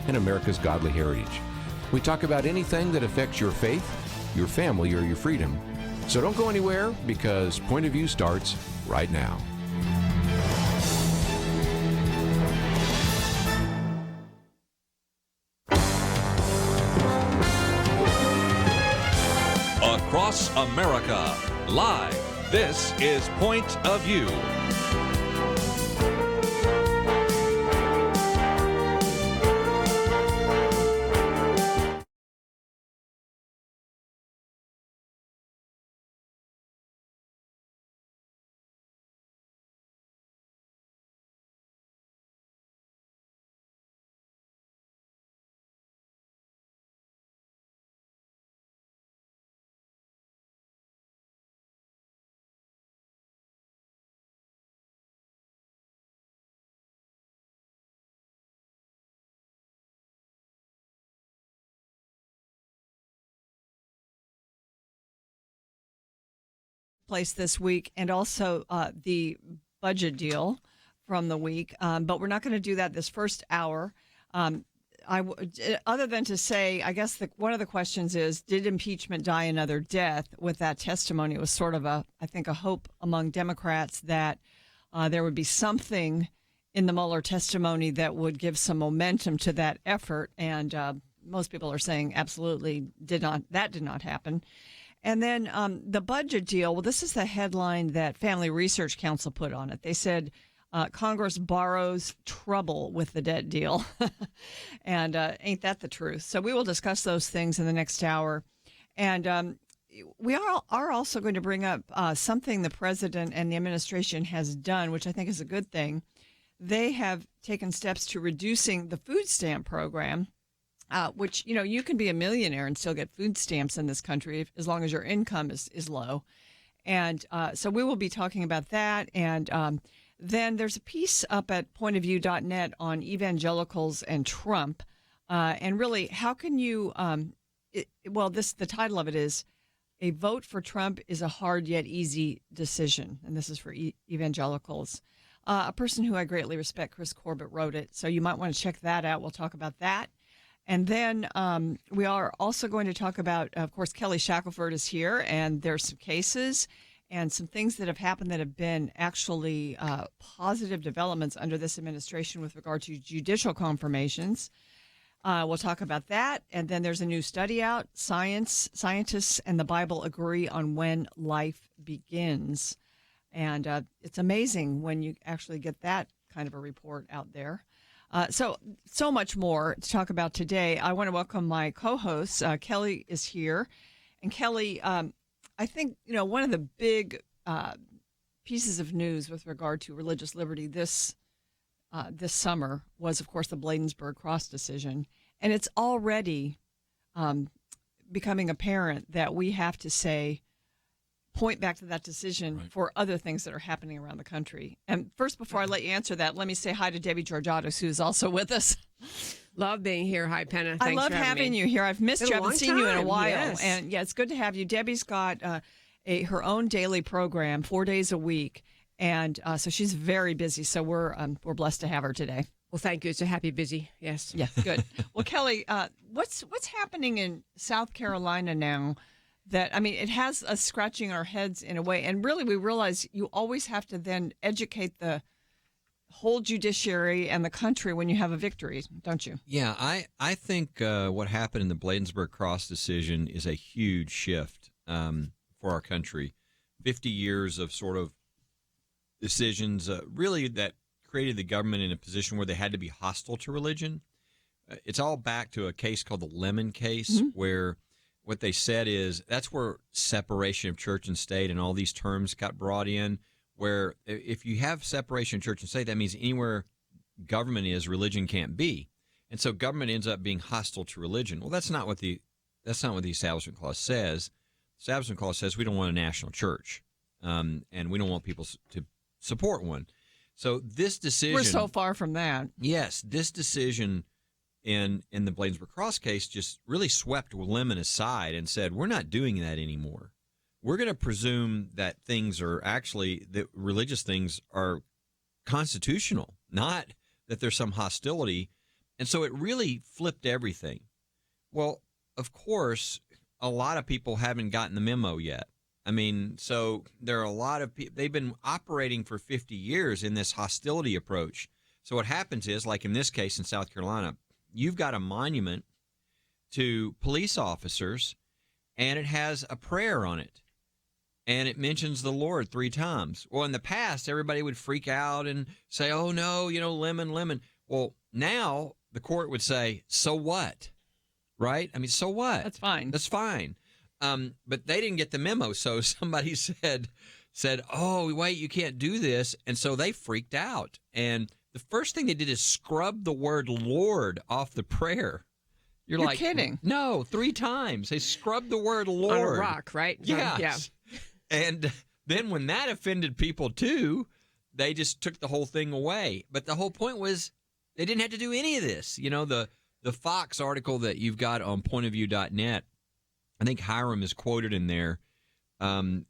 and America's godly heritage. We talk about anything that affects your faith, your family, or your freedom. So don't go anywhere, because Point of View starts right now. Across America, live, this is Point of View. Place this week, and also the budget deal from the week. But we're not going to do that this first hour. Other than to say, I guess one of the questions is, did impeachment die another death with that testimony? It was sort of I think a hope among Democrats that there would be something in the Mueller testimony that would give some momentum to that effort. And most people are saying absolutely that did not happen. And then the budget deal, well, this is the headline that Family Research Council put on it. They said Congress borrows trouble with the debt deal. And ain't that the truth? So we will discuss those things in the next hour. And we are also going to bring up something the president and the administration has done, which I think is a good thing. They have taken steps to reducing the food stamp program. Which, you can be a millionaire and still get food stamps in this country as long as your income is low. And so we will be talking about that. And then there's a piece up at pointofview.net on evangelicals and Trump. And really, how can you, the title of it is, "A Vote for Trump is a Hard Yet Easy Decision." And this is for evangelicals. A person who I greatly respect, Chris Corbett, wrote it. So you might want to check that out. We'll talk about that. And then we are also going to talk about, of course, Kelly Shackelford is here, and there's some cases and some things that have happened that have been actually positive developments under this administration with regard to judicial confirmations. We'll talk about that. And then there's a new study out. Scientists and the Bible agree on when life begins. And it's amazing when you actually get that kind of a report out there. So much more to talk about today. I want to welcome my co-hosts. Kelly is here. And Kelly, I think, one of the big pieces of news with regard to religious liberty this summer was, of course, the Bladensburg Cross decision. And it's already becoming apparent that we have to point back to that decision for other things that are happening around the country. And first, before I let you answer that, let me say hi to Debbie Georgatos, who's also with us. Love being here. Hi, Penna. I love having you here. I've missed you. I haven't seen you in a while. Yes. And yeah, it's good to have you. Debbie's got her own daily program, 4 days a week. And so she's very busy. So we're blessed to have her today. Well, thank you. It's a happy busy. Yes. Yeah, good. Well, Kelly, what's happening in South Carolina now? It has us scratching our heads in a way. And really, we realize you always have to then educate the whole judiciary and the country when you have a victory, don't you? Yeah, I think what happened in the Bladensburg Cross decision is a huge shift for our country. 50 years of sort of decisions really that created the government in a position where they had to be hostile to religion. It's all back to a case called the Lemon case, where what they said is that's where separation of church and state and all these terms got brought in, where if you have separation of church and state, that means anywhere government is, religion can't be. And so government ends up being hostile to religion. Well, that's not what the Establishment Clause says. The Establishment Clause says we don't want a national church, and we don't want people to support one. So this decision... We're so far from that. Yes, this decision in the Bladensburg Cross case just really swept Lemon aside and said, we're not doing that anymore. We're going to presume that that religious things are constitutional, not that there's some hostility. And so it really flipped everything. Well, of course, a lot of people haven't gotten the memo yet. I mean, so there are a lot of people, they've been operating for 50 years in this hostility approach. So what happens is, like in this case in South Carolina, you've got a monument to police officers, and it has a prayer on it. And it mentions the Lord 3 times. Well, in the past, everybody would freak out and say, oh, no, lemon, lemon. Well, now the court would say, so what? Right? I mean, so what? That's fine. That's fine. But they didn't get the memo. So somebody said, oh, wait, you can't do this. And so they freaked out. And the first thing they did is scrub the word Lord off the prayer. You're like, kidding. No, 3 times. They scrubbed the word Lord. On a rock, right? Yes. Yeah. And then when that offended people too, they just took the whole thing away. But the whole point was they didn't have to do any of this. The Fox article that you've got on pointofview.net, I think Hiram is quoted in there, and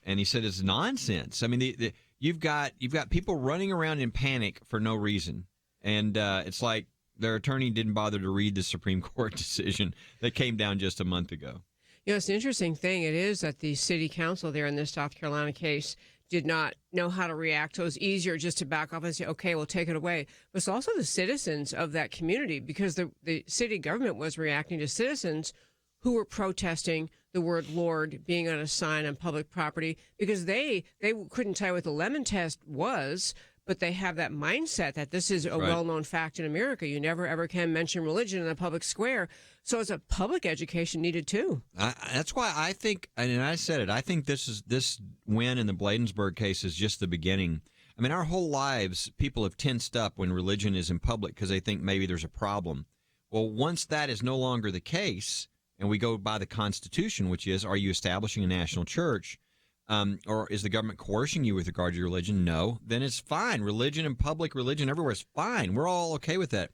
he said it's nonsense. I mean, you've got people running around in panic for no reason, and it's like their attorney didn't bother to read the Supreme Court decision that came down just a month ago. It's an interesting thing. It is that the city council there in this South Carolina case did not know how to react. So it was easier just to back off and say, okay, we'll take it away. But it's also the citizens of that community, because the city government was reacting to citizens who were protesting the word Lord being on a sign on public property, because they couldn't tell you what the lemon test was, but they have that mindset that this is a well-known fact in America. You never, ever can mention religion in a public square. So it's a public education needed, too. That's why I think, and I said it, I think this win in the Bladensburg case is just the beginning. I mean, our whole lives, people have tensed up when religion is in public because they think maybe there's a problem. Well, once that is no longer the case, and we go by the Constitution, which is, are you establishing a national church? Or is the government coercing you with regard to your religion? No. Then it's fine. Religion and public religion everywhere is fine. We're all okay with that.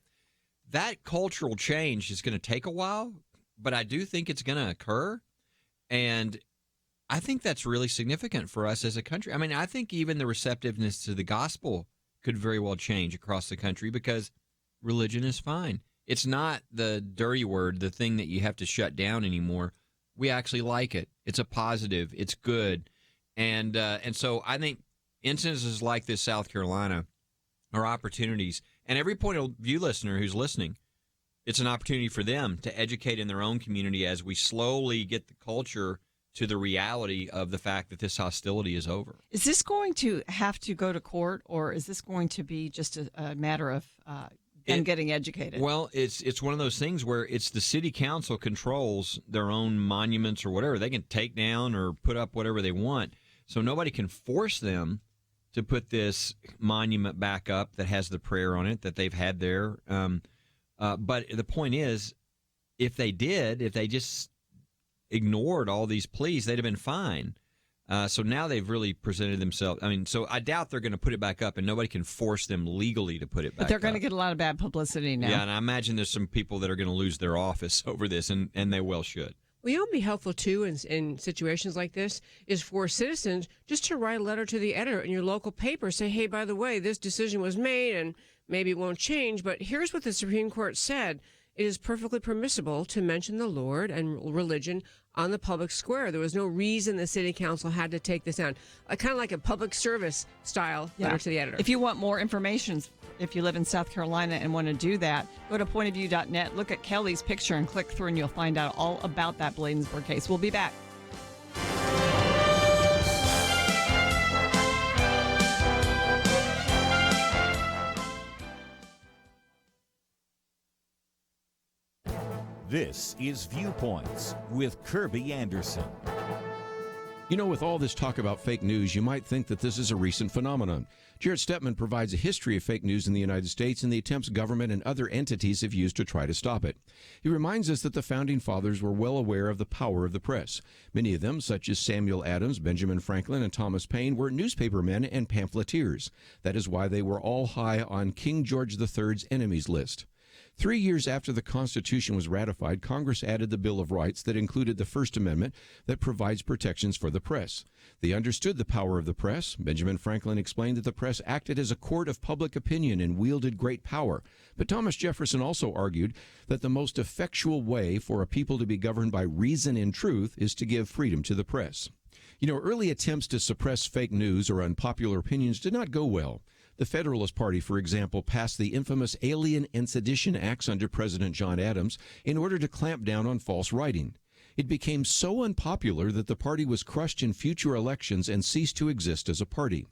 That cultural change is going to take a while, but I do think it's going to occur. And I think that's really significant for us as a country. I mean, I think even the receptiveness to the gospel could very well change across the country because religion is fine. It's not the dirty word, the thing that you have to shut down anymore. We actually like it. It's a positive. It's good. And so I think instances like this, South Carolina, are opportunities. And every point of view listener who's listening, it's an opportunity for them to educate in their own community as we slowly get the culture to the reality of the fact that this hostility is over. Is this going to have to go to court, or is this going to be just a matter of them getting educated? Well, it's one of those things where it's the city council controls their own monuments or whatever. They can take down or put up whatever they want. So nobody can force them to put this monument back up that has the prayer on it that they've had there. But the point is, if they just ignored all these pleas, they'd have been fine. So now they've really presented themselves. I mean, so I doubt they're going to put it back up, and nobody can force them legally to put it back up. But they're going to get a lot of bad publicity now. Yeah, and I imagine there's some people that are going to lose their office over this, and they well should. Well, you know what would be helpful, too, in situations like this is for citizens just to write a letter to the editor in your local paper. Say, hey, by the way, this decision was made and maybe it won't change, but here's what the Supreme Court said. It is perfectly permissible to mention the Lord and religion on the public square. There was no reason the city council had to take this down. Kind of like a public service style letter to the editor. If you want more information, if you live in South Carolina and want to do that, go to pointofview.net, look at Kelly's picture and click through and you'll find out all about that Bladensburg case. We'll be back. This is Viewpoints with Kirby Anderson. You know, with all this talk about fake news, you might think that this is a recent phenomenon. Jared Stepman provides a history of fake news in the United States and the attempts government and other entities have used to try to stop it. He reminds us that the Founding Fathers were well aware of the power of the press. Many of them, such as Samuel Adams, Benjamin Franklin, and Thomas Paine, were newspapermen and pamphleteers. That is why they were all high on King George III's enemies list. 3 years after the Constitution was ratified, Congress added the Bill of Rights that included the First Amendment that provides protections for the press. They understood the power of the press. Benjamin Franklin explained that the press acted as a court of public opinion and wielded great power. But Thomas Jefferson also argued that the most effectual way for a people to be governed by reason and truth is to give freedom to the press. You know, early attempts to suppress fake news or unpopular opinions did not go well. The Federalist Party, for example, passed the infamous Alien and Sedition Acts under President John Adams in order to clamp down on false writing. It became so unpopular that the party was crushed in future elections and ceased to exist as a party.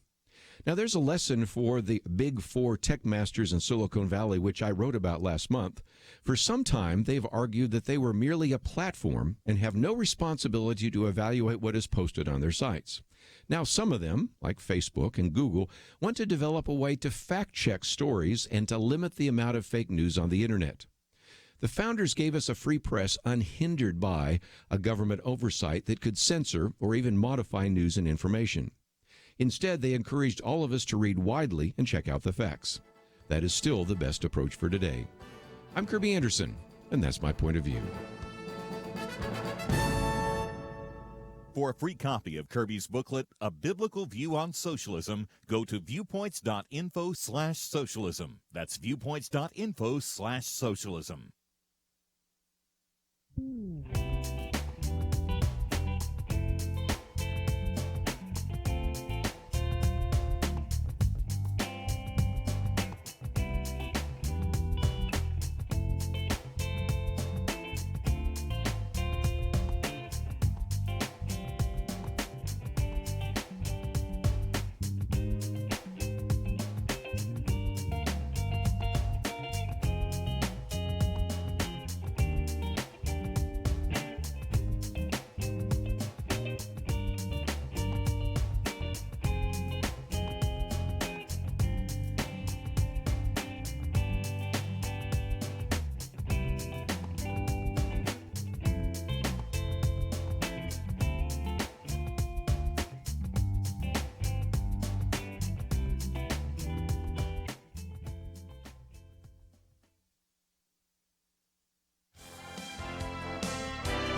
Now, there's a lesson for the Big Four tech masters in Silicon Valley, which I wrote about last month. For some time, they've argued that they were merely a platform and have no responsibility to evaluate what is posted on their sites. Now, some of them, like Facebook and Google, want to develop a way to fact-check stories and to limit the amount of fake news on the internet. The founders gave us a free press unhindered by a government oversight that could censor or even modify news and information. Instead, they encouraged all of us to read widely and check out the facts. That is still the best approach for today. I'm Kirby Anderson, and that's my point of view. For a free copy of Kirby's booklet, A Biblical View on Socialism, go to viewpoints.info/socialism. That's viewpoints.info/socialism.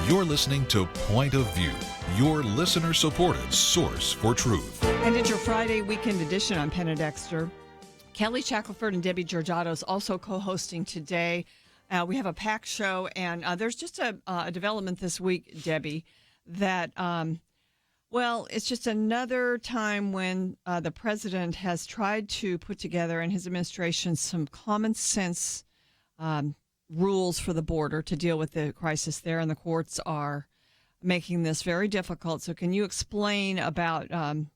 You're listening to Point of View, your listener-supported source for truth. And it's your Friday weekend edition on Penna, Dexter. Kelly Shackelford and Debbie Georgatos also co-hosting today. We have a packed show, and there's just a development this week, Debbie, that, it's just another time when the president has tried to put together in his administration some common sense rules for the border to deal with the crisis there, and the courts are making this very difficult. So can you explain about the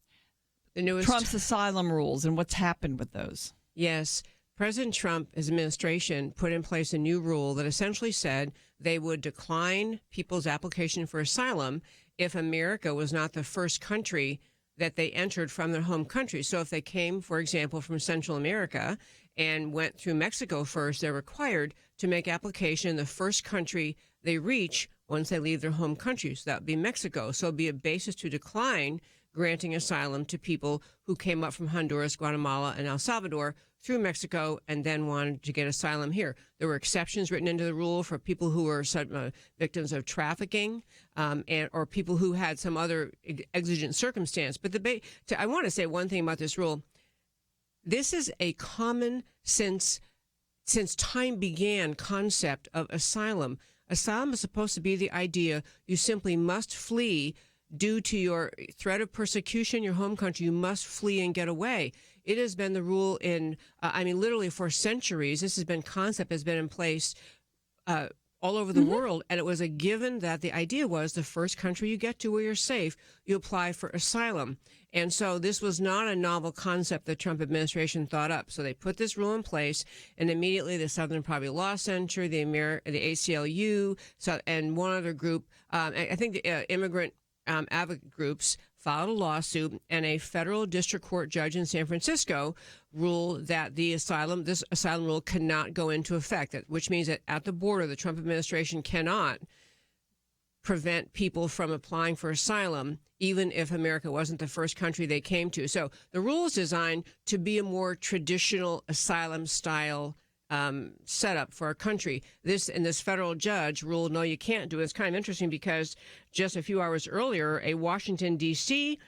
newest Trump's asylum rules and what's happened with those? Yes. President Trump, his administration, put in place a new rule that essentially said they would decline people's application for asylum if America was not the first country that they entered from their home country. So if they came, for example, from Central America and went through Mexico first, they're required to make application in the first country they reach once they leave their home country. So that would be Mexico. So it would be a basis to decline granting asylum to people who came up from Honduras, Guatemala, and El Salvador through Mexico and then wanted to get asylum here. There were exceptions written into the rule for people who were victims of trafficking or people who had some other exigent circumstance. But I want to say one thing about this rule. This is a common since time began concept of asylum. Asylum is supposed to be the idea you simply must flee due to your threat of persecution, your home country. You must flee and get away. It has been the rule literally for centuries. This concept has been in place all over the world. And it was a given that the idea was the first country you get to where you're safe, you apply for asylum. And so this was not a novel concept the Trump administration thought up. So they put this rule in place, and immediately the Southern Poverty Law Center, the ACLU, and one other group, I think the immigrant advocate groups filed a lawsuit, and a federal district court judge in San Francisco ruled that this asylum rule cannot go into effect, which means that at the border, the Trump administration cannot prevent people from applying for asylum, even if America wasn't the first country they came to. So the rule is designed to be a more traditional asylum-style setup for our country. This federal judge ruled, no, you can't do it. It's kind of interesting because just a few hours earlier, a Washington, D.C.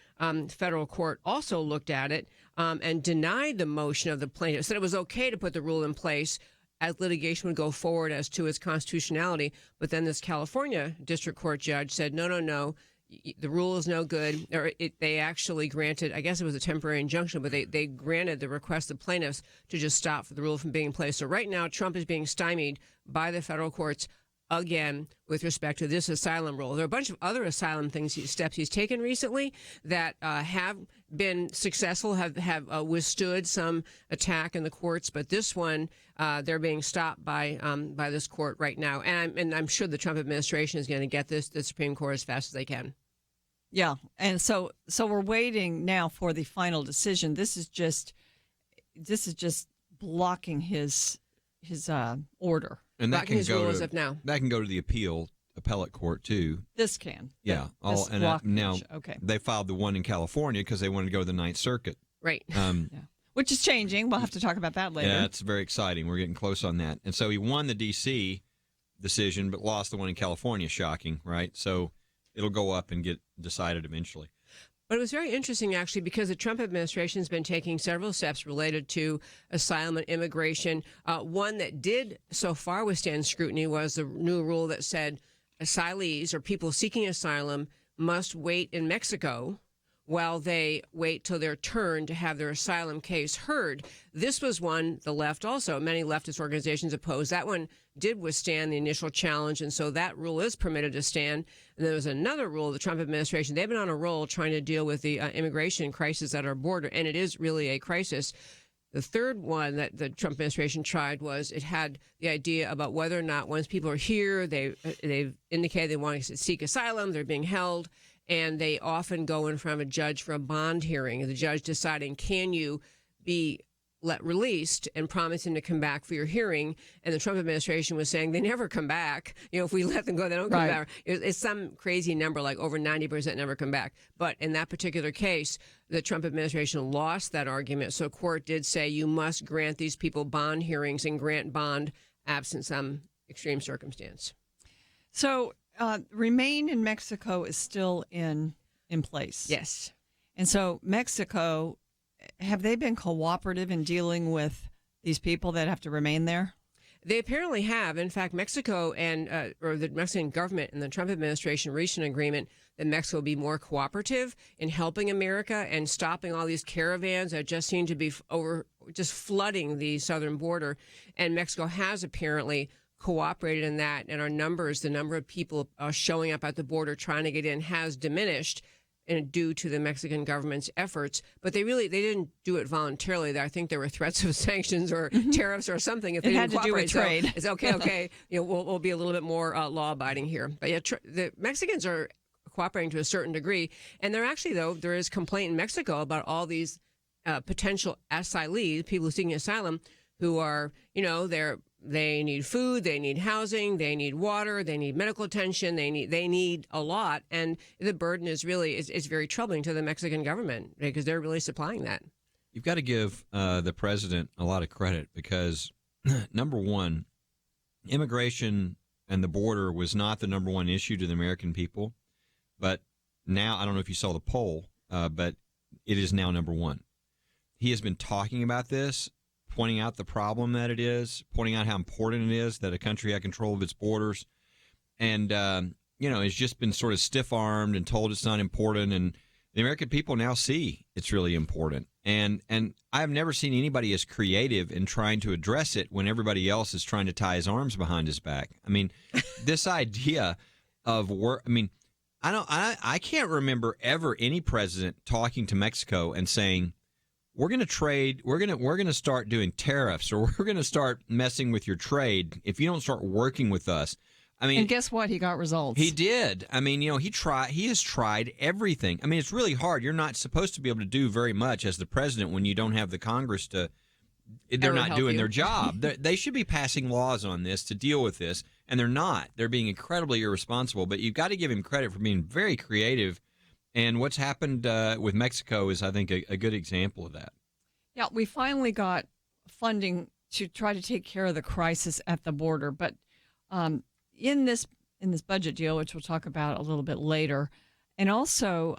Federal court also looked at it and denied the motion of the plaintiff, said it was okay to put the rule in place as litigation would go forward as to its constitutionality. But then this California district court judge said, no, the rule is no good. Or they actually granted, I guess it was a temporary injunction, but they granted the request of plaintiffs to just stop the rule from being in place. So right now, Trump is being stymied by the federal courts again with respect to this asylum rule. There are a bunch of other asylum steps he's taken recently that have been successful, have withstood some attack in the courts, but this one they're being stopped by this court right now, and I'm sure the Trump administration is going to get the Supreme Court as fast as they can. Yeah, and so we're waiting now for the final decision. This is just blocking his order. And that can his go rule to as of now. That can go to the appellate court too. This can. Yeah. This Now okay. they filed the one in California because they wanted to go to the Ninth Circuit. Right. Yeah. Which is changing. We'll have to talk about that later. Yeah, it's very exciting. We're getting close on that. And so he won the D.C. decision, but lost the one in California. Shocking, right? So it'll go up and get decided eventually. But it was very interesting, actually, because the Trump administration has been taking several steps related to asylum and immigration. One that did so far withstand scrutiny was the new rule that said asylees or people seeking asylum must wait in Mexico while they wait till their turn to have their asylum case heard. This was one the left also, many leftist organizations opposed. That one did withstand the initial challenge, and so that rule is permitted to stand. And there was another rule, the Trump administration, they've been on a roll trying to deal with the immigration crisis at our border, and it is really a crisis. The third one that the Trump administration tried was it had the idea about whether or not once people are here, they've indicated they want to seek asylum, they're being held, and they often go in front of a judge for a bond hearing, and the judge deciding, can you be released, and promising to come back for your hearing. And the Trump administration was saying they never come back. If we let them go, they don't come back. It's some crazy number, like over 90% never come back. But in that particular case, the Trump administration lost that argument. So court did say you must grant these people bond hearings and grant bond absent some extreme circumstance. So remain in Mexico is still in place. Yes. And so Mexico, have they been cooperative in dealing with these people that have to remain there? They apparently have. In fact, Mexico and or the Mexican government and the Trump administration reached an agreement that Mexico will be more cooperative in helping America and stopping all these caravans that just seem to be just flooding the southern border. And Mexico has apparently cooperated in that. And our numbers, the number of people showing up at the border trying to get in, has diminished. And due to the Mexican government's efforts, but they didn't do it voluntarily. I think there were threats of sanctions or tariffs or something if they didn't cooperate. It had to do with trade. So it's okay. We'll be a little bit more law-abiding here. But yeah, the Mexicans are cooperating to a certain degree, and they're actually, though, there is complaint in Mexico about all these potential asylees, people seeking asylum, who are, they need food, they need housing, they need water, they need medical attention, they need a lot, and the burden is really it's very troubling to the Mexican government because they're really supplying that. You've got to give the president a lot of credit because, number one, immigration and the border was not the number one issue to the American people, but now, I don't know if you saw the poll, but it is now number one. He has been talking about this, pointing out the problem that it is, pointing out how important it is that a country had control of its borders. And, it's just been sort of stiff-armed and told it's not important. And the American people now see it's really important. And I've never seen anybody as creative in trying to address it when everybody else is trying to tie his arms behind his back. I mean, this idea of work, I can't remember ever any president talking to Mexico and saying, we're going to trade, we're going to start doing tariffs, or we're going to start messing with your trade if you don't start working with us. And guess what? He got results. He did. He has tried everything. It's really hard. You're not supposed to be able to do very much as the president when you don't have the Congress they're not doing their job. They should be passing laws on this to deal with this, and they're not. They're being incredibly irresponsible, but you've got to give him credit for being very creative. And what's happened with Mexico is, I think, a good example of that. Yeah, we finally got funding to try to take care of the crisis at the border. But in this budget deal, which we'll talk about a little bit later, and also,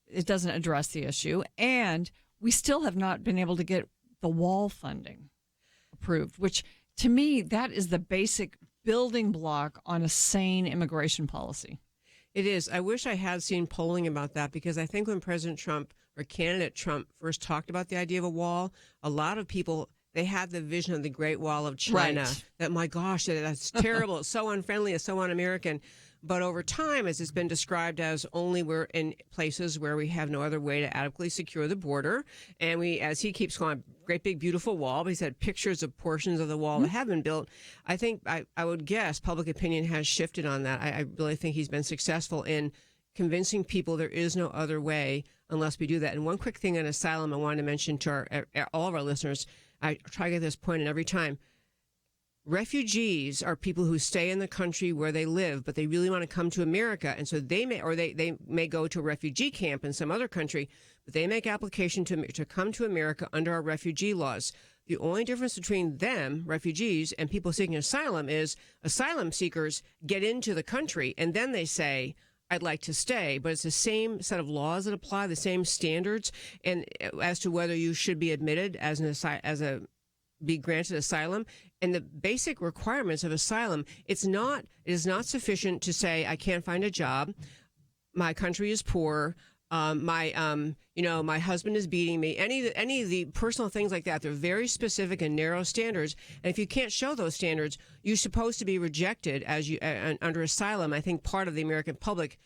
it doesn't address the issue, and we still have not been able to get the wall funding approved, which to me, that is the basic building block on a sane immigration policy. It is. I wish I had seen polling about that, because I think when President Trump or candidate Trump first talked about the idea of a wall, a lot of people, they had the vision of the Great Wall of China. Right. That, my gosh, that's terrible. It's so unfriendly. It's so un-American. But over time, as it's been described as, only we're in places where we have no other way to adequately secure the border. And we, as he keeps calling, great big beautiful wall, but he's had pictures of portions of the wall that have been built. I think, I would guess public opinion has shifted on that. I really think he's been successful in convincing people there is no other way unless we do that. And one quick thing on asylum I wanted to mention to all of our listeners, I try to get this point in every time. Refugees are people who stay in the country where they live, but they really want to come to America. And so they may go to a refugee camp in some other country, but they make application to come to America under our refugee laws. The only difference between them, refugees, and people seeking asylum is asylum seekers get into the country and then they say, I'd like to stay, but it's the same set of laws that apply, the same standards, and as to whether you should be admitted be granted asylum. And the basic requirements of asylum, it is not sufficient to say, I can't find a job, my country is poor, my husband is beating me, any of the personal things like that. They're very specific and narrow standards. And if you can't show those standards, you're supposed to be rejected under asylum. I think part of the American public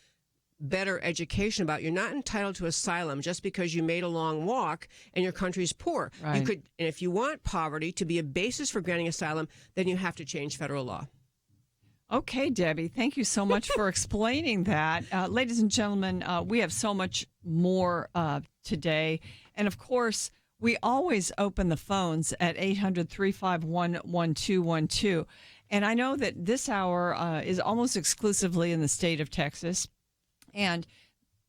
better education about, you're not entitled to asylum just because you made a long walk and your country's poor. Right. And if you want poverty to be a basis for granting asylum, then you have to change federal law. Okay, Debbie, thank you so much for explaining that. Ladies and gentlemen, we have so much more today. And of course, we always open the phones at 800-351-1212. And I know that this hour is almost exclusively in the state of Texas. And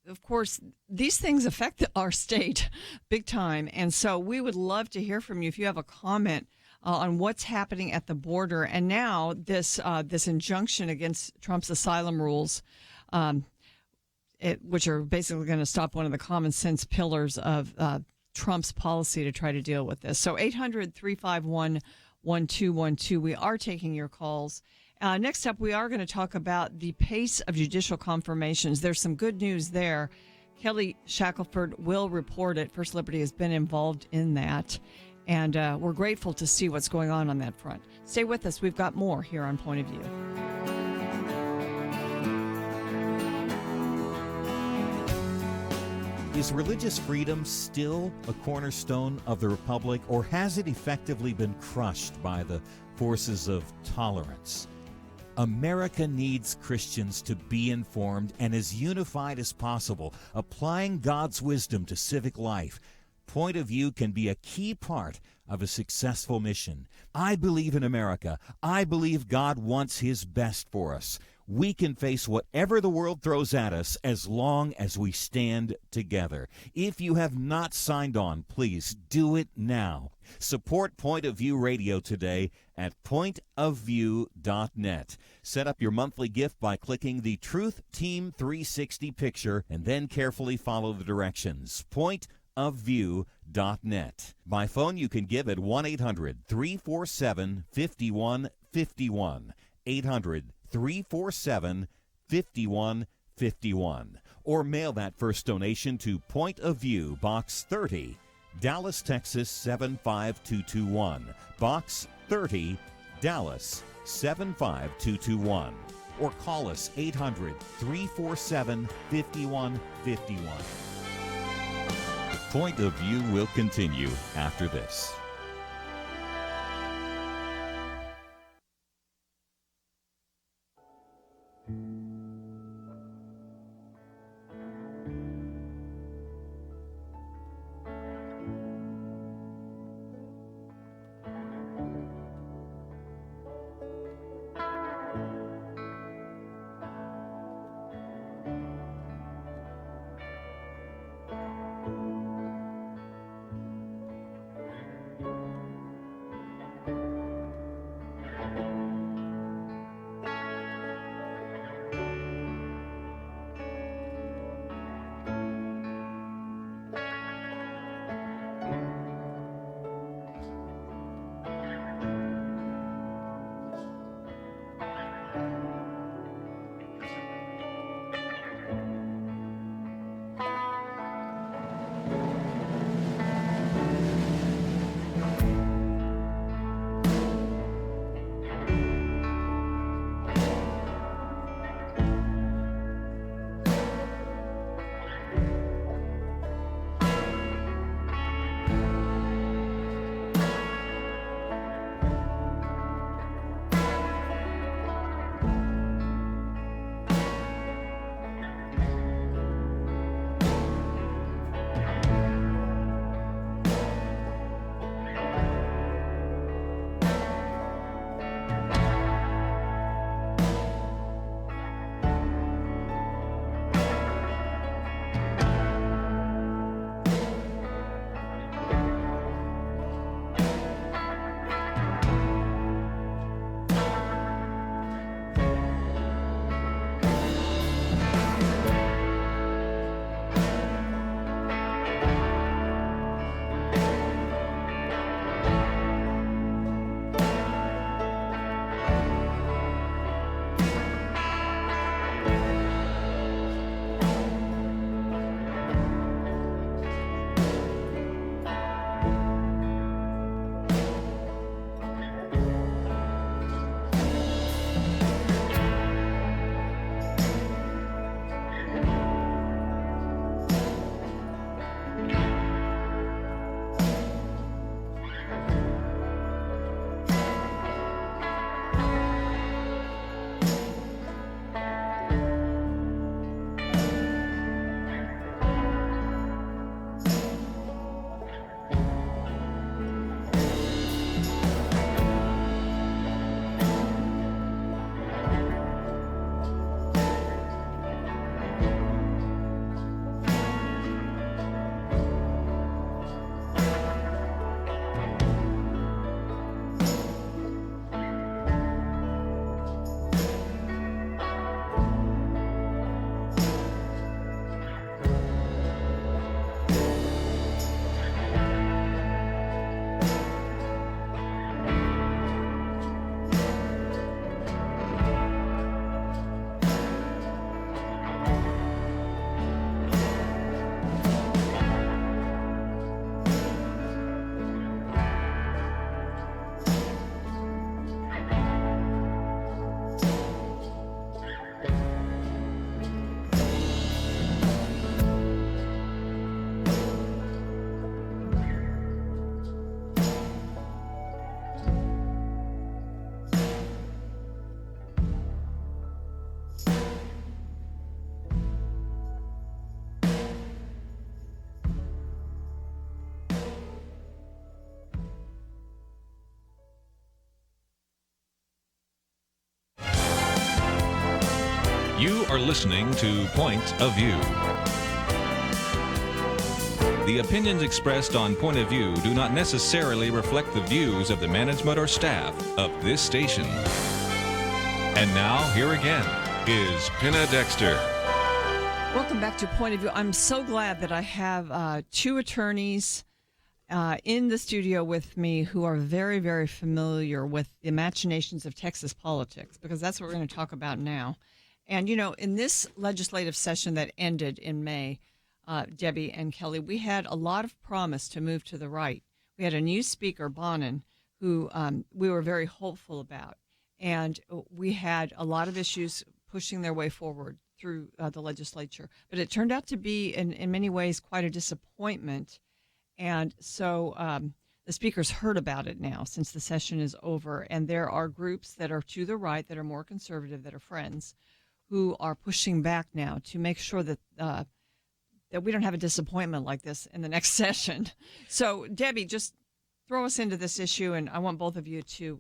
of course, these things affect our state big time. And so we would love to hear from you if you have a comment on what's happening at the border. And now this injunction against Trump's asylum rules, which are basically going to stop one of the common sense pillars of Trump's policy to try to deal with this. So 800-351-1212. We are taking your calls. Next up, we are going to talk about the pace of judicial confirmations. There's some good news there. Kelly Shackelford will report it. First Liberty has been involved in that, and we're grateful to see what's going on that front. Stay with us. We've got more here on Point of View. Is religious freedom still a cornerstone of the republic, or has it effectively been crushed by the forces of tolerance? America needs Christians to be informed and as unified as possible, applying God's wisdom to civic life. Point of View can be a key part of a successful mission. I believe in America. I believe God wants His best for us. We can face whatever the world throws at us as long as we stand together. If you have not signed on, please do it now. Support Point of View Radio today at pointofview.net. Set up your monthly gift by clicking the Truth Team 360 picture and then carefully follow the directions. Pointofview.net. By phone, you can give at 1-800-347-5151. 800-347-5151. Or mail that first donation to Point of View, Box 30, Dallas, Texas 75221. Box 30, Dallas 75221. Or call us 800-347-5151. Point of View will continue after this. are listening to Point of View. The opinions expressed on Point of View do not necessarily reflect the views of the management or staff of this station. And now, here again is Penna Dexter. Welcome back to Point of View. I'm so glad that I have two attorneys in the studio with me who are very, very familiar with the machinations of Texas politics, because that's what we're going to talk about now. And, you know, in this legislative session that ended in May, Debbie and Kelly, we had a lot of promise to move to the right. We had a new speaker, Bonin, who we were very hopeful about. And we had a lot of issues pushing their way forward through the legislature. But it turned out to be, in many ways, quite a disappointment. And so the speaker's heard about it now since the session is over. And there are groups that are to the right, that are more conservative, that are friends, who are pushing back now to make sure that that we don't have a disappointment like this in the next session. So, Debbie, just throw us into this issue, and I want both of you to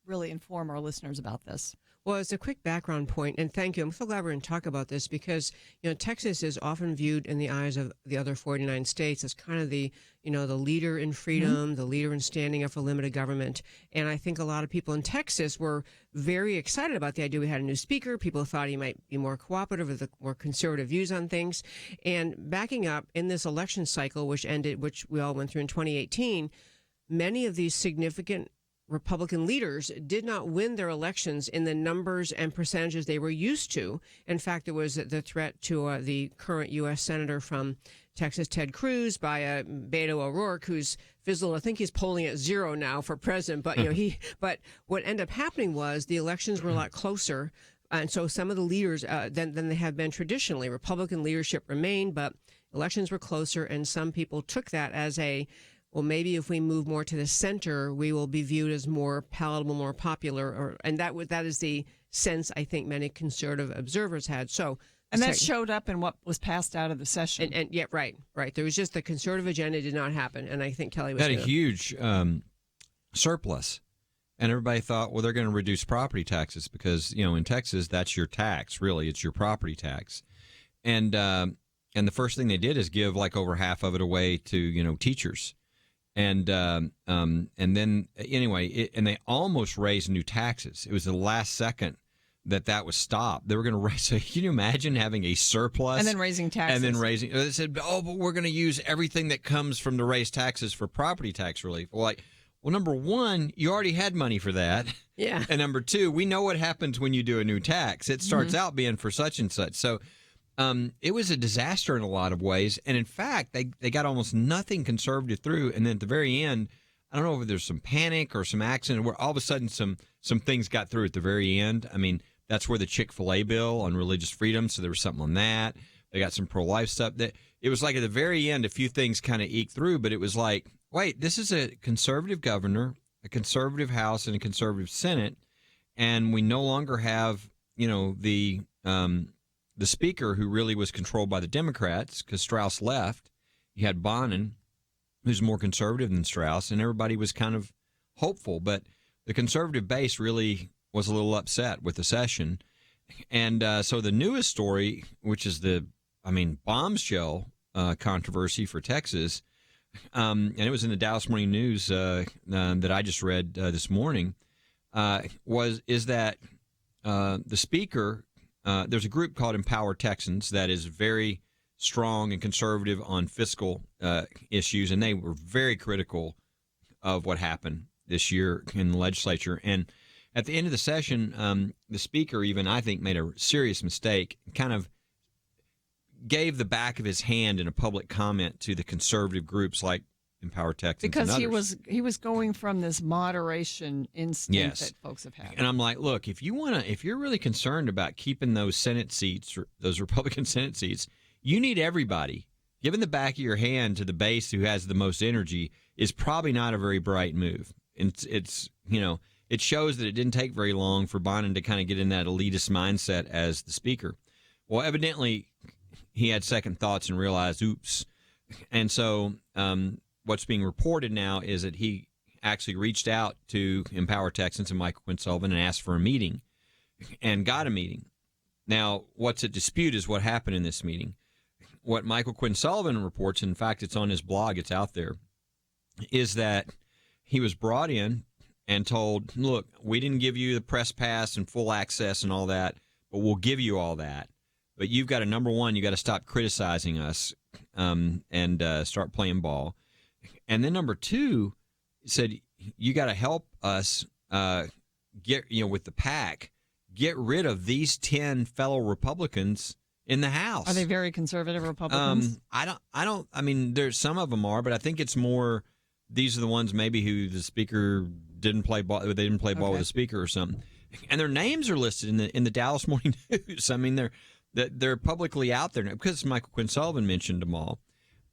really inform our listeners about this. Well, it's a quick background point, and thank you. I'm so glad we're going to talk about this because, you know, Texas is often viewed in the eyes of the other 49 states as kind of the, you know, the leader in freedom, the leader in standing up for limited government. And I think a lot of people in Texas were very excited about the idea. We had a new speaker. People thought he might be more cooperative with the more conservative views on things. And backing up in this election cycle, which we all went through in 2018, many of these significant Republican leaders did not win their elections in the numbers and percentages they were used to. In fact, there was the threat to the current U.S. Senator from Texas, Ted Cruz, by Beto O'Rourke, who's fizzled. I think he's polling at 0 now for president. But, you know, but what ended up happening was the elections were a lot closer. And so some of the leaders than they have been traditionally. Republican leadership remained, but elections were closer. And some people took that as well, maybe if we move more to the center, we will be viewed as more palatable, more popular, and that is the sense I think many conservative observers had. So, and that showed up in what was passed out of the session. And yeah, right. There was just the conservative agenda did not happen, and I think Kelly was had a huge surplus, and everybody thought, well, they're going to reduce property taxes because, you know, in Texas that's your tax. Really, it's your property tax, and the first thing they did is give like over half of it away to, you know, teachers. And then anyway, and they almost raised new taxes. It was the last second that was stopped. They were going to raise. So can you imagine having a surplus and then raising taxes? And then raising. They said, "Oh, but we're going to use everything that comes from the raised taxes for property tax relief." Well, number one, you already had money for that. Yeah. And number two, we know what happens when you do a new tax. It starts out being for such and such. So. It was a disaster in a lot of ways. And in fact, they got almost nothing conservative through. And then at the very end, I don't know if there's some panic or some accident where all of a sudden some things got through at the very end. I mean, that's where the Chick-fil-A bill on religious freedom. So there was something on that. They got some pro-life stuff. It was like at the very end, a few things kind of eked through. But it was like, wait, this is a conservative governor, a conservative House, and a conservative Senate. And we no longer have, you know, the speaker who really was controlled by the Democrats because Strauss left. You had Bonin, who's more conservative than Strauss, and everybody was kind of hopeful. But the conservative base really was a little upset with the session. And so the newest story, which is bombshell controversy for Texas, and it was in the Dallas Morning News that I just read this morning, is that the speaker, there's a group called Empower Texans that is very strong and conservative on fiscal issues, and they were very critical of what happened this year in the legislature. And at the end of the session, the speaker even, I think, made a serious mistake, kind of gave the back of his hand in a public comment to the conservative groups like Empower Texans because and others. he was going from this moderation instinct that folks have had. And I'm like, look, if you're really concerned about keeping those Senate seats, those Republican Senate seats, you need everybody. Giving the back of your hand to the base who has the most energy is probably not a very bright move. It's it shows that it didn't take very long for Bonin to kind of get in that elitist mindset as the speaker. Well, evidently he had second thoughts and realized, oops. And so what's being reported now is that he actually reached out to Empower Texans and Michael Quinn Sullivan and asked for a meeting and got a meeting. Now, what's at dispute is what happened in this meeting. What Michael Quinn Sullivan reports, in fact, it's on his blog, it's out there, is that he was brought in and told, look, we didn't give you the press pass and full access and all that, but we'll give you all that. But you've got to, number one, you got to stop criticizing us and start playing ball. And then number two, he said, you got to help us get, with the PAC, get rid of these 10 fellow Republicans in the House. Are they very conservative Republicans? I mean, there's some of them are, but I think it's more, these are the ones maybe who the speaker didn't play ball, they didn't play ball with the speaker or something. And their names are listed in the Dallas Morning News. I mean, they're publicly out there now because Michael Quinn Sullivan mentioned them all.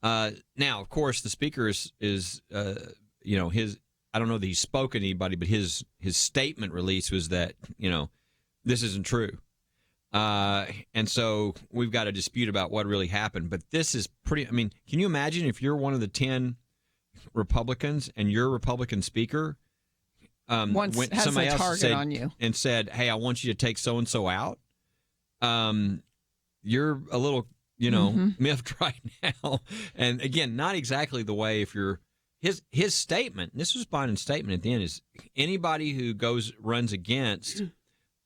Now, of course, the speaker is his, I don't know that he spoke to anybody, but his statement release was that, this isn't true. And so we've got a dispute about what really happened. But this is pretty, I mean, can you imagine if you're one of the 10 Republicans and your Republican speaker Once has somebody a else target said, on you and said, hey, I want you to take so-and-so out, you're a little, miffed right now. And again, not exactly the way if you're, his statement, this was Biden's statement at the end, is anybody who runs against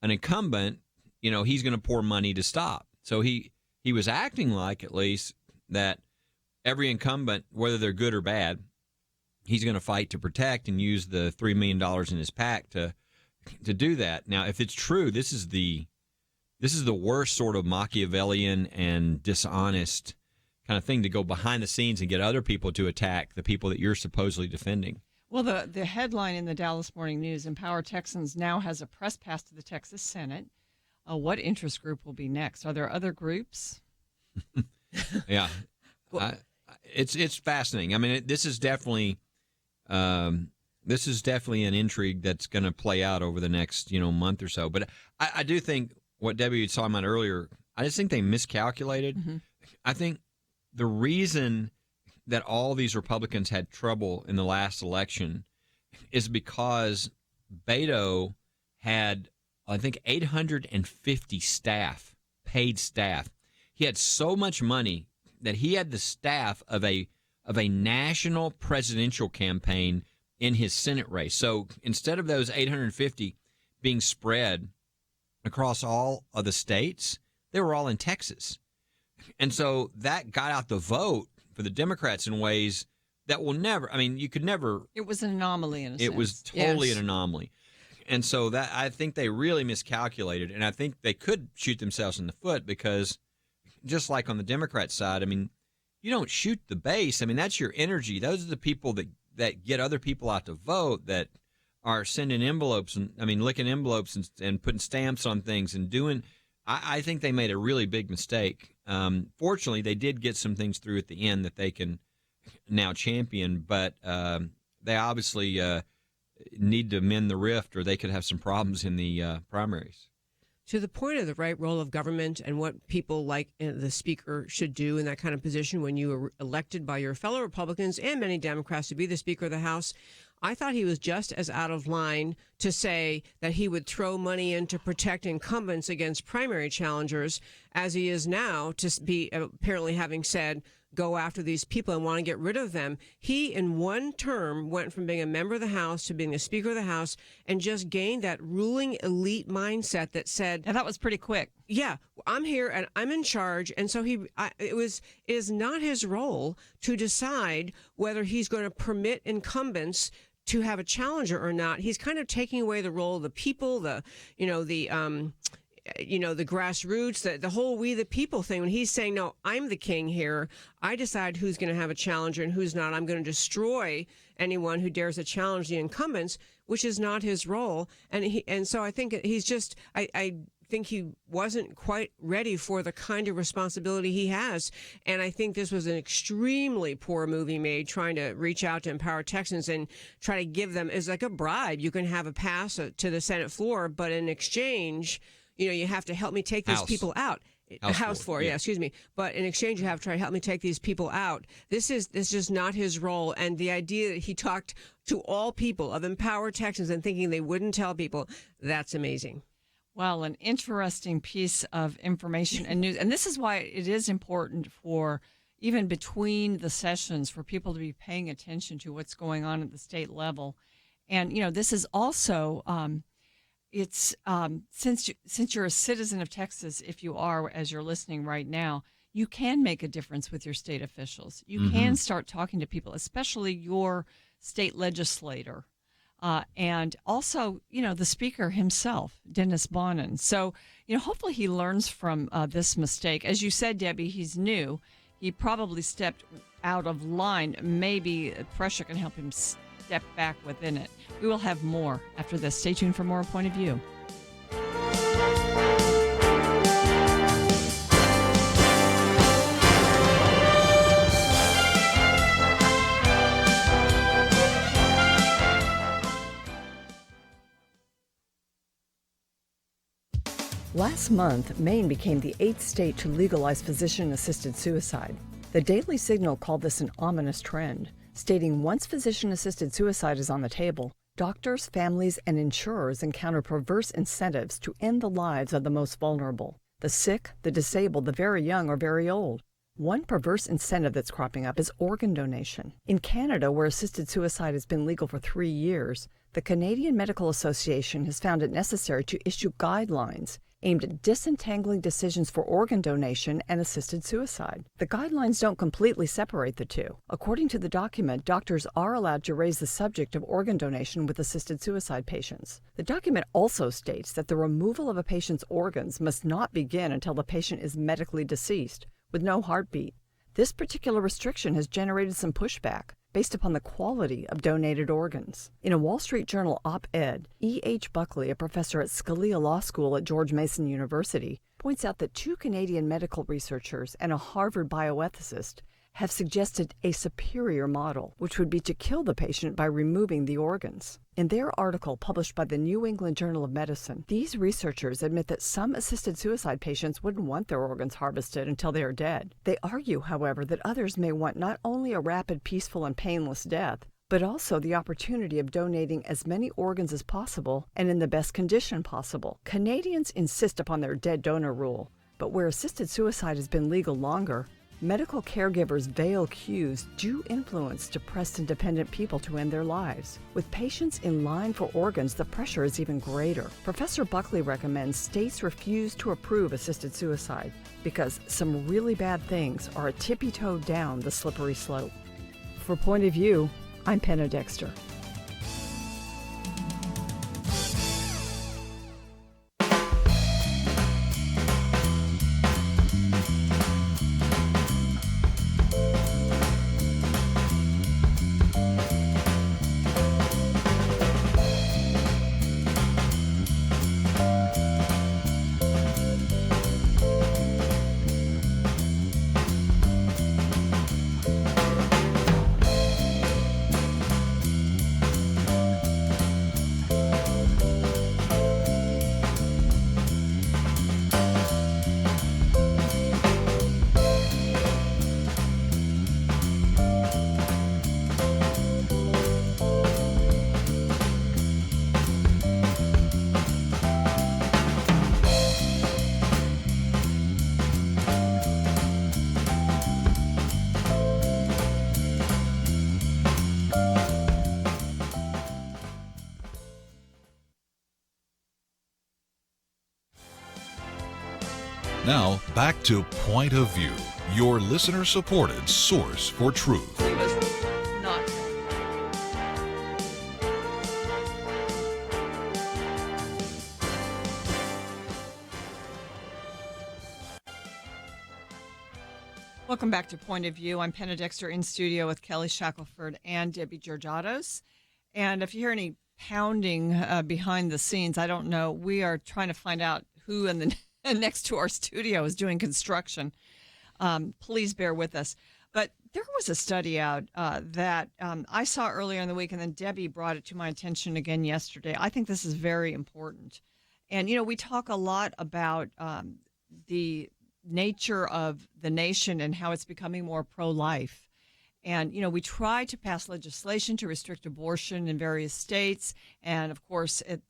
an incumbent, he's going to pour money to stop. So he was acting like, at least, that every incumbent, whether they're good or bad, he's going to fight to protect and use the $3 million in his PAC to do that. Now, if it's true, this is the worst sort of Machiavellian and dishonest kind of thing, to go behind the scenes and get other people to attack the people that you're supposedly defending. Well, the headline in the Dallas Morning News, Empower Texans now has a press pass to the Texas Senate. What interest group will be next? Are there other groups? Yeah. It's fascinating. I mean, this is definitely an intrigue that's going to play out over the next, month or so. But I do think what Debbie was talking about earlier, I just think they miscalculated. Mm-hmm. I think the reason that all these Republicans had trouble in the last election is because Beto had, I think, 850 paid staff. He had so much money that he had the staff of a national presidential campaign in his Senate race. So instead of those 850 being spread across all of the states, they were all in Texas. And so that got out the vote for the Democrats in ways that will never, I mean, you could never. It was an anomaly in a sense. It was totally an anomaly. And so that, I think they really miscalculated, and I think they could shoot themselves in the foot because just like on the Democrat side, I mean, you don't shoot the base. I mean, that's your energy. Those are the people that get other people out to vote, that are sending envelopes and, licking envelopes and putting stamps on things and doing. I think they made a really big mistake. Fortunately, they did get some things through at the end that they can now champion, but they obviously need to mend the rift, or they could have some problems in the primaries. To the point of the right role of government and what people like the speaker should do in that kind of position when you are elected by your fellow Republicans and many Democrats to be the Speaker of the House, I thought he was just as out of line to say that he would throw money in to protect incumbents against primary challengers as he is now to be apparently having said, go after these people and want to get rid of them. He, in one term, went from being a member of the House to being a Speaker of the House and just gained that ruling elite mindset that said, and that was pretty quick. Yeah, I'm here and I'm in charge. And so it is not his role to decide whether he's going to permit incumbents to have a challenger or not. He's kind of taking away the role of the people, the grassroots, the whole we the people thing. When he's saying, no, I'm the king here. I decide who's going to have a challenger and who's not. I'm going to destroy anyone who dares to challenge the incumbents, which is not his role. And so I think he's just, I think he wasn't quite ready for the kind of responsibility he has. And I think this was an extremely poor move he made, trying to reach out to Empower Texans and try to give them, as like a bribe. You can have a pass to the Senate floor, but in exchange, you have to help me take these people out. House floor, yeah, excuse me. But in exchange, you have to try to help me take these people out. This is just not his role. And the idea that he talked to all people of Empower Texans and thinking they wouldn't tell people, that's amazing. Well, an interesting piece of information and news. And this is why it is important for even between the sessions for people to be paying attention to what's going on at the state level. And, this is also, since you're a citizen of Texas, if you are, as you're listening right now, you can make a difference with your state officials. You can start talking to people, especially your state legislator. And also, the speaker himself, Dennis Bonnen. So, hopefully he learns from this mistake. As you said, Debbie, he's new. He probably stepped out of line. Maybe pressure can help him step back within it. We will have more after this. Stay tuned for more Point of View. Last month, Maine became the 8th state to legalize physician-assisted suicide. The Daily Signal called this an ominous trend, stating once physician-assisted suicide is on the table, doctors, families, and insurers encounter perverse incentives to end the lives of the most vulnerable, the sick, the disabled, the very young, or very old. One perverse incentive that's cropping up is organ donation. In Canada, where assisted suicide has been legal for 3 years, the Canadian Medical Association has found it necessary to issue guidelines aimed at disentangling decisions for organ donation and assisted suicide. The guidelines don't completely separate the two. According to the document, doctors are allowed to raise the subject of organ donation with assisted suicide patients. The document also states that the removal of a patient's organs must not begin until the patient is medically deceased, with no heartbeat. This particular restriction has generated some pushback based upon the quality of donated organs. In a Wall Street Journal op-ed, E.H. Buckley, a professor at Scalia Law School at George Mason University, points out that 2 Canadian medical researchers and a Harvard bioethicist have suggested a superior model, which would be to kill the patient by removing the organs. In their article published by the New England Journal of Medicine, these researchers admit that some assisted suicide patients wouldn't want their organs harvested until they are dead. They argue, however, that others may want not only a rapid, peaceful, and painless death, but also the opportunity of donating as many organs as possible and in the best condition possible. Canadians insist upon their dead donor rule, but where assisted suicide has been legal longer, medical caregivers' veil cues do influence depressed and dependent people to end their lives. With patients in line for organs, the pressure is even greater. Professor Buckley recommends states refuse to approve assisted suicide because some really bad things are a tippy-toe down the slippery slope. For Point of View, I'm Penna Dexter. Now, back to Point of View, your listener-supported source for truth. Not. Welcome back to Point of View. I'm Penna Dexter in studio with Kelly Shackelford and Debbie Georgatos. And if you hear any pounding behind the scenes, I don't know. We are trying to find out who in the next to our studio is doing construction. Please bear with us. But there was a study out that I saw earlier in the week, and then Debbie brought it to my attention again yesterday. I think this is very important. And, we talk a lot about the nature of the nation and how it's becoming more pro-life. And, we try to pass legislation to restrict abortion in various states. And, of course, at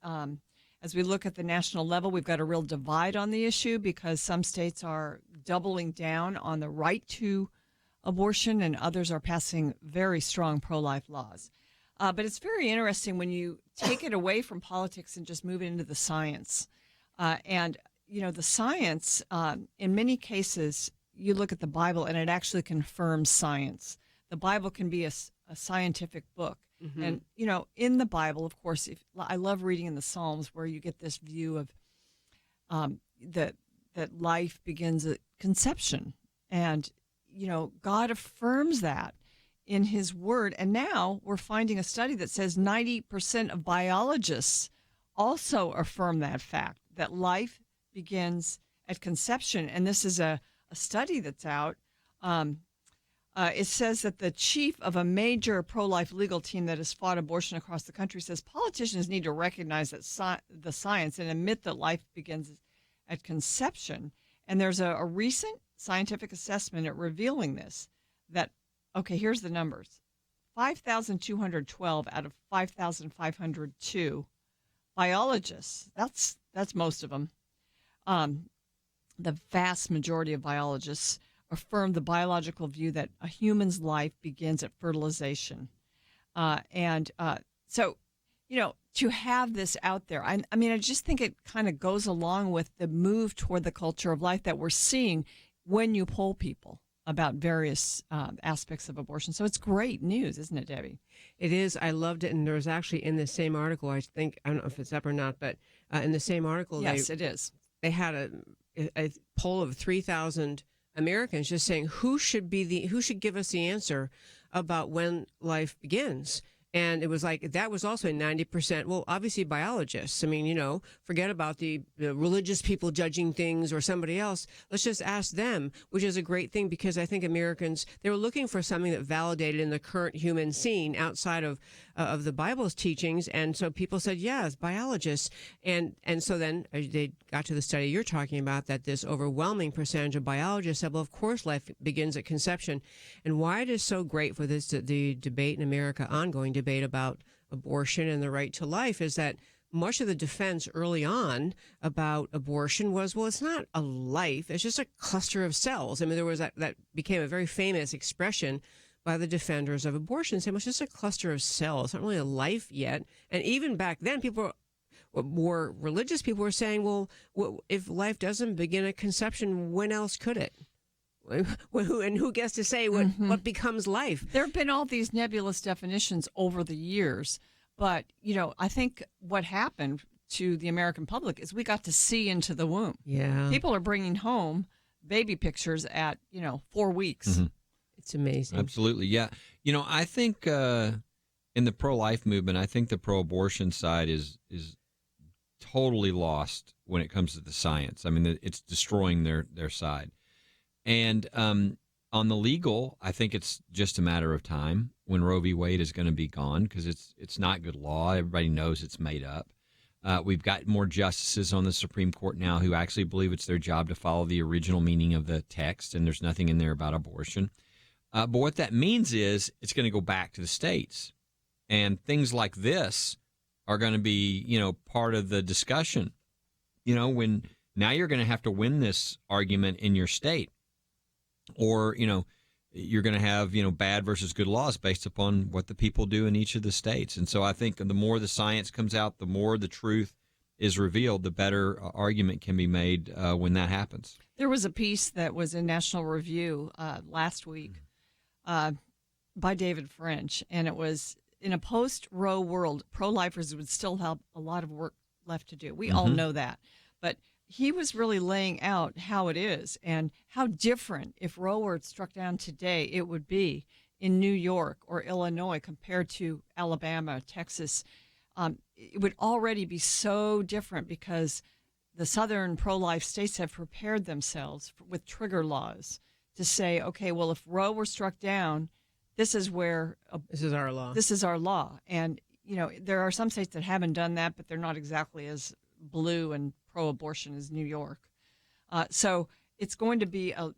as we look at the national level, we've got a real divide on the issue because some states are doubling down on the right to abortion and others are passing very strong pro-life laws. But it's very interesting when you take it away from politics and just move it into the science. And, the science, in many cases, you look at the Bible and it actually confirms science. The Bible can be a scientific book. Mm-hmm. And, in the Bible, of course, I love reading in the Psalms where you get this view of that life begins at conception. And, God affirms that in his word. And now we're finding a study that says 90% of biologists also affirm that fact, that life begins at conception. And this is a study that's out. It says that the chief of a major pro-life legal team that has fought abortion across the country says politicians need to recognize that the science and admit that life begins at conception. And there's a recent scientific assessment at revealing this, that, okay, here's the numbers. 5,212 out of 5,502 biologists, that's most of them, the vast majority of biologists affirm the biological view that a human's life begins at fertilization. So, to have this out there, I just think it kind of goes along with the move toward the culture of life that we're seeing when you poll people about various aspects of abortion. So it's great news, isn't it, Debbie? It is. I loved it. And there was actually in the same article, I don't know if it's up or not, but in the same article, yes, it is. They had a poll of 3,000 Americans just saying who should give us the answer about when life begins. And it was like, that was also 90%. Well, obviously biologists. Forget about the religious people judging things or somebody else. Let's just ask them, which is a great thing because I think Americans, they were looking for something that validated in the current human scene outside of the Bible's teachings. And so people said, yes, biologists. And so then they got to the study you're talking about, that this overwhelming percentage of biologists said, well, of course, life begins at conception. And why it is so great for the debate in America, ongoing debate about abortion and the right to life, is that much of the defense early on about abortion was, well, it's not a life, it's just a cluster of cells. There was that became a very famous expression by the defenders of abortion, saying, well, it's just a cluster of cells, it's not really a life yet. And even back then, more religious people were saying, well, if life doesn't begin at conception, when else could it? And who gets to say what becomes life? There have been all these nebulous definitions over the years, but I think what happened to the American public is we got to see into the womb. Yeah, people are bringing home baby pictures at 4 weeks. Mm-hmm. It's amazing. Absolutely, yeah. I think in the pro-life movement, I think the pro-abortion side is totally lost when it comes to the science. It's destroying their side. And on the legal, I think it's just a matter of time when Roe v. Wade is going to be gone because it's not good law. Everybody knows it's made up. We've got more justices on the Supreme Court now who actually believe it's their job to follow the original meaning of the text, and there's nothing in there about abortion. But what that means is it's going to go back to the states. And things like this are going to be, part of the discussion. When now you're going to have to win this argument in your state. Or, you're going to have, bad versus good laws based upon what the people do in each of the states. And so I think the more the science comes out, the more the truth is revealed, the better argument can be made when that happens. There was a piece that was in National Review last week by David French, and it was, in a post-Roe world, pro-lifers would still have a lot of work left to do. We all know that. But he was really laying out how it is and how different, if Roe were struck down today, it would be in New York or Illinois compared to Alabama, Texas. It would already be so different because the southern pro-life states have prepared themselves with trigger laws to say, okay, well, if Roe were struck down, this is where this is our law. This is our law. And, there are some states that haven't done that, but they're not exactly as blue and pro-abortion as New York. So it's going to be a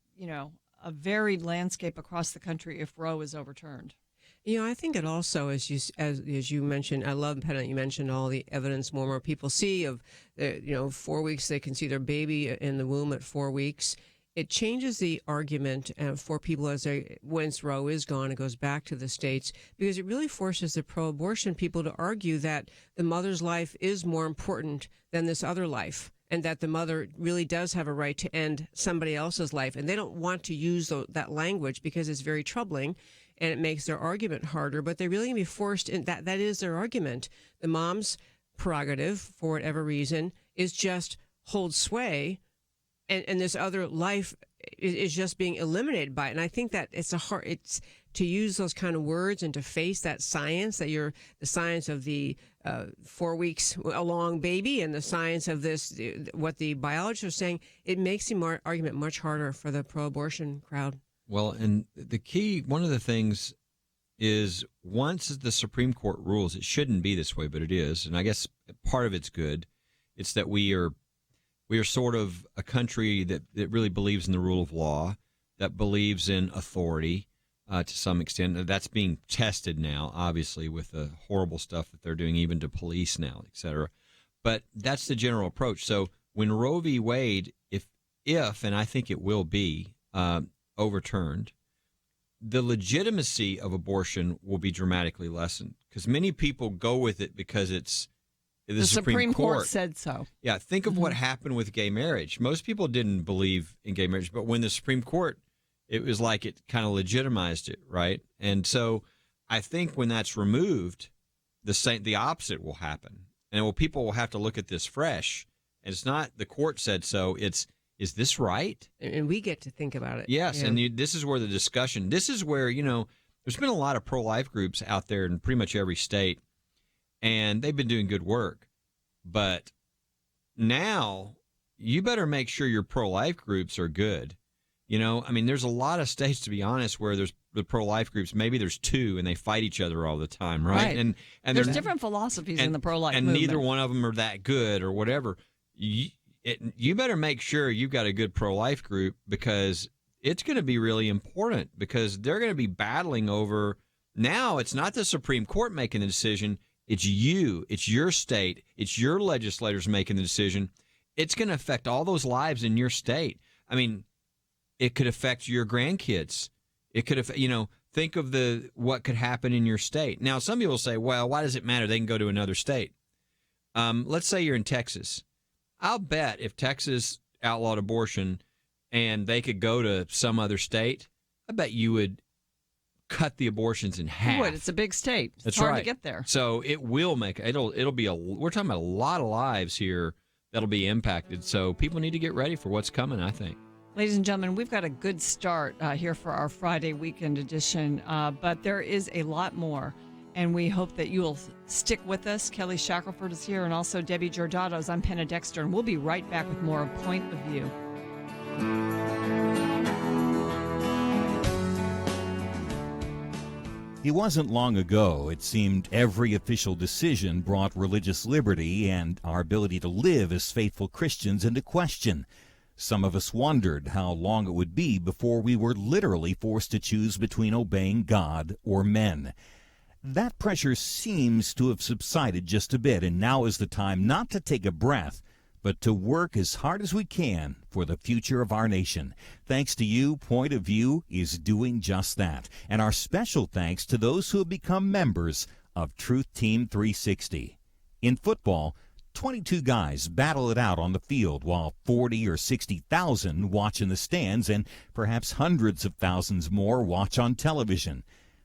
varied landscape across the country if Roe is overturned. I think it also, as you mentioned, I love, Penna, you mentioned all the evidence more and more people see of, 4 weeks, they can see their baby in the womb at 4 weeks. It changes the argument for people once Roe is gone, it goes back to the states, because it really forces the pro-abortion people to argue that the mother's life is more important than this other life, and that the mother really does have a right to end somebody else's life. And they don't want to use that language because it's very troubling and it makes their argument harder, but they're really going to be forced in that is their argument. The mom's prerogative, for whatever reason, is just hold sway, and this other life is just being eliminated by it. And I think that it's to use those kind of words and to face that science, that you're the science of the 4 weeks along baby and the science of this, what the biologists are saying, it makes the argument much harder for the pro-abortion crowd. Well, and the key, one of the things is once the Supreme Court rules, it shouldn't be this way, but it is. And I guess part of it's good. It's that we are sort of a country that really believes in the rule of law, that believes in authority to some extent. That's being tested now, obviously, with the horrible stuff that they're doing even to police now, et cetera. But that's the general approach. So when Roe v. Wade, if and I think it will be, overturned, the legitimacy of abortion will be dramatically lessened, because many people go with it because it's the Supreme Court said so. Yeah, think of what happened with gay marriage. Most people didn't believe in gay marriage, but when the Supreme Court, it was like it kind of legitimized it, right? And so I think when that's removed, the opposite will happen. And people will have to look at this fresh. And it's not the court said so, is this right? And we get to think about it. Yes, yeah. and this is where the discussion, this is where, there's been a lot of pro-life groups out there in pretty much every state, and they've been doing good work. But now you better make sure your pro-life groups are good. There's a lot of states, to be honest, where there's the pro-life groups, maybe there's two, and they fight each other all the time, right? Right. And there's different philosophies in the pro-life and movement. neither one of them are that good or whatever. You better make sure you've got a good pro-life group, because it's going to be really important, because they're going to be battling over. Now it's not the Supreme Court making the decision. It's you. It's your state. It's your legislators making the decision. It's going to affect all those lives in your state. It could affect your grandkids. It could affect, think of what could happen in your state. Now, some people say, well, why does it matter? They can go to another state. Let's say you're in Texas. I'll bet if Texas outlawed abortion and they could go to some other state, I bet you would cut the abortions in half. You would. It's a big state. It's That's hard right. to get there. So it will it'll be we're talking about a lot of lives here that'll be impacted. So people need to get ready for what's coming, I think. Ladies and gentlemen, we've got a good start here for our Friday weekend edition, but there is a lot more, and we hope that you will stick with us. Kelly Shackelford is here, and also Debbie Georgatos. I'm Penna Dexter, and we'll be right back with more of Point of View. It wasn't long ago, it seemed, every official decision brought religious liberty and our ability to live as faithful Christians into question. Some of us wondered how long it would be before we were literally forced to choose between obeying God or men. That pressure seems to have subsided just a bit, and now is the time not to take a breath, but to work as hard as we can for the future of our nation. Thanks to you, Point of View is doing just that. And our special thanks to those who have become members of Truth Team 360. In football, 22 guys battle it out on the field while 40 or 60,000 watch in the stands, and perhaps hundreds of thousands more watch on television.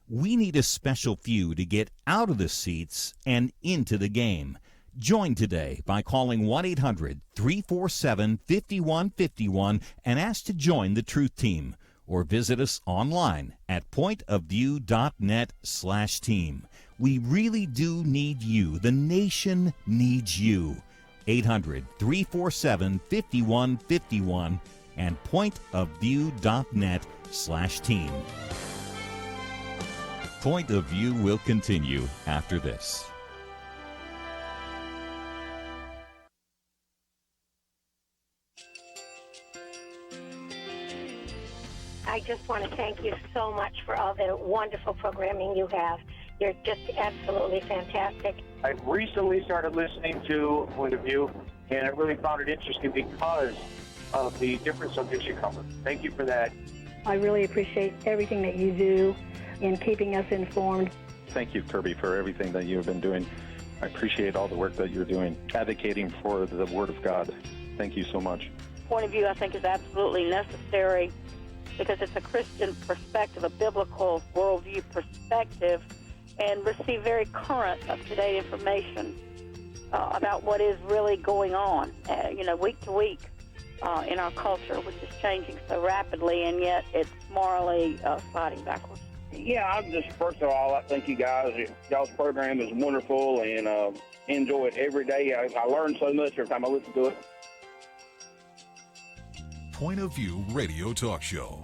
We need a special few to get out of the seats and into the game. Join today by calling 1-800-347-5151 and ask to join the Truth Team, or visit us online at pointofview.net/team. We really do need you. The nation needs you. 800-347-5151 and pointofview.net/team. Point of View will continue after this. I just want to thank you so much for all the wonderful programming you have. You're just absolutely fantastic. I recently started listening to Point of View, and I really found it interesting because of the different subjects you cover. Thank you for that. I really appreciate everything that you do in keeping us informed. Thank you, Kirby, for everything that you have been doing. I appreciate all the work that you're doing, advocating for the Word of God. Thank you so much. Point of View, I think, is absolutely necessary because it's a Christian perspective, a biblical worldview perspective, and receive very current, up-to-date information about what is really going on, week to week in our culture, which is changing so rapidly, and yet it's morally sliding backwards. Yeah, I'm just, first of all, I thank you guys. Y'all's program is wonderful, and enjoy it every day. I learn so much every time I listen to it. Point of View Radio Talk Show.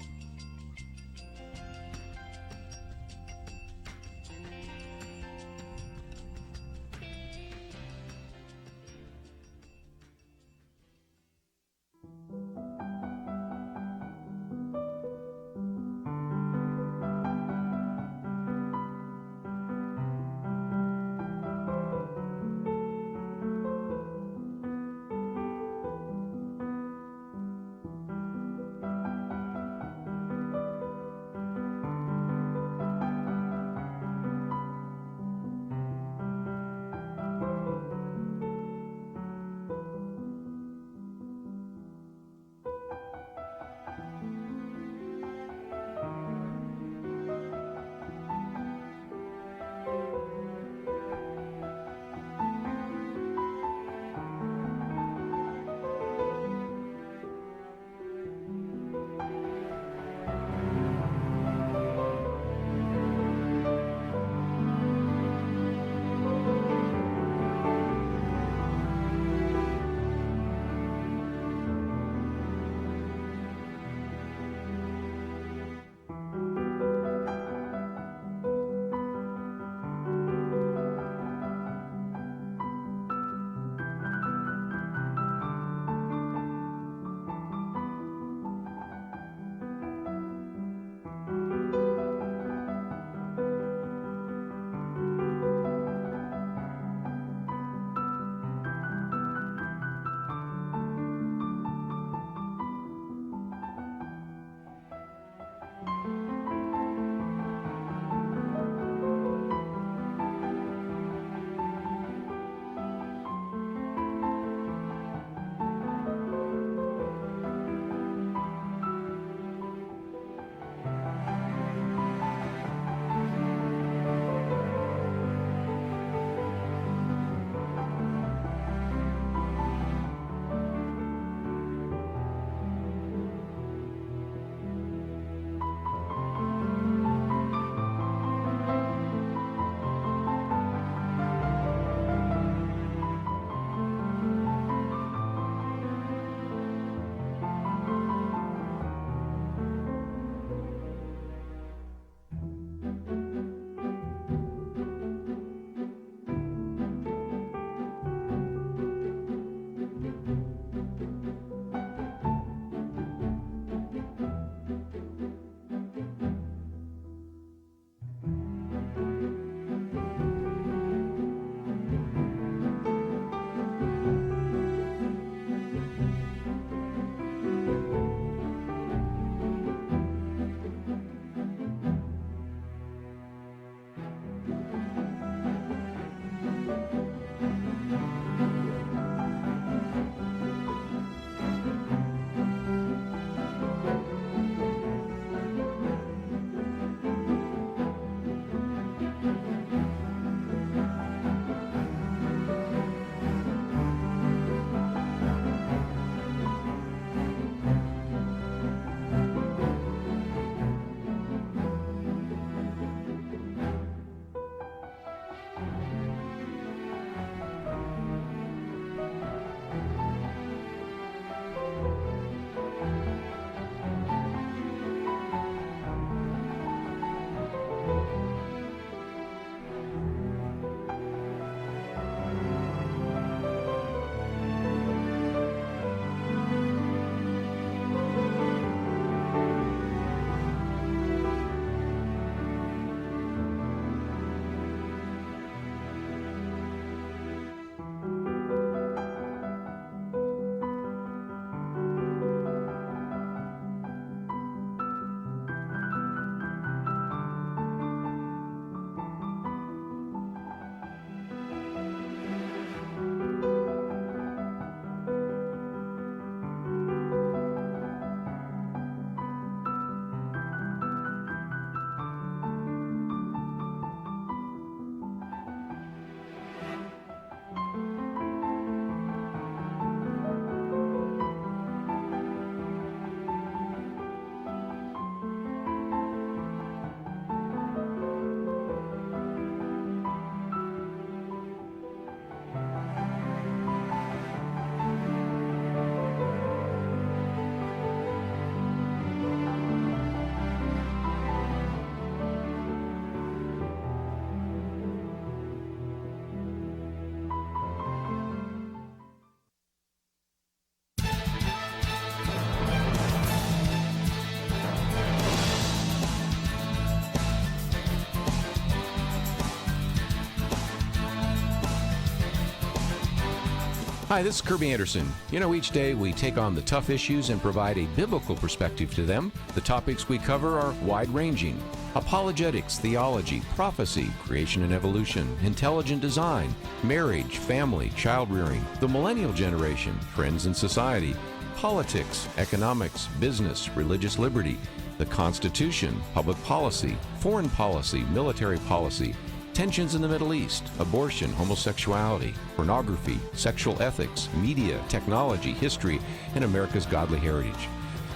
Hi, this is Kirby Anderson. You know, each day we take on the tough issues and provide a biblical perspective to them. The topics we cover are wide-ranging: apologetics, theology, prophecy, creation and evolution, intelligent design, marriage, family, child-rearing, the millennial generation, trends in society, politics, economics, business, religious liberty, the Constitution, public policy, foreign policy, military policy, tensions in the Middle East, abortion, homosexuality, pornography, sexual ethics, media, technology, history, and America's godly heritage.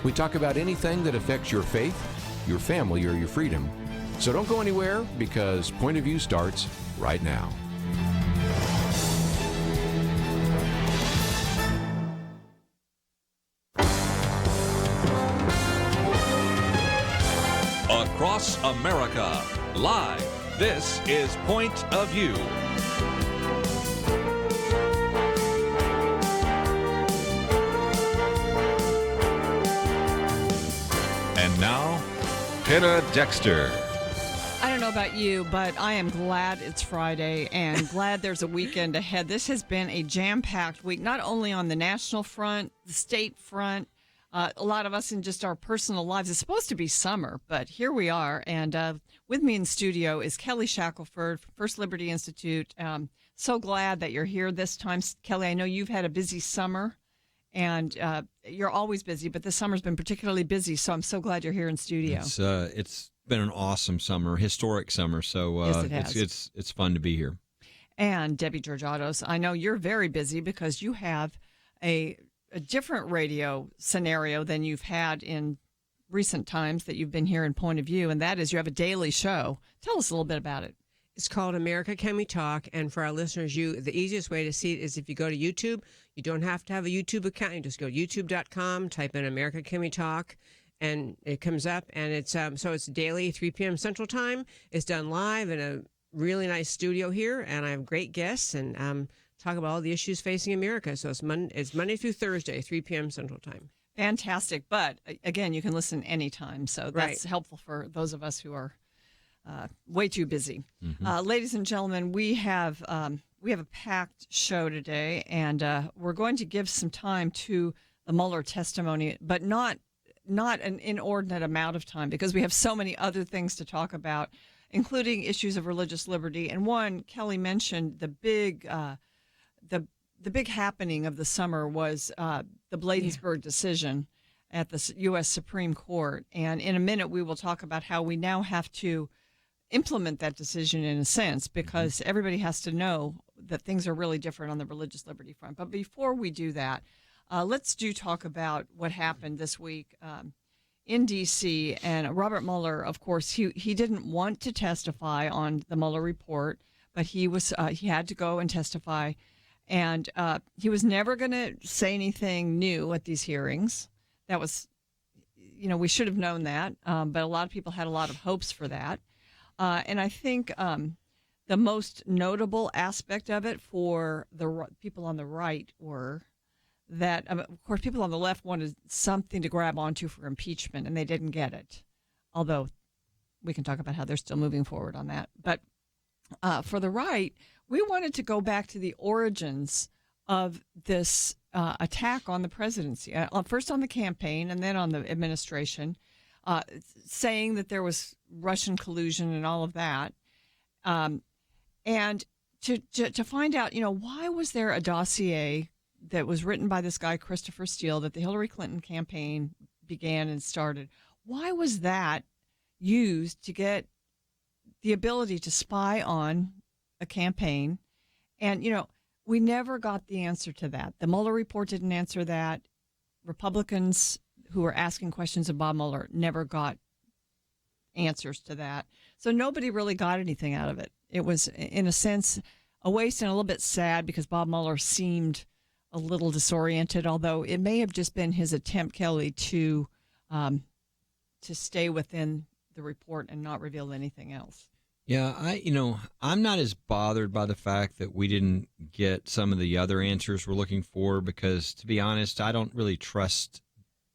We talk about anything that affects your faith, your family, or your freedom. So don't go anywhere, because Point of View starts right now. Across America, live. This is Point of View. And now, Penna Dexter. I don't know about you, but I am glad it's Friday and glad there's a weekend ahead. This has been a jam-packed week, not only on the national front, the state front, a lot of us in just our personal lives. It's supposed to be summer, but here we are. And with me in studio is Kelly Shackelford, First Liberty Institute. So glad that you're here this time. Kelly, I know you've had a busy summer, and you're always busy, but this summer's been particularly busy, so I'm so glad you're here in studio. It's been an awesome summer, historic summer, so Yes, it has. it's fun to be here. And Debbie Georgatos, I know you're very busy because you have a different radio scenario than you've had in recent times that you've been here in Point of View, and that is you have a daily show. Tell us a little bit about it. It's called America Can We Talk, and for our listeners, the easiest way to see it is if you go to YouTube. You don't have to have a YouTube account. You just go to youtube.com, type in America Can We Talk, and it comes up, and it's so it's daily, 3 p.m. Central Time. It's done live in a really nice studio here, and I have great guests, and talk about all the issues facing America. So it's Monday through Thursday, 3 p.m. Central Time. Fantastic. But again, you can listen anytime. So that's Right. helpful for those of us who are way too busy. Mm-hmm. Ladies and gentlemen, we have a packed show today, and we're going to give some time to the Mueller testimony, but not an inordinate amount of time, because we have so many other things to talk about, including issues of religious liberty. And one, Kelly mentioned the big happening of the summer was the Bladensburg decision at the U.S. Supreme Court. And in a minute, we will talk about how we now have to implement that decision in a sense, because everybody has to know that things are really different on the religious liberty front. But before we do that, let's talk about what happened this week in D.C. And Robert Mueller, of course, he didn't want to testify on the Mueller report, but he had to go and testify. And he was never going to say anything new at these hearings. That was, we should have known that. But a lot of people had a lot of hopes for that. And I think the most notable aspect of it for the people on the right were that, of course, people on the left wanted something to grab onto for impeachment, and they didn't get it. Although we can talk about how they're still moving forward on that. But for the right, we wanted to go back to the origins of this attack on the presidency, first on the campaign and then on the administration, saying that there was Russian collusion and all of that. And to find out, why was there a dossier that was written by this guy, Christopher Steele, that the Hillary Clinton campaign began and started? Why was that used to get the ability to spy on a campaign? And, we never got the answer to that. The Mueller report didn't answer that. Republicans who were asking questions of Bob Mueller never got answers to that. So nobody really got anything out of it. It was, in a sense, a waste and a little bit sad, because Bob Mueller seemed a little disoriented, although it may have just been his attempt, Kelly, to stay within the report and not reveal anything else. Yeah, I'm not as bothered by the fact that we didn't get some of the other answers we're looking for, because, to be honest, I don't really trust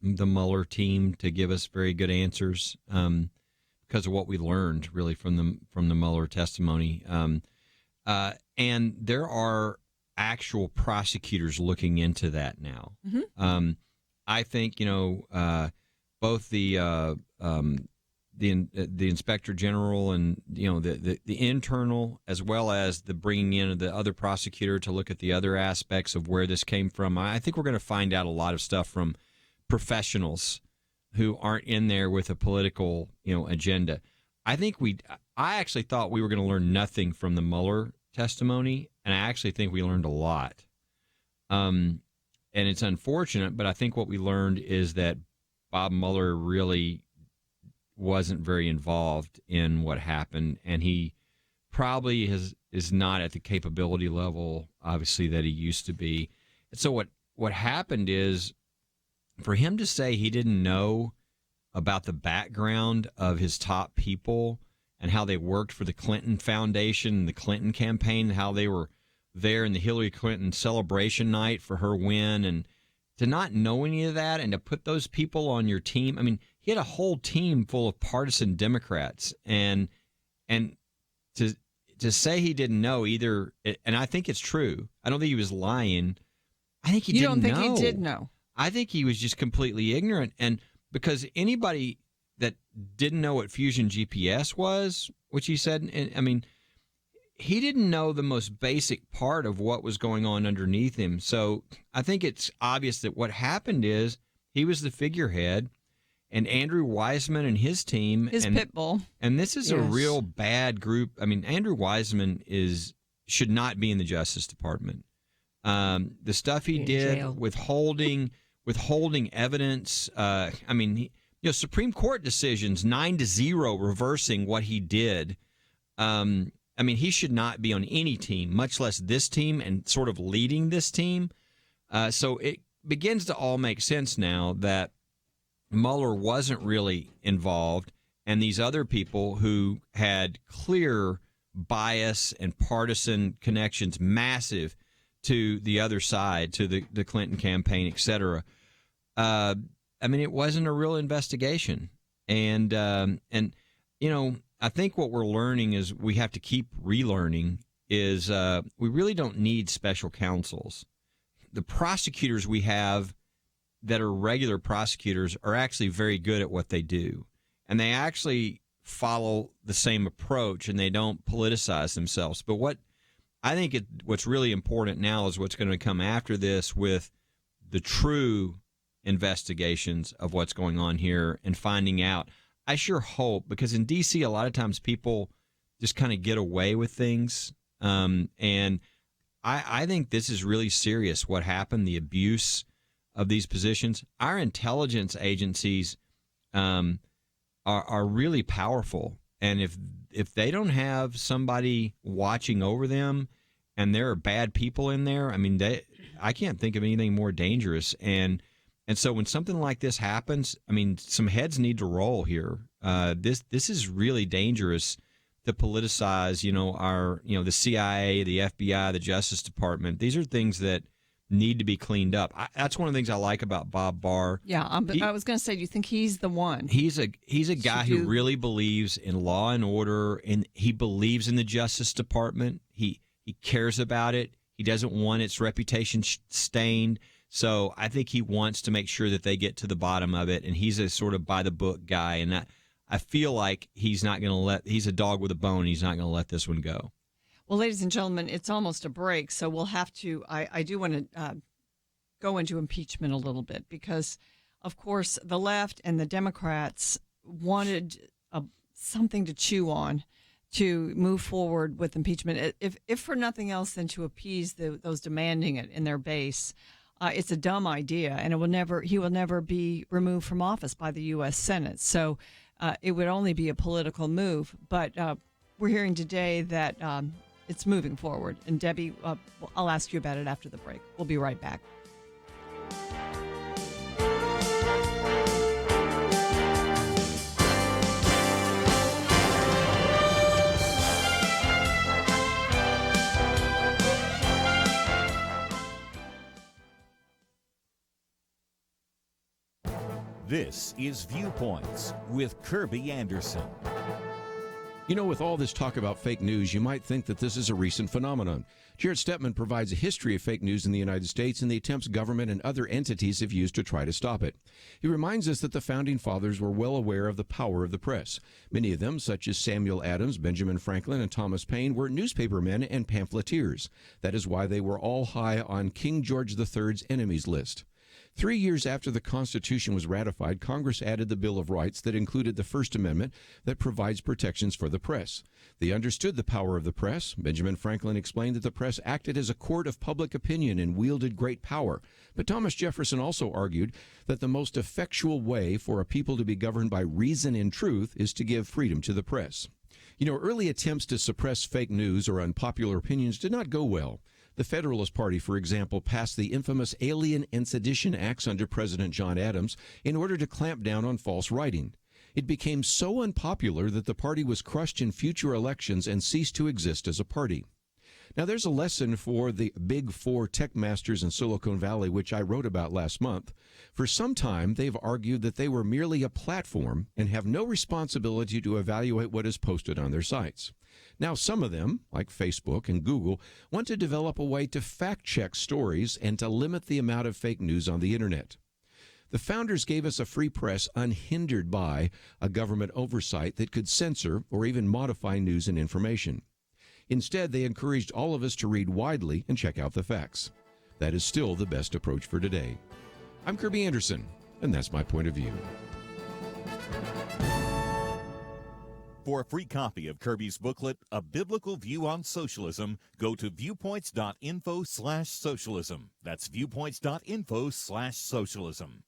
the Mueller team to give us very good answers because of what we learned really from the Mueller testimony. And there are actual prosecutors looking into that now. Mm-hmm. I think both the inspector general and the internal, as well as the bringing in of the other prosecutor to look at the other aspects of where this came from. I think we're going to find out a lot of stuff from professionals who aren't in there with a political agenda. I actually thought we were going to learn nothing from the Mueller testimony, and I actually think we learned a lot. And it's unfortunate, but I think what we learned is that Bob Mueller really wasn't very involved in what happened, and he probably is not at the capability level, obviously, that he used to be. And so what happened is, for him to say he didn't know about the background of his top people and how they worked for the Clinton Foundation, the Clinton campaign, how they were there in the Hillary Clinton celebration night for her win, and to not know any of that and to put those people on your team. I mean, he had a whole team full of partisan Democrats, and to say he didn't know either, and I think it's true. I don't think he was lying. I think he didn't know. You don't think he did know? I think he was just completely ignorant, and because anybody that didn't know what Fusion GPS was, which he said, I mean, he didn't know the most basic part of what was going on underneath him. So I think it's obvious that what happened is he was the figurehead, and Andrew Wiseman and his team, his pit bull. And this is a real bad group. I mean, Andrew Wiseman should not be in the Justice Department. The stuff he did, withholding evidence. I mean, Supreme Court decisions 9-0 reversing what he did. I mean, he should not be on any team, much less this team, and sort of leading this team. So it begins to all make sense now that Mueller wasn't really involved, and these other people who had clear bias and partisan connections, massive, to the other side, to the Clinton campaign, et cetera. I mean, it wasn't a real investigation. And I think what we're learning is we have to keep relearning is we really don't need special counsels. The prosecutors we have that are regular prosecutors are actually very good at what they do. And they actually follow the same approach, and they don't politicize themselves. But what's really important now is what's going to come after this with the true investigations of what's going on here and finding out. I sure hope, because in D.C. a lot of times people just kind of get away with things. And I think this is really serious, what happened, the abuse of these positions. Our intelligence agencies are really powerful. And if they don't have somebody watching over them and there are bad people in there, I mean, I can't think of anything more dangerous. And so when something like this happens, I mean, some heads need to roll here. This is really dangerous to politicize, the CIA, the FBI, the Justice Department. These are things that need to be cleaned up. That's one of the things I like about Bob Barr. Yeah, I was going to say, do you think he's the one? He's a guy who really believes in law and order, and he believes in the Justice Department. He cares about it. He doesn't want its reputation stained. So I think he wants to make sure that they get to the bottom of it, and he's a sort of by-the-book guy. And I feel like he's a dog with a bone. He's not going to let this one go. Well, ladies and gentlemen, it's almost a break, so we'll have to, I do want to go into impeachment a little bit because, of course, the left and the Democrats wanted something to chew on to move forward with impeachment, if for nothing else than to appease those demanding it in their base. It's a dumb idea, and he will never be removed from office by the U.S. Senate. So it would only be a political move. But we're hearing today that it's moving forward. And Debbie, I'll ask you about it after the break. We'll be right back. This is Viewpoints with Kirby Anderson. You know, with all this talk about fake news, you might think that this is a recent phenomenon. Jared Stettman provides a history of fake news in the United States and the attempts government and other entities have used to try to stop it. He reminds us that the Founding Fathers were well aware of the power of the press. Many of them, such as Samuel Adams, Benjamin Franklin, and Thomas Paine, were newspapermen and pamphleteers. That is why they were all high on King George III's enemies list. 3 years after the Constitution was ratified, Congress added the Bill of Rights that included the First Amendment that provides protections for the press. They understood the power of the press. Benjamin Franklin explained that the press acted as a court of public opinion and wielded great power. But Thomas Jefferson also argued that the most effectual way for a people to be governed by reason and truth is to give freedom to the press. You know, early attempts to suppress fake news or unpopular opinions did not go well. The Federalist Party, for example, passed the infamous Alien and Sedition Acts under President John Adams in order to clamp down on false writing. It became so unpopular that the party was crushed in future elections and ceased to exist as a party. Now, there's a lesson for the Big Four tech masters in Silicon Valley, which I wrote about last month. For some time, they've argued that they were merely a platform and have no responsibility to evaluate what is posted on their sites. Now, some of them, like Facebook and Google, want to develop a way to fact-check stories and to limit the amount of fake news on the internet. The founders gave us a free press unhindered by a government oversight that could censor or even modify news and information. Instead, they encouraged all of us to read widely and check out the facts. That is still the best approach for today. I'm Kirby Anderson, and that's my point of view. For a free copy of Kirby's booklet, A Biblical View on Socialism, go to viewpoints.info/socialism. That's viewpoints.info/socialism.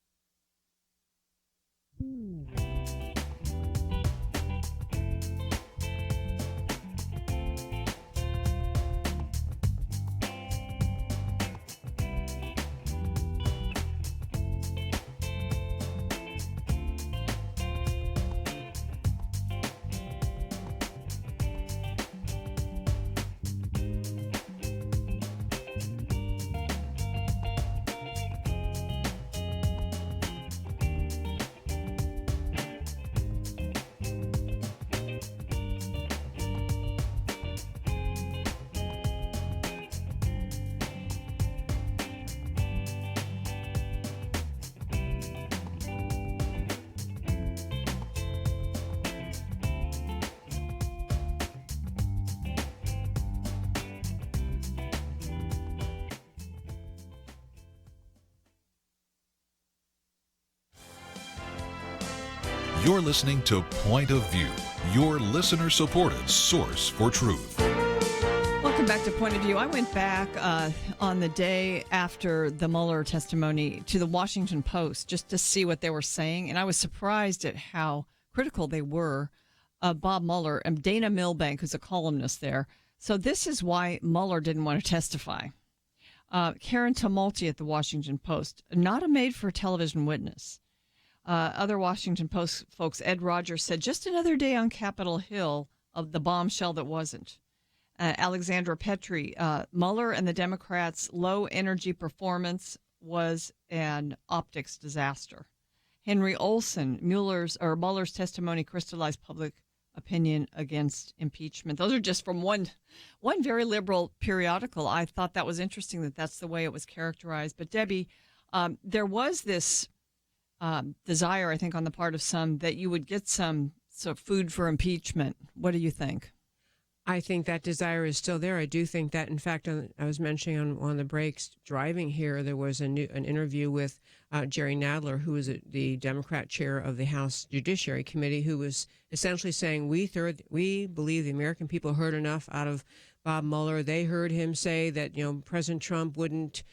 You're listening to Point of View, your listener-supported source for truth. Welcome back to Point of View. I went back on the day after the Mueller testimony to the Washington Post just to see what they were saying, and I was surprised at how critical they were of Bob Mueller and Dana Milbank, who's a columnist there. So this is why Mueller didn't want to testify. Karen Tumulty at the Washington Post, not a made-for-television witness. Other Washington Post folks, Ed Rogers said, just another day on Capitol Hill of the bombshell that wasn't. Alexandra Petri, Mueller and the Democrats' low-energy performance was an optics disaster. Henry Olson, Mueller's testimony crystallized public opinion against impeachment. Those are just from one very liberal periodical. I thought that was interesting that that's the way it was characterized. But Debbie, there was this desire, I think, on the part of some that you would get some food for impeachment. What do you think? I think that desire is still there. I do think that, in fact, I was mentioning on the breaks driving here, there was an interview with Jerry Nadler, who is the Democrat chair of the House Judiciary Committee, who was essentially saying, we believe the American people heard enough out of Bob Mueller. They heard him say that, President Trump wouldn't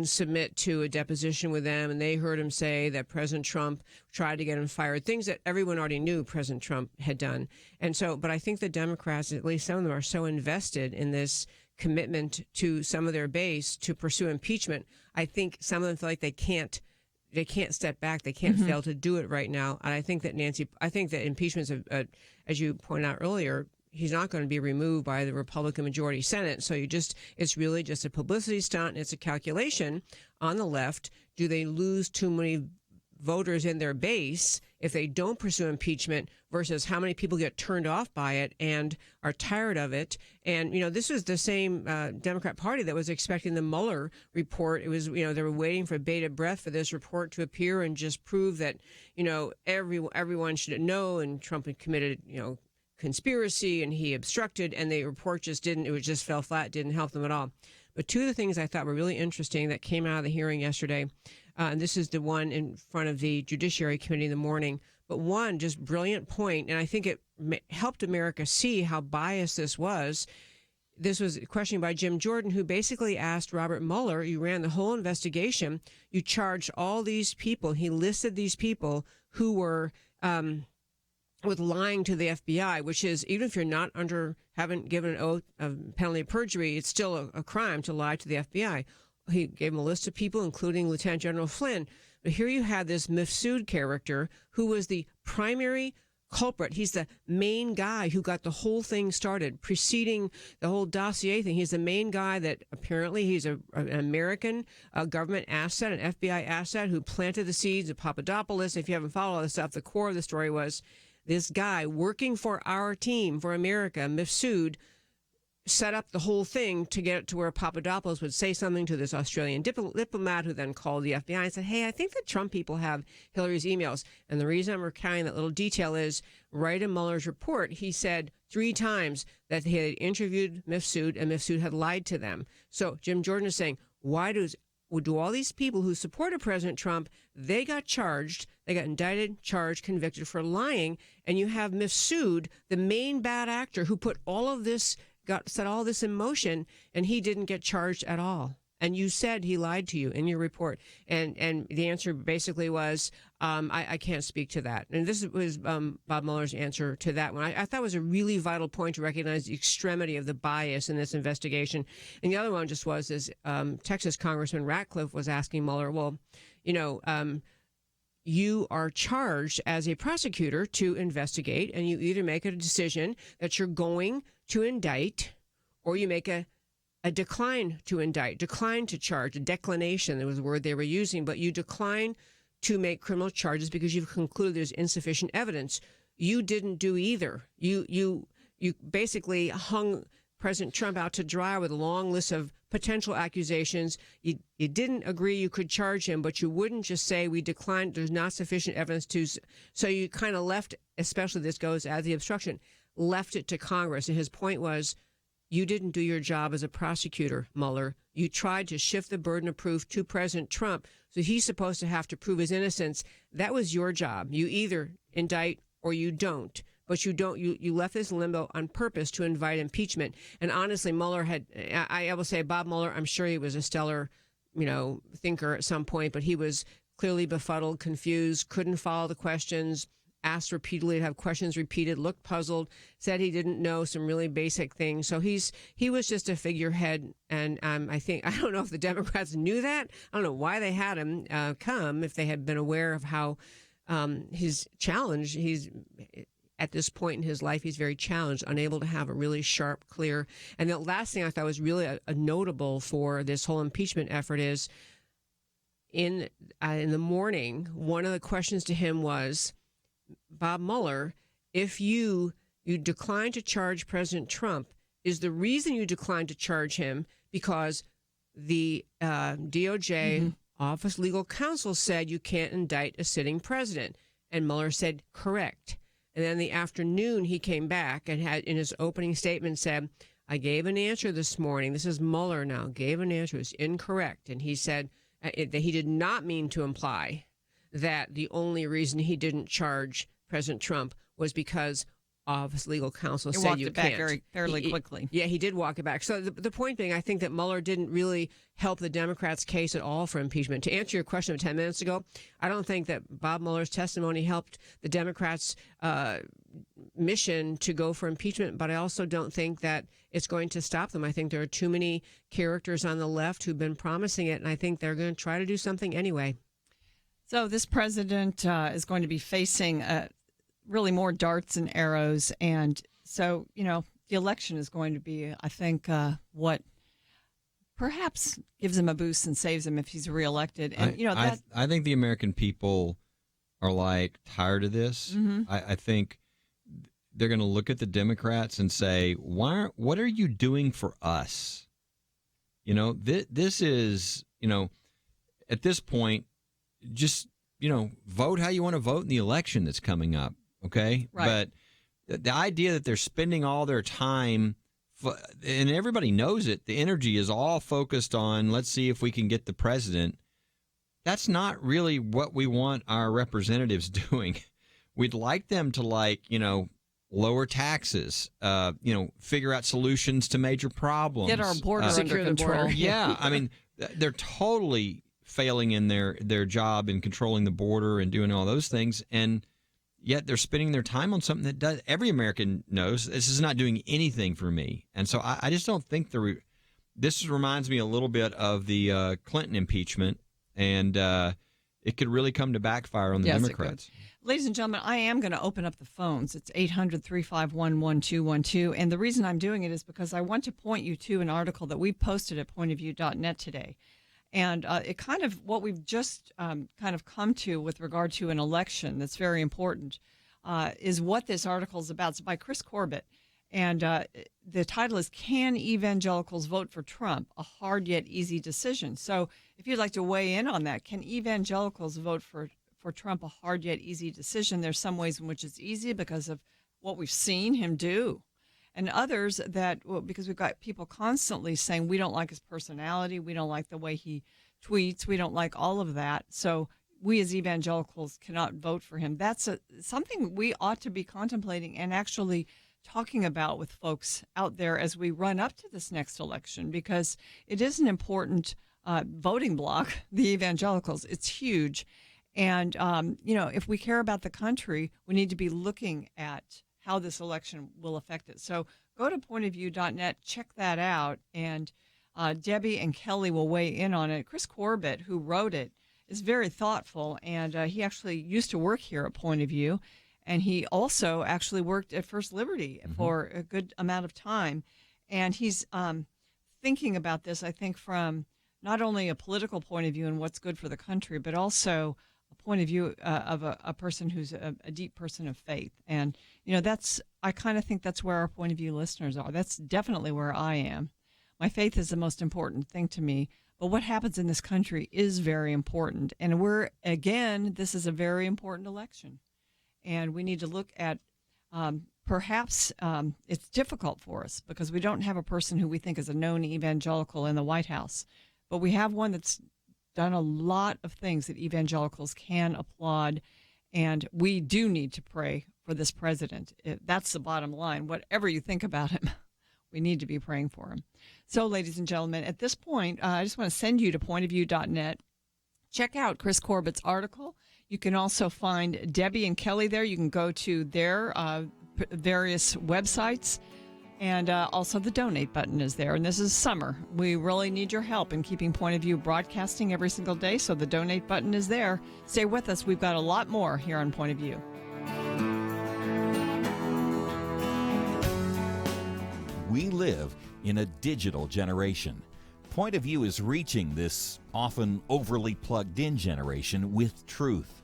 submit to a deposition with them, and they heard him say that President Trump tried to get him fired, things that everyone already knew President Trump had done. And so, but I think the Democrats, at least some of them, are so invested in this commitment to some of their base to pursue impeachment. I think some of them feel like they can't step back. They can't fail to do it right now. And I think that impeachment is, as you pointed out earlier, he's not going to be removed by the Republican majority Senate. So it's really just a publicity stunt. And it's a calculation on the left. Do they lose too many voters in their base if they don't pursue impeachment versus how many people get turned off by it and are tired of it. And, this was the same Democrat Party that was expecting the Mueller report. It was, they were waiting for bated breath for this report to appear and just prove that, everyone should know and Trump had committed, conspiracy and he obstructed, and the report just didn't, it just fell flat, didn't help them at all. But two of the things I thought were really interesting that came out of the hearing yesterday, and this is the one in front of the Judiciary Committee in the morning, but one just brilliant point, and I think it helped America see how biased this was. This was a question by Jim Jordan, who basically asked Robert Mueller, you ran the whole investigation, you charged all these people, he listed these people who were with lying to the FBI, which is, even if you're haven't given an oath of penalty of perjury, it's still a crime to lie to the FBI. He gave him a list of people, including Lieutenant General Flynn. But here you had this Mifsud character who was the primary culprit. He's the main guy who got the whole thing started, preceding the whole dossier thing. He's the main guy that apparently he's an American government asset, an FBI asset, who planted the seeds of Papadopoulos. If you haven't followed all this stuff, the core of the story was this guy working for our team, for America, Mifsud, set up the whole thing to get it to where Papadopoulos would say something to this Australian diplomat, who then called the FBI and said, hey, I think the Trump people have Hillary's emails. And the reason I'm recounting that little detail is right in Mueller's report, he said 3 times that he had interviewed Mifsud and Mifsud had lied to them. So Jim Jordan is saying, why do all these people who supported President Trump, they got charged, they got indicted, charged, convicted for lying, and you have Mifsud, the main bad actor who put all of this, set all this in motion, and he didn't get charged at all. And you said he lied to you in your report. And the answer basically was, I can't speak to that. And this was Bob Mueller's answer to that one. I thought was a really vital point to recognize the extremity of the bias in this investigation. And the other one just was this Texas Congressman Ratcliffe was asking Mueller, well, you are charged as a prosecutor to investigate, and you either make a decision that you're going to indict, or you make a decline to indict, decline to charge, a declination, that was the word they were using, but you decline to make criminal charges because you've concluded there's insufficient evidence. You didn't do either. You basically hung President Trump out to dry with a long list of potential accusations. You didn't agree you could charge him, but you wouldn't just say we declined, there's not sufficient evidence to. So you kind of left, especially this goes as the obstruction, left it to Congress. And his point was, you didn't do your job as a prosecutor, Mueller. You tried to shift the burden of proof to President Trump, so he's supposed to have to prove his innocence. That was your job. You either indict or you don't. But you don't. You left this limbo on purpose to invite impeachment. And honestly, Mueller had. I will say, Bob Mueller. I'm sure he was a stellar, thinker at some point, but he was clearly befuddled, confused, couldn't follow the questions. Asked repeatedly to have questions repeated. Looked puzzled. Said he didn't know some really basic things. So he was just a figurehead. And I don't know if the Democrats knew that. I don't know why they had him come if they had been aware of how his challenge. He's at this point in his life, he's very challenged, unable to have a really sharp, clear. And the last thing I thought was really a notable for this whole impeachment effort is in the morning, one of the questions to him was, Bob Mueller, if you declined to charge President Trump, is the reason you declined to charge him because the DOJ Office Legal Counsel said you can't indict a sitting president? And Mueller said, correct. And then in the afternoon, he came back and had, in his opening statement, said, I gave an answer this morning. This is Mueller now, gave an answer. It was incorrect. And he said that he did not mean to imply that the only reason he didn't charge President Trump was because Office Legal Counsel said you can't. Back fairly quickly. Yeah, he did walk it back. So the point being, I think that Mueller didn't really help the Democrats' case at all for impeachment. To answer your question of 10 minutes ago, I don't think that Bob Mueller's testimony helped the Democrats' mission to go for impeachment, but I also don't think that it's going to stop them. I think there are too many characters on the left who've been promising it, and I think they're going to try to do something anyway. So this president is going to be facing really more darts and arrows. And so, the election is going to be, I think, what perhaps gives him a boost and saves him if he's reelected. And, I think the American people are like tired of this. I think they're going to look at the Democrats and say, what are you doing for us? You know, this is, you know, at this point, just, you know, vote how you want to vote in the election that's coming up. Okay. Right. But the idea that they're spending all their time, and everybody knows it, the energy is all focused on, let's see if we can get the president. That's not really what we want our representatives doing. We'd like them to, like, you know, lower taxes, you know, figure out solutions to major problems. Get our border under control. Yeah. I mean, they're totally failing in their job in controlling the border and doing all those things. And yet they're spending their time on something that does, every American knows this is not doing anything for me. And so I just don't think this reminds me a little bit of the Clinton impeachment, and it could really come to backfire on the Democrats. Ladies and gentlemen, I am going to open up the phones. It's 800-351-1212. And the reason I'm doing it is because I want to point you to an article that we posted at pointofview.net today. And it kind of, what we've just kind of come to with regard to an election that's very important is what this article is about. It's by Chris Corbett. And the title is, Can Evangelicals Vote for Trump? A Hard Yet Easy Decision. So if you'd like to weigh in on that, can evangelicals vote for Trump a hard yet easy decision? There's some ways in which it's easy because of what we've seen him do. And others that, well, because we've got people constantly saying we don't like his personality, we don't like the way he tweets, we don't like all of that. So we as evangelicals cannot vote for him. That's something we ought to be contemplating and actually talking about with folks out there as we run up to this next election, because it is an important voting bloc, the evangelicals. It's huge. And, you know, if we care about the country, we need to be looking at how this election will affect it. So go to pointofview.net, check that out, and Debbie and Kelly will weigh in on it. Chris Corbett, who wrote it, is very thoughtful, and he actually used to work here at Point of View, and he also actually worked at First Liberty for a good amount of time. And he's thinking about this, I think, from not only a political point of view and what's good for the country, but also a point of view of a person who's a deep person of faith. And, you know, I kind of think that's where our Point of View listeners are. That's definitely where I am. My faith is the most important thing to me, but what happens in this country is very important. And this is a very important election. And we need to look at, perhaps it's difficult for us because we don't have a person who we think is a known evangelical in the White House, but we have one that's done a lot of things that evangelicals can applaud, and we do need to pray for this president. That's the bottom line. Whatever you think about him, we need to be praying for him. So, ladies and gentlemen, at this point, I just want to send you to pointofview.net. Check out Chris Corbett's article. You can also find Debbie and Kelly there. You can go to their various websites. And also the donate button is there. And this is summer. We really need your help in keeping Point of View broadcasting every single day. So the donate button is there. Stay with us. We've got a lot more here on Point of View. We live in a digital generation. Point of View is reaching this often overly plugged-in generation with truth.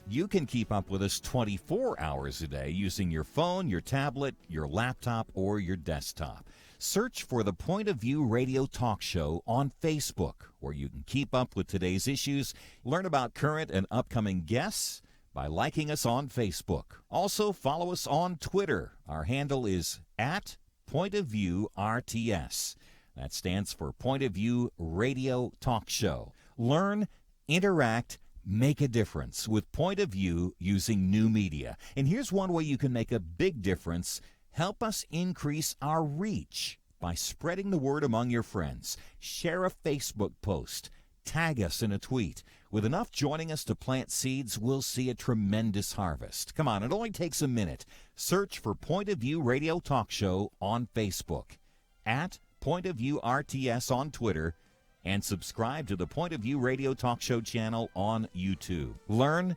You can keep up with us 24 hours a day using your phone, your tablet, your laptop, or your desktop. Search for the Point of View Radio Talk Show on Facebook, where you can keep up with today's issues, learn about current and upcoming guests by liking us on Facebook. Also, follow us on Twitter. Our handle is @PointOfViewRTS. That stands for Point of View Radio Talk Show. Learn, interact, make a difference with Point of View using new media. And here's one way you can make a big difference. Help us increase our reach by spreading the word among your friends. Share a Facebook post. Tag us in a tweet. With enough joining us to plant seeds, we'll see a tremendous harvest. Come on, it only takes a minute. Search for Point of View Radio Talk Show on Facebook, @PointOfViewRTS on Twitter, and subscribe to the Point of View Radio Talk Show channel on YouTube. Learn,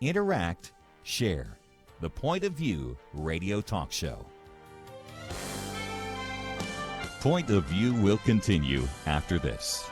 interact, share. The Point of View Radio Talk Show. Point of View will continue after this.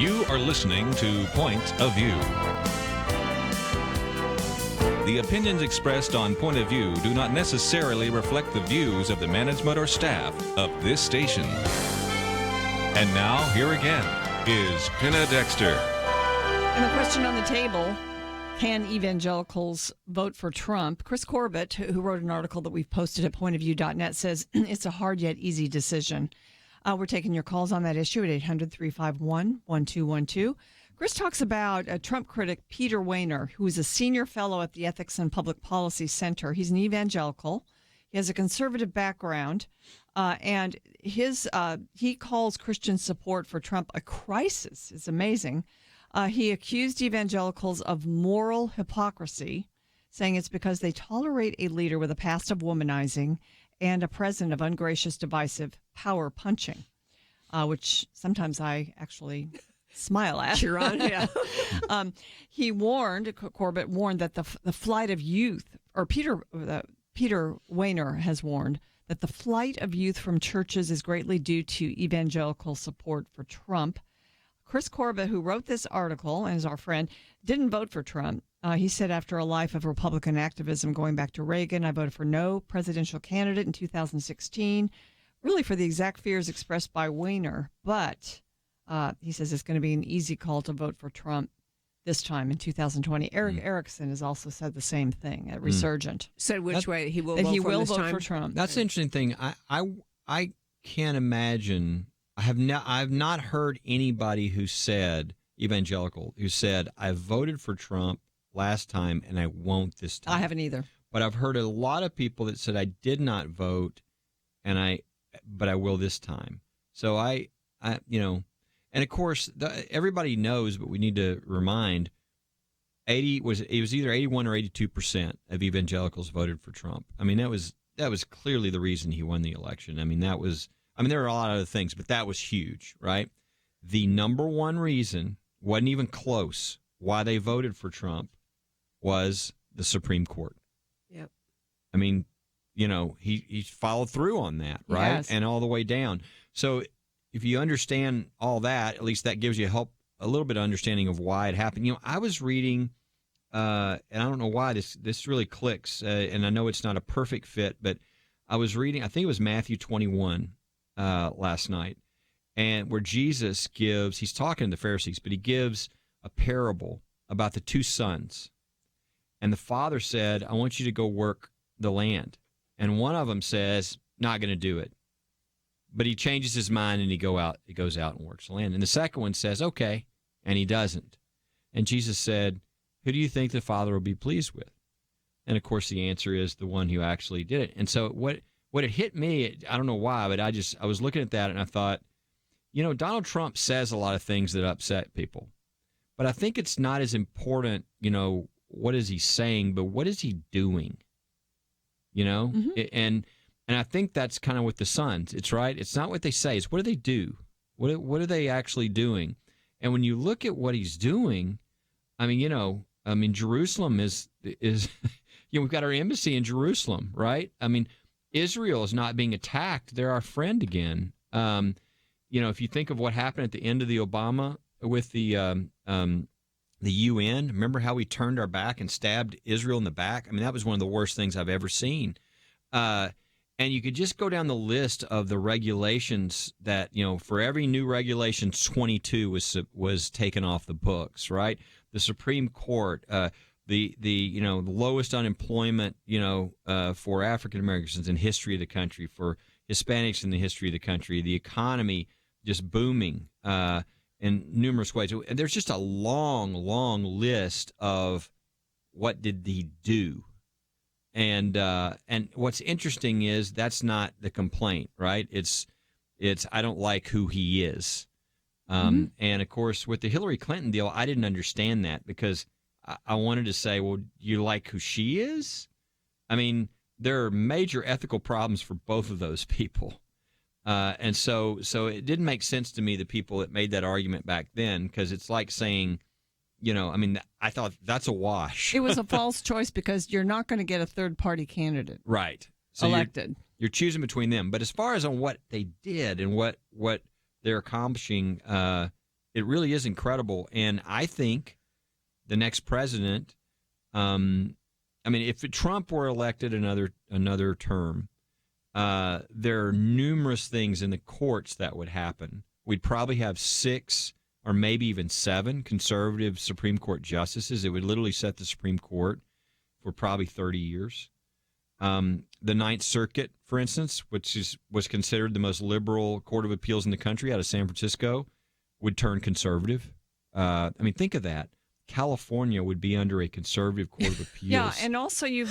You are listening to Point of View. The opinions expressed on Point of View do not necessarily reflect the views of the management or staff of this station. And now, here again, is Penna Dexter. And the question on the table, can evangelicals vote for Trump? Chris Corbett, who wrote an article that we've posted at pointofview.net, says it's a hard yet easy decision. We're taking your calls on that issue at 800-351-1212. Chris talks about Trump critic Peter Wehner, who is a senior fellow at the Ethics and Public Policy Center. He's an evangelical. He has a conservative background, and he calls Christian support for Trump a crisis. It's amazing. He accused evangelicals of moral hypocrisy, saying it's because they tolerate a leader with a past of womanizing and a president of ungracious, divisive power punching, which sometimes I actually smile at. Cheer on. Yeah. Corbett warned that the flight of youth, or Peter Wehner has warned that the flight of youth from churches is greatly due to evangelical support for Trump. Chris Corbett, who wrote this article and is our friend, didn't vote for Trump. He said, after a life of Republican activism going back to Reagan, I voted for no presidential candidate in 2016, really for the exact fears expressed by Wehner. But he says it's going to be an easy call to vote for Trump this time in 2020. Eric Erickson has also said the same thing at Resurgent. Said which way he will that vote he for will this vote time? for Trump. That's the interesting thing. I can't imagine. I've not heard anybody who said evangelical who said I voted for Trump last time and I won't this time. I haven't either. But I've heard a lot of people that said I did not vote, but I will this time. So I and of course everybody knows, but we need to remind. It was either 81 or 82% of evangelicals voted for Trump. I mean that was clearly the reason he won the election. I mean there are a lot of other things, but that was huge, right? The number one reason wasn't even close why they voted for Trump was the Supreme Court. Yep. I mean, he followed through on that, right? Yes. And all the way down. So if you understand all that, at least that gives you a little bit of understanding of why it happened. I was reading, and I don't know why this really clicks, and I know it's not a perfect fit, but I was reading, I think it was Matthew 21 last night, and where Jesus he's talking to the Pharisees, but he gives a parable about the two sons. And the father said, I want you to go work the land. And one of them says, not going to do it. But he changes his mind and he goes out and works the land. And the second one says, okay, and he doesn't. And Jesus said, who do you think the father will be pleased with? And of course the answer is the one who actually did it. And so what it hit me, I don't know why, but I was looking at that and I thought, Donald Trump says a lot of things that upset people. But I think it's not as important, what is he saying, but what is he doing? Mm-hmm. And I think that's kind of with the sons. It's right. It's not what they say. It's what do they do? What are they actually doing? And when you look at what he's doing, Jerusalem is we've got our embassy in Jerusalem, right? I mean, Israel is not being attacked. They're our friend again. If you think of what happened at the end of the Obama with the UN, remember how we turned our back and stabbed Israel in the back? I mean, that was one of the worst things I've ever seen. And you could just go down the list of the regulations that, for every new regulation, 22 was taken off the books, right? The Supreme Court, the lowest unemployment, for African Americans in history of the country, for Hispanics in the history of the country, the economy just booming in numerous ways. And there's just a long, long list of what did he do. And what's interesting is that's not the complaint, right? It's I don't like who he is. And of course, with the Hillary Clinton deal, I didn't understand that because I wanted to say, well, you like who she is? I mean, there are major ethical problems for both of those people. And so it didn't make sense to me, the people that made that argument back then, because it's like saying, I thought that's a wash. It was a false choice because you're not going to get a third-party candidate right. So elected. You're choosing between them. But as far as on what they did and what they're accomplishing, It really is incredible. And I think the next president, if Trump were elected another term, there are numerous things in the courts that would happen. We'd probably have 6 or maybe even 7 conservative Supreme Court justices. It would literally set the Supreme Court for probably 30 years. The Ninth Circuit, for instance, which was considered the most liberal court of appeals in the country out of San Francisco, would turn conservative. Think of that. California would be under a conservative court of appeals. Yeah, and also you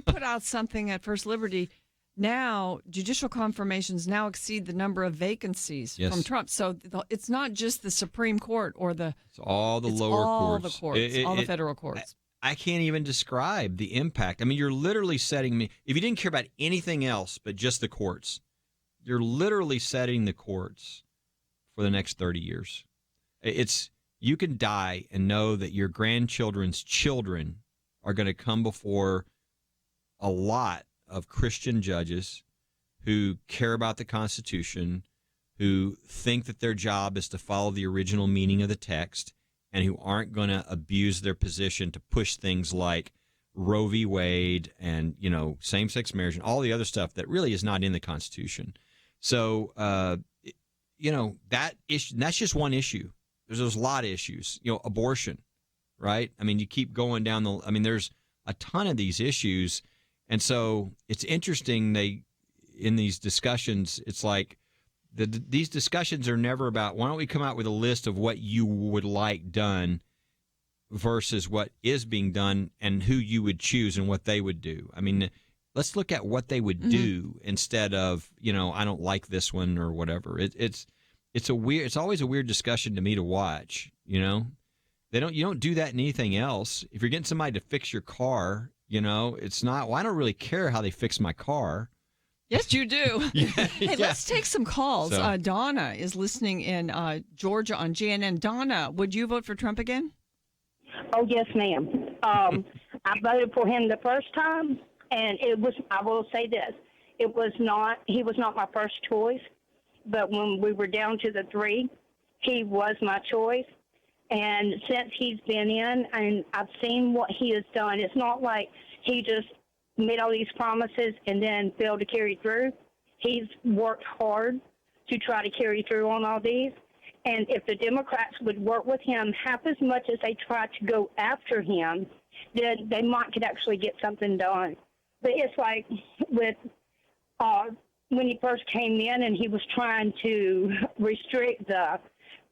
put out something at First Liberty. Now, judicial confirmations now exceed the number of vacancies from Trump. So it's not just the Supreme Court or it's all the lower courts. All the courts, all the federal courts. I can't even describe the impact. You're literally setting me, if you didn't care about anything else but just the courts, you're literally setting the courts for the next 30 years. You can die and know that your grandchildren's children are going to come before a lot of Christian judges who care about the Constitution, who think that their job is to follow the original meaning of the text, and who aren't going to abuse their position to push things like Roe v. Wade and, same-sex marriage and all the other stuff that really is not in the Constitution. So, that issue, that's just one issue. There's a lot of issues. Abortion, right? You keep going down there's a ton of these issues. And so it's interesting, in these discussions, it's like these discussions are never about, why don't we come out with a list of what you would like done versus what is being done and who you would choose and what they would do. Let's look at what they would do instead of, I don't like this one or whatever. It's always a weird discussion to me to watch, You don't do that in anything else. If you're getting somebody to fix your car, it's not, well, I don't really care how they fix my car. Yes, you do. Hey, let's take some calls. So, Donna is listening in Georgia on GNN. Donna, would you vote for Trump again? Oh, yes, ma'am. I voted for him the first time, and I will say this, he was not my first choice, but when we were down to the 3, he was my choice. And since he's been in, and I've seen what he has done, it's not like he just made all these promises and then failed to carry through. He's worked hard to try to carry through on all these. And if the Democrats would work with him half as much as they try to go after him, then they could actually get something done. But it's like with when he first came in and he was trying to restrict the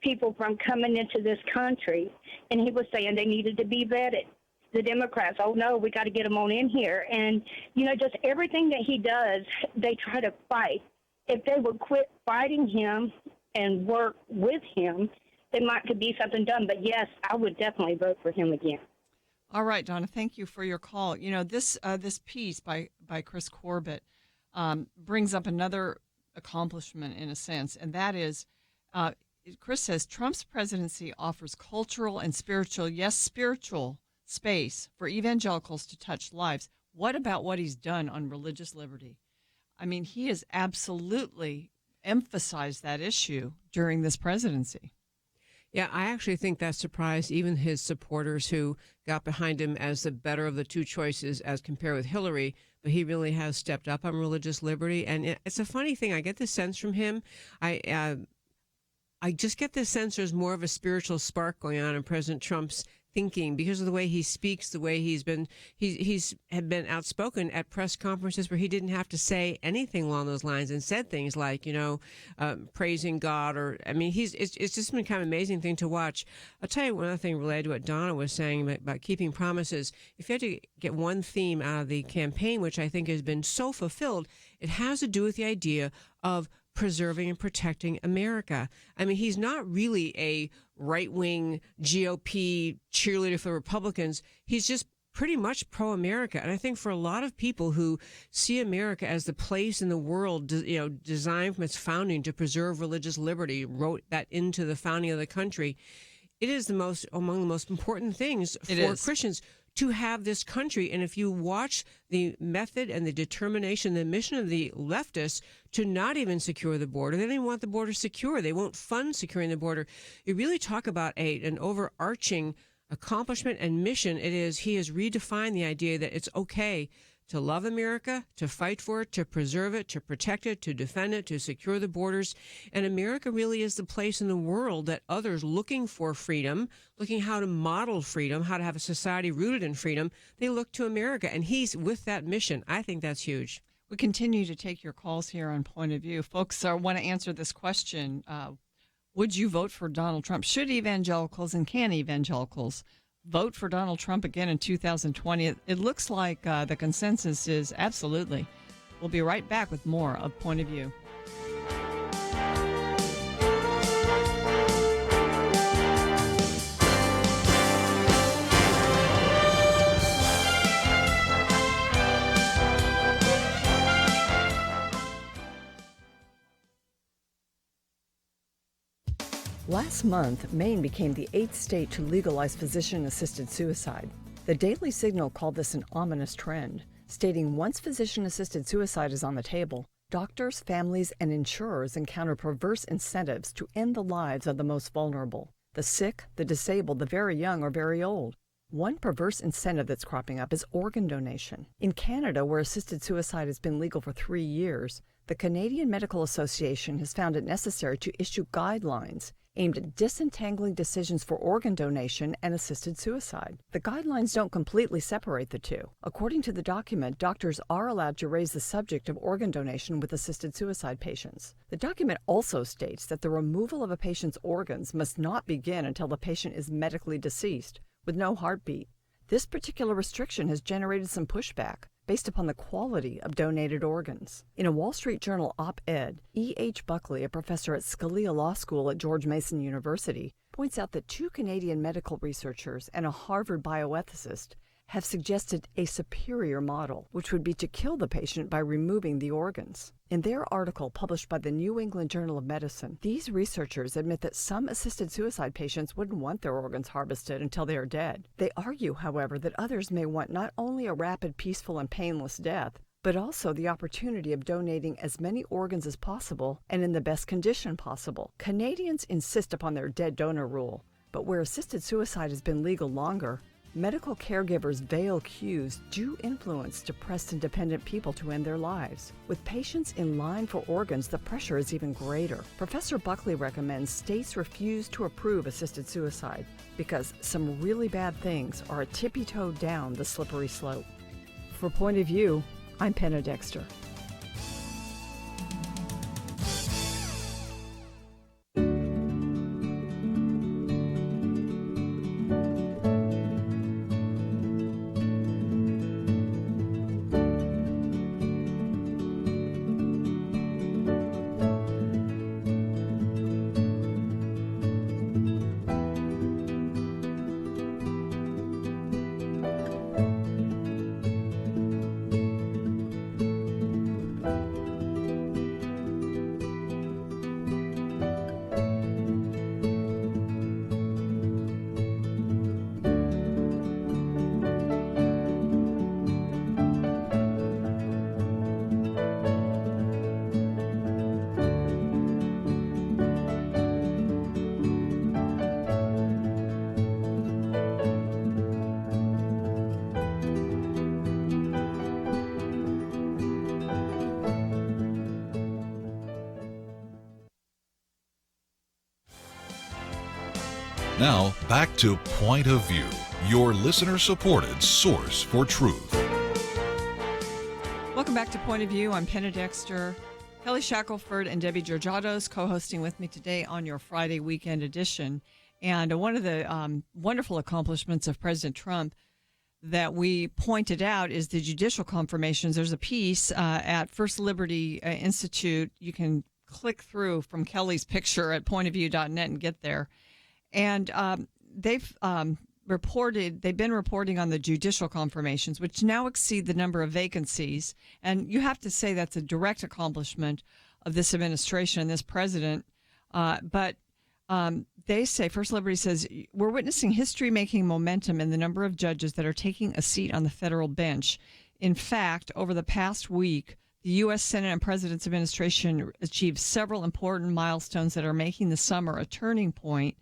people from coming into this country, and he was saying they needed to be vetted. The Democrats, oh no, we got to get them on in here. And, just everything that he does, they try to fight. If they would quit fighting him and work with him, there could be something done. But yes, I would definitely vote for him again. All right, Donna, thank you for your call. This piece by Chris Corbett brings up another accomplishment in a sense, and that is, Chris says, Trump's presidency offers cultural and spiritual space for evangelicals to touch lives. What about what he's done on religious liberty? He has absolutely emphasized that issue during this presidency. Yeah, I actually think that surprised even his supporters who got behind him as the better of the two choices as compared with Hillary. But he really has stepped up on religious liberty. And it's a funny thing. I get the sense from him. I just get this sense there's more of a spiritual spark going on in President Trump's thinking because of the way he speaks, the way he's been outspoken at press conferences where he didn't have to say anything along those lines and said things like, praising God it's just been kind of an amazing thing to watch. I'll tell you one other thing related to what Donna was saying about keeping promises. If you had to get one theme out of the campaign, which I think has been so fulfilled, it has to do with the idea of preserving and protecting America. He's not really a right-wing GOP cheerleader for Republicans. He's just pretty much pro-America. And I think for a lot of people who see America as the place in the world, designed from its founding to preserve religious liberty, wrote that into the founding of the country, it is among the most important things for Christians to have this country. And if you watch the method and the determination, the mission of the leftists to not even secure the border, they don't even want the border secure. They won't fund securing the border. You really talk about an overarching accomplishment and mission. He has redefined the idea that it's okay to love America, to fight for it, to preserve it, to protect it, to defend it, to secure the borders. And America really is the place in the world that others looking for freedom, looking how to model freedom, how to have a society rooted in freedom, they look to America. And he's with that mission. I think that's huge. We continue to take your calls here on Point of View. Folks want to answer this question. Would you vote for Donald Trump? Should evangelicals and can evangelicals vote for Donald Trump again in 2020? It looks like the consensus is absolutely. We'll be right back with more of Point of View. Last month, Maine became the 8th state to legalize physician-assisted suicide. The Daily Signal called this an ominous trend, stating once physician-assisted suicide is on the table, doctors, families, and insurers encounter perverse incentives to end the lives of the most vulnerable, the sick, the disabled, the very young, or very old. One perverse incentive that's cropping up is organ donation. In Canada, where assisted suicide has been legal for 3 years, the Canadian Medical Association has found it necessary to issue guidelines aimed at disentangling decisions for organ donation and assisted suicide. The guidelines don't completely separate the two. According to the document, doctors are allowed to raise the subject of organ donation with assisted suicide patients. The document also states that the removal of a patient's organs must not begin until the patient is medically deceased, with no heartbeat. This particular restriction has generated some pushback based upon the quality of donated organs. In a Wall Street Journal op-ed, E.H. Buckley, a professor at Scalia Law School at George Mason University, points out that 2 Canadian medical researchers and a Harvard bioethicist have suggested a superior model, which would be to kill the patient by removing the organs. In their article published by the New England Journal of Medicine, these researchers admit that some assisted suicide patients wouldn't want their organs harvested until they are dead. They argue, however, that others may want not only a rapid, peaceful, and painless death, but also the opportunity of donating as many organs as possible and in the best condition possible. Canadians insist upon their dead donor rule, but where assisted suicide has been legal longer, medical caregivers' veiled cues do influence depressed and dependent people to end their lives. With patients in line for organs, the pressure is even greater. Professor Buckley recommends states refuse to approve assisted suicide because some really bad things are a tippy-toe down the slippery slope. For Point of View, I'm Penna Dexter. Now, back to Point of View, your listener-supported source for truth. Welcome back to Point of View. I'm Penna Dexter. Kelly Shackelford and Debbie Georgatos co-hosting with me today on your Friday weekend edition. And one of the wonderful accomplishments of President Trump that we pointed out is the judicial confirmations. There's a piece at First Liberty Institute. You can click through from Kelly's picture at pointofview.net and get there. And they've been reporting on the judicial confirmations, which now exceed the number of vacancies. And you have to say that's a direct accomplishment of this administration and this president. But They say, First Liberty says, we're witnessing history making momentum in the number of judges that are taking a seat on the federal bench. In fact, over the past week, the U.S. Senate and President's administration achieved several important milestones that are making the summer a turning point.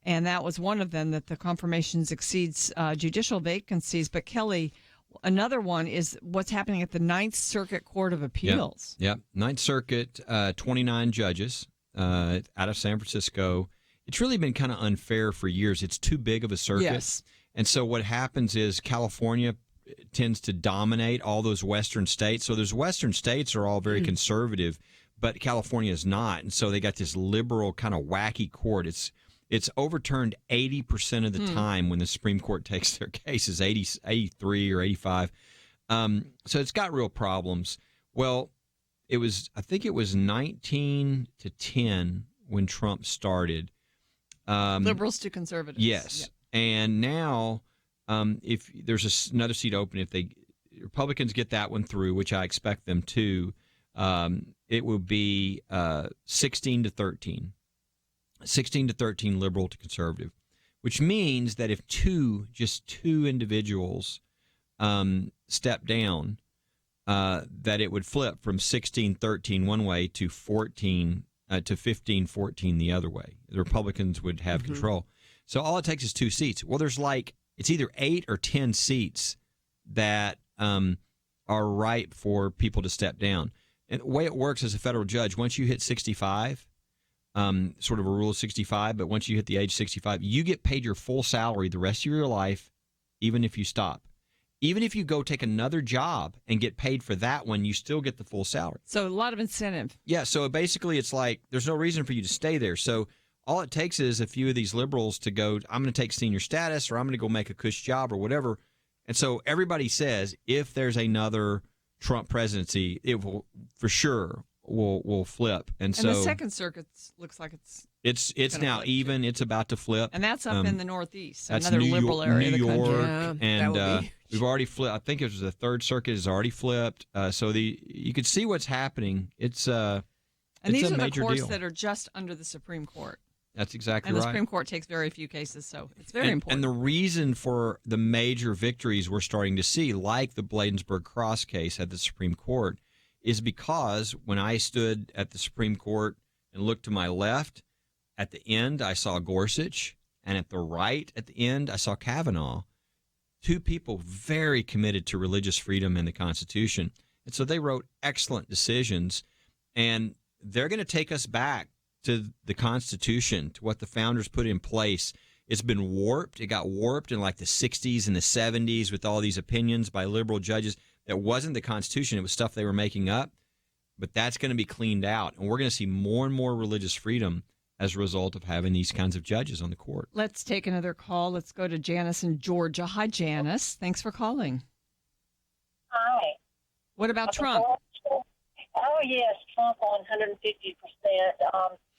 And that was one of them, that the confirmations exceeds judicial vacancies. But Kelly, another one is what's happening at the Ninth Circuit Court of Appeals. Yeah. Ninth Circuit, 29 judges out of San Francisco. It's really been kind of unfair for years. It's too big of a circuit. Yes. And so what happens is California tends to dominate all those western states. So those western states are all very conservative, but California is not. And so they got this liberal kind of wacky court. It's overturned 80% of the time when the Supreme Court takes their cases, 83 or 85. So it's got real problems. Well, I think it was 19-10 when Trump started. Liberals to conservatives. Yes. Yep. And now if there's another seat open, if the Republicans get that one through, which I expect them to, it will be 16-13. 16-13 liberal to conservative, which means that if just two individuals step down, that it would flip from 16-13 one way to 15-14 the other way. The Republicans would have control. So all it takes is two seats. Well, there's it's either 8 or 10 seats that are ripe for people to step down. And the way it works as a federal judge, once you hit 65, sort of a rule of 65, but once you hit the age 65, you get paid your full salary the rest of your life, even if you stop. Even if you go take another job and get paid for that one, you still get the full salary. So a lot of incentive. Yeah, so basically it's like there's no reason for you to stay there. So all it takes is a few of these liberals to go, I'm going to take senior status, or I'm going to go make a cush job or whatever. And so everybody says if there's another Trump presidency, it will for sure will flip. And so the Second Circuit looks like it's now flip, even. It's about to flip. And that's up in the Northeast, that's another liberal area New of the country. York, Yeah, and we've already flipped. I think it was the Third Circuit has already flipped. So you could see what's happening. It's and these a are the major courts deal. that are just under the Supreme Court. That's exactly and right. And the Supreme Court takes very few cases, so it's very important. And the reason for the major victories we're starting to see, like the Bladensburg Cross case at the Supreme Court, is because when I stood at the Supreme Court and looked to my left, at the end I saw Gorsuch, and at the right at the end I saw Kavanaugh, two people very committed to religious freedom and the Constitution. And so they wrote excellent decisions, and they're going to take us back to the Constitution, to what the founders put in place. It's been warped. It got warped in like the 60s and the 70s with all these opinions by liberal judges. That wasn't the Constitution. It was stuff they were making up. But that's going to be cleaned out. And we're going to see more and more religious freedom as a result of having these kinds of judges on the court. Let's take another call. Let's go to Janice in Georgia. Hi, Janice. Thanks for calling. Hi. What about Trump? Oh, yes, Trump on 150%.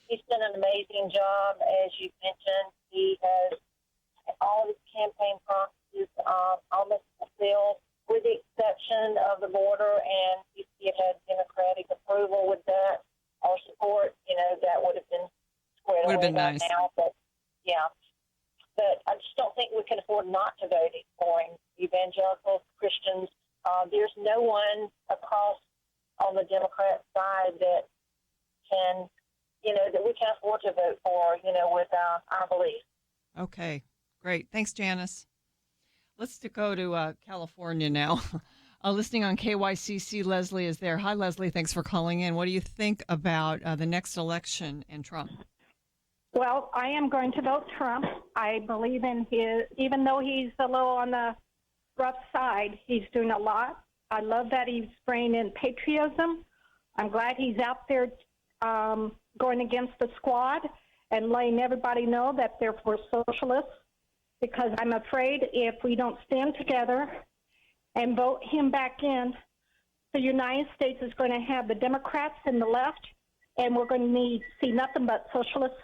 He's done an amazing job, as you mentioned. He has all his campaign promises almost fulfilled, with the exception of the border, and if he had had Democratic approval with that or support, that would have been squared away by nice. now. But, yeah. But I just don't think we can afford not to vote for him. Evangelicals, Christians, there's no one across on the Democrat side that can, that we can afford to vote for, with our beliefs. Okay, great. Thanks, Janice. Let's go to California now. Listening on KYCC, Leslie is there. Hi, Leslie. Thanks for calling in. What do you think about the next election and Trump? Well, I am going to vote Trump. I believe in even though he's a little on the rough side, he's doing a lot. I love that he's bringing in patriotism. I'm glad he's out there going against the squad and letting everybody know that they're for socialists, because I'm afraid if we don't stand together and vote him back in, the United States is going to have the Democrats and the left, and we're going to see nothing but socialist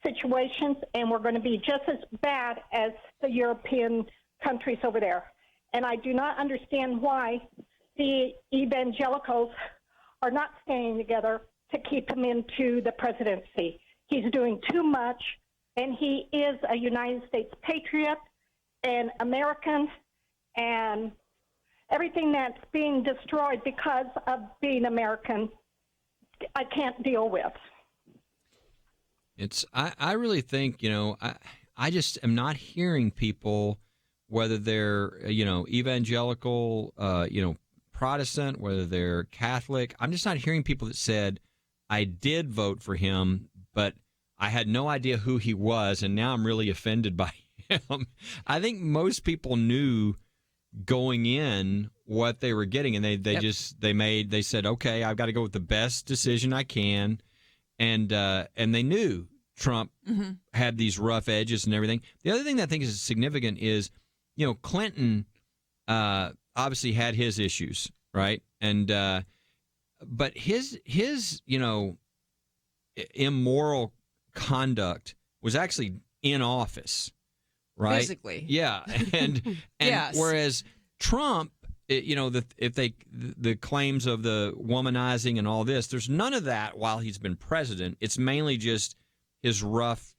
situations, and we're going to be just as bad as the European countries over there. And I do not understand why the evangelicals are not staying together to keep him into the presidency. He's doing too much, and he is a United States patriot and American, and everything that's being destroyed because of being American, I can't deal with. I really think, I just am not hearing people, whether they're, evangelical, Protestant, whether they're Catholic. I'm just not hearing people that said, I did vote for him, but I had no idea who he was, and now I'm really offended by him. I think most people knew going in what they were getting, and they said, okay, I've got to go with the best decision I can, and they knew Trump had these rough edges and everything. The other thing that I think is significant is, Clinton obviously had his issues, right? And but his immoral conduct was actually in office, right? Physically, yeah, and Yes. Whereas Trump, the claims of the womanizing and all this, there's none of that while he's been president. It's mainly just his rough,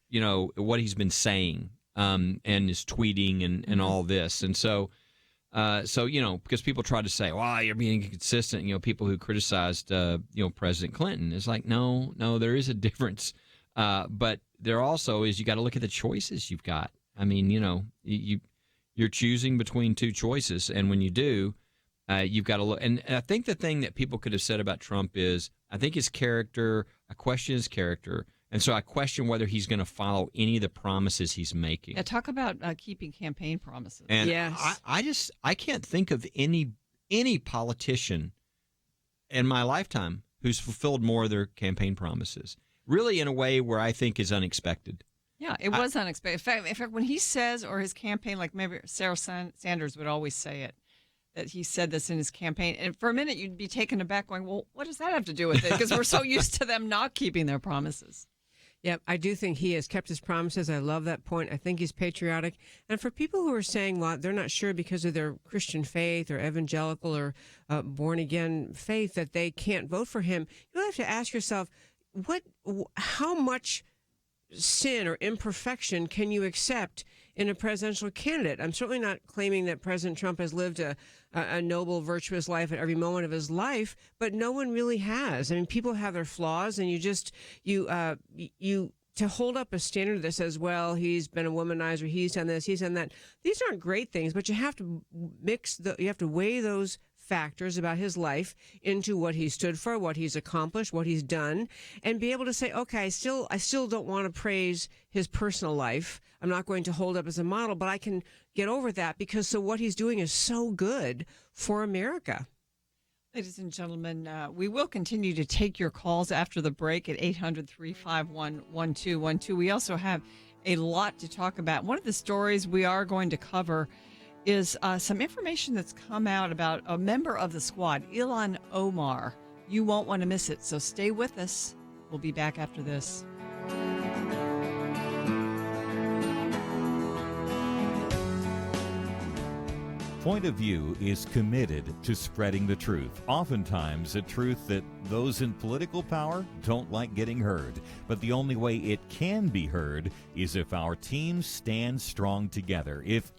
what he's been saying, and his tweeting and all this, and so because people try to say, well, you're being inconsistent, people who criticized President Clinton, it's like, no, there is a difference, but there also is, you got to look at the choices you've got. I mean, you're choosing between two choices, and when you do, you've got to look. And I think the thing that people could have said about Trump is, I think his character, I question his character, and so I question whether he's going to follow any of the promises he's making. Yeah, talk about keeping campaign promises. And yes. I can't think of any politician in my lifetime who's fulfilled more of their campaign promises, really in a way where I think is unexpected. Yeah, it was unexpected. In fact, when he says, or his campaign, like maybe Sarah Sanders would always say it, that he said this in his campaign. And for a minute, you'd be taken aback going, well, what does that have to do with it? Because we're so used to them not keeping their promises. Yeah, I do think he has kept his promises. I love that point. I think he's patriotic. And for people who are saying, well, they're not sure because of their Christian faith or evangelical or born-again faith that they can't vote for him, you have to ask yourself, how much sin or imperfection can you accept in a presidential candidate? I'm certainly not claiming that President Trump has lived a noble, virtuous life at every moment of his life, but no one really has. I mean, people have their flaws, and you to hold up a standard that says, well, he's been a womanizer, he's done this, he's done that. These aren't great things, but you have to you have to weigh those factors about his life into what he stood for, what he's accomplished, what he's done, and be able to say, okay, I still don't want to praise his personal life. I'm not going to hold up as a model, but I can get over that because what he's doing is so good for America. Ladies and gentlemen, we will continue to take your calls after the break at 800-351-1212. We also have a lot to talk about. One of the stories we are going to cover is some information that's come out about a member of the squad, Ilhan Omar. You won't want to miss it, so stay with us. We'll be back after this. Point of View is committed to spreading the truth, oftentimes a truth that those in political power don't like getting heard. But the only way it can be heard is if our teams stand strong together, if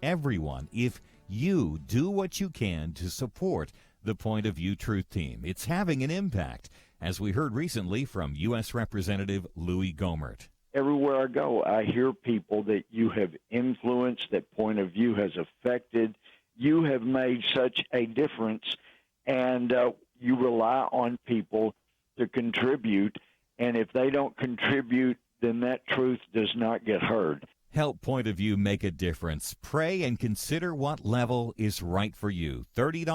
you do what you can to support the Point of View Truth Team. It's having an impact, as we heard recently from U.S. Representative Louis Gohmert. Everywhere I go, I hear people that you have influenced, that Point of View has affected. You have made such a difference, and you rely on people to contribute, and if they don't contribute, then that truth does not get heard. Help Point of View make a difference. Pray and consider what level is right for you. $30,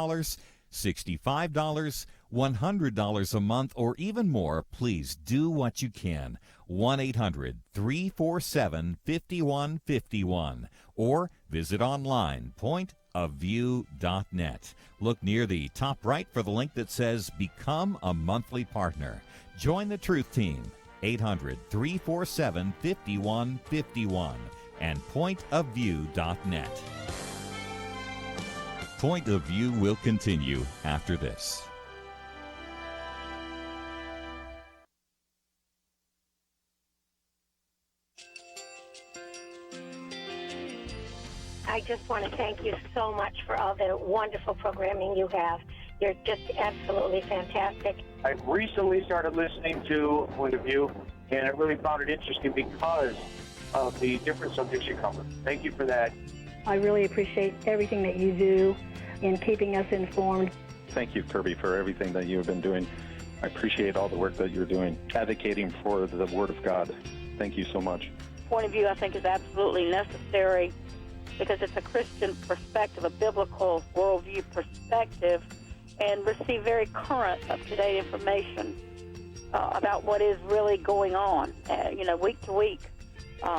$65, $100 a month, or even more. Please do what you can. 1-800-347-5151. Or visit online, pointofview.net. Look near the top right for the link that says Become a Monthly Partner. Join the Truth Team. 800-347-5151 and pointofview.net. Point of View will continue after this. I just want to thank you so much for all the wonderful programming you have. You're just absolutely fantastic. I recently started listening to Point of View, and I really found it interesting because of the different subjects you cover. Thank you for that. I really appreciate everything that you do in keeping us informed. Thank you, Kirby, for everything that you have been doing. I appreciate all the work that you're doing, advocating for the Word of God. Thank you so much. Point of view, I think, is absolutely necessary because it's a Christian perspective, a biblical worldview perspective, and receive very current, up-to-date information about what is really going on, week to week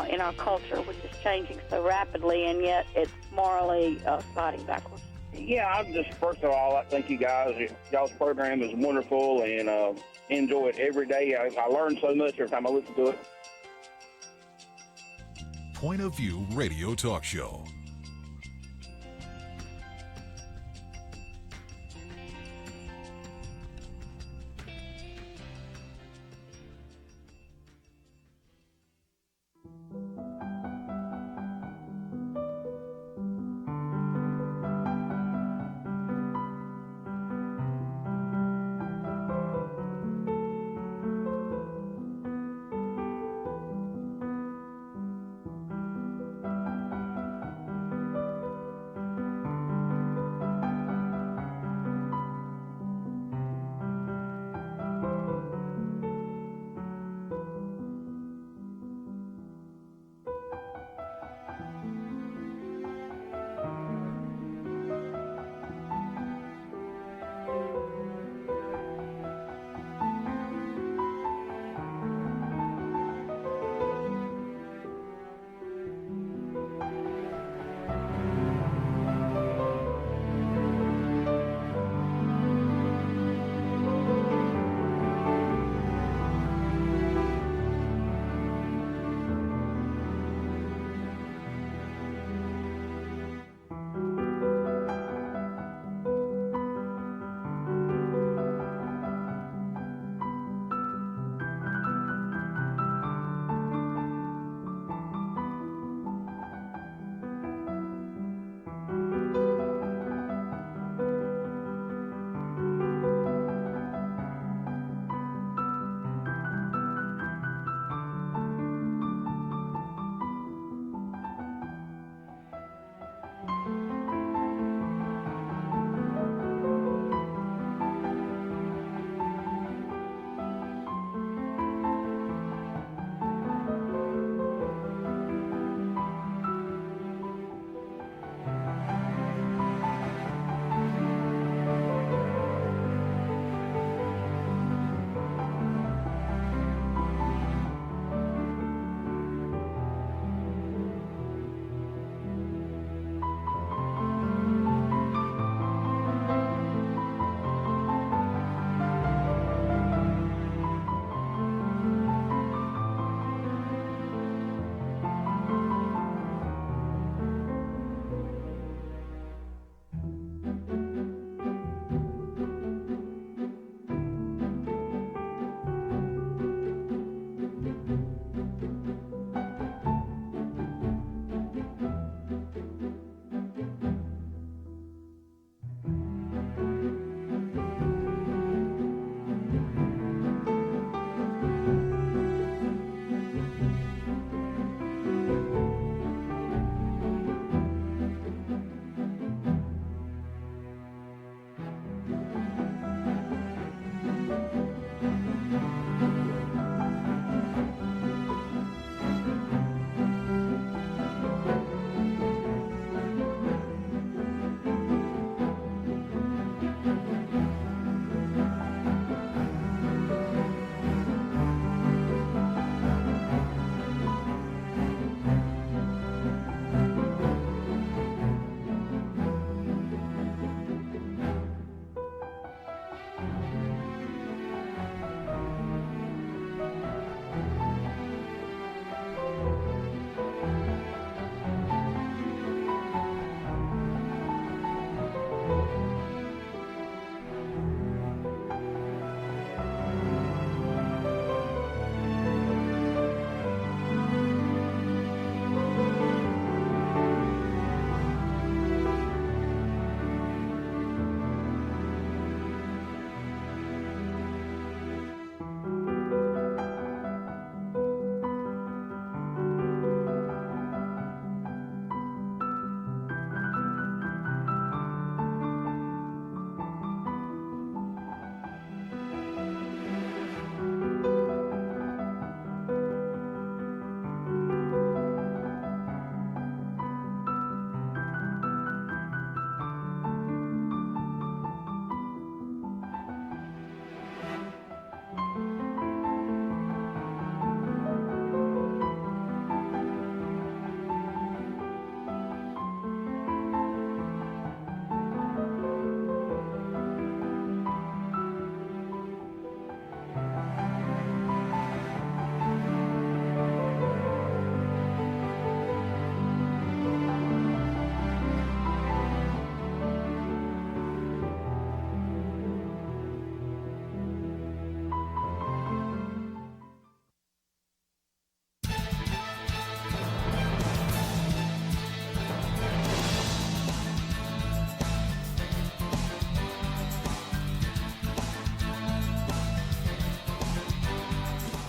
in our culture, which is changing so rapidly, and yet it's morally sliding backwards. Yeah, I'm just, first of all, I thank you guys. Y'all's program is wonderful, and enjoy it every day. I learn so much every time I listen to it. Point of View Radio Talk Show.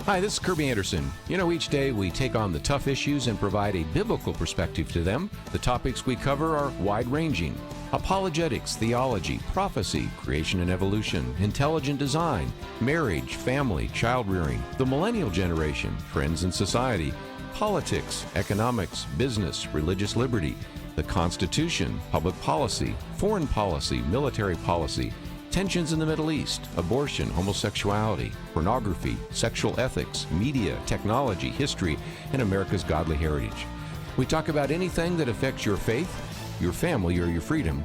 Hi, this is Kirby Anderson. Each day we take on the tough issues and provide a biblical perspective to them. The topics we cover are wide-ranging: apologetics, theology, prophecy, creation and evolution, intelligent design, marriage, family, child-rearing, the millennial generation, trends in society, politics, economics, business, religious liberty, the Constitution, public policy, foreign policy, military policy, tensions in the Middle East, abortion, homosexuality, pornography, sexual ethics, media, technology, history, and America's godly heritage. We talk about anything that affects your faith, your family, or your freedom.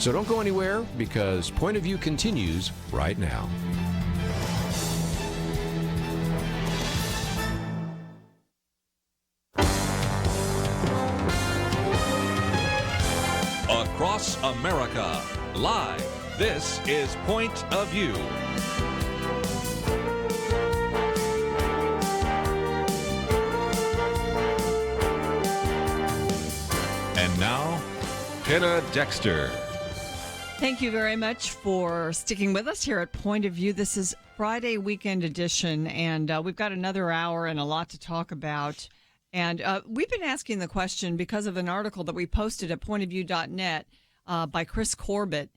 So don't go anywhere, because Point of View continues right now. Across America, live. This is Point of View. And now, Penna Dexter. Thank you very much for sticking with us here at Point of View. This is Friday weekend edition, and we've got another hour and a lot to talk about. And we've been asking the question because of an article that we posted at pointofview.net by Chris Corbett.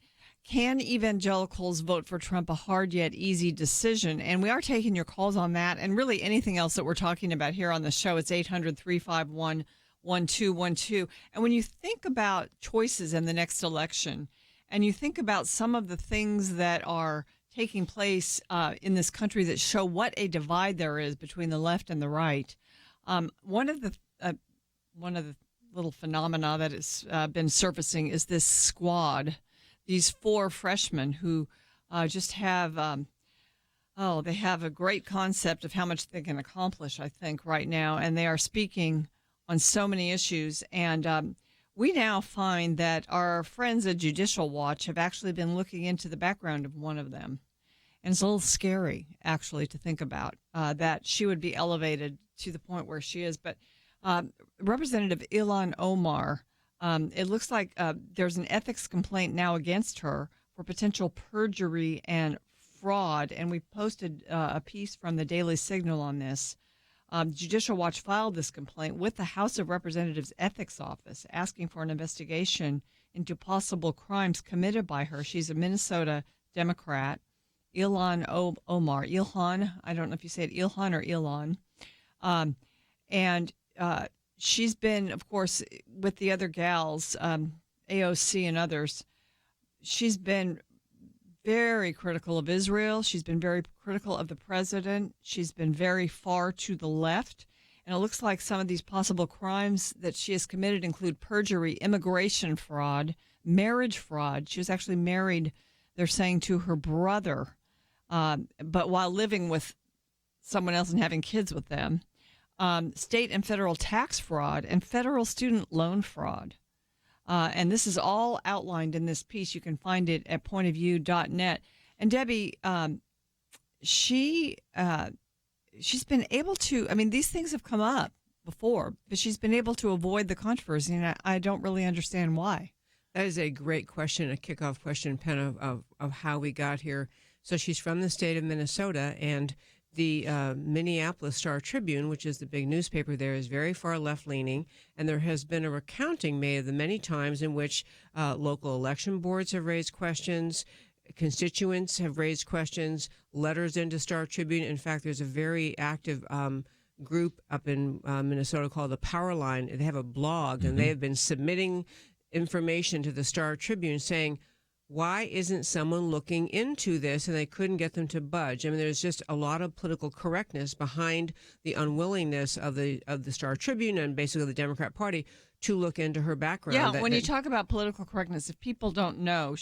Can evangelicals vote for Trump, a hard yet easy decision? And we are taking your calls on that and really anything else that we're talking about here on the show. It's 800-351-1212. And when you think about choices in the next election, and you think about some of the things that are taking place in this country that show what a divide there is between the left and the right, one of the little phenomena that has been surfacing is this squad. These 4 freshmen who just have, they have a great concept of how much they can accomplish, I think, right now. And they are speaking on so many issues. And we now find that our friends at Judicial Watch have actually been looking into the background of one of them. And it's a little scary, actually, to think about that she would be elevated to the point where she is. But Representative Ilhan Omar, it looks like there's an ethics complaint now against her for potential perjury and fraud, and we posted a piece from the Daily Signal on this. Judicial Watch filed this complaint with the House of Representatives Ethics Office, asking for an investigation into possible crimes committed by her. She's a Minnesota Democrat, Ilhan Omar. Ilhan, I don't know if you say it Ilhan or Ilhan. She's been, of course, with the other gals, AOC and others, she's been very critical of Israel. She's been very critical of the president. She's been very far to the left. And it looks like some of these possible crimes that she has committed include perjury, immigration fraud, marriage fraud. She was actually married, they're saying, to her brother, but while living with someone else and having kids with them. State and federal tax fraud, and federal student loan fraud. And this is all outlined in this piece. You can find it at pointofview.net. And Debbie, she's been able to, these things have come up before, but she's been able to avoid the controversy, and I don't really understand why. That is a great question, a kickoff question, Penna, of how we got here. So she's from the state of Minnesota, and the Minneapolis Star-Tribune, which is the big newspaper there, is very far left-leaning, and there has been a recounting made of the many times in which local election boards have raised questions, constituents have raised questions, letters into Star-Tribune. In fact, there's a very active group up in Minnesota called the Power Line. They have a blog, and they have been submitting information to the Star-Tribune saying, why isn't someone looking into this? And they couldn't get them to budge. There's just a lot of political correctness behind the unwillingness of the Star-Tribune and basically the Democrat Party to look into her background. Yeah, when you talk about political correctness, if people don't know,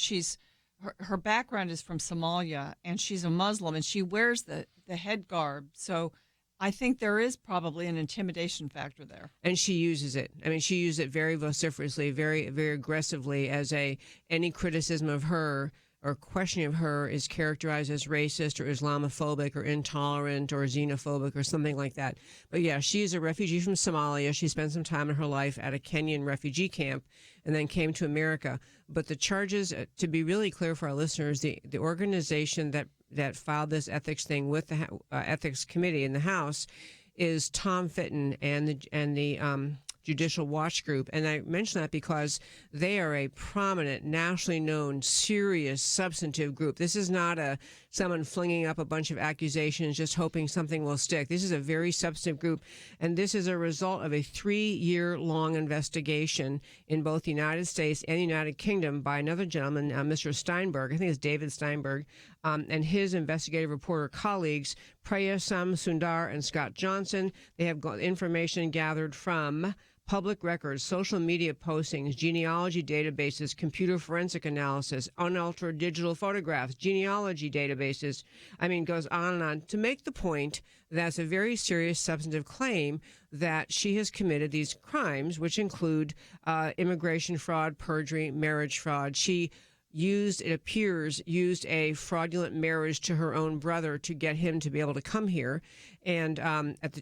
her background is from Somalia, and she's a Muslim, and she wears the head garb. So I think there is probably an intimidation factor there. And she uses it. She used it very vociferously, very, very aggressively as any criticism of her or questioning of her is characterized as racist or Islamophobic or intolerant or xenophobic or something like that. But yeah, she's a refugee from Somalia. She spent some time in her life at a Kenyan refugee camp and then came to America. But the charges, to be really clear for our listeners, the organization that filed this ethics thing with the ethics committee in the House is Tom Fitton and the Judicial Watch Group. And I mention that because they are a prominent, nationally known, serious, substantive group. This is not someone flinging up a bunch of accusations just hoping something will stick. This is a very substantive group, and this is a result of a 3-year-long investigation in both the United States and the United Kingdom by another gentleman, Mr. Steinberg. I think it's David Steinberg, and his investigative reporter colleagues, Preya Sundar and Scott Johnson. They have got information gathered from public records, social media postings, genealogy databases, computer forensic analysis, unaltered digital photographs, genealogy databases. I mean, it goes on and on to make the point that's a very serious substantive claim that she has committed these crimes, which include immigration fraud, perjury, marriage fraud. She used a fraudulent marriage to her own brother to get him to be able to come here. And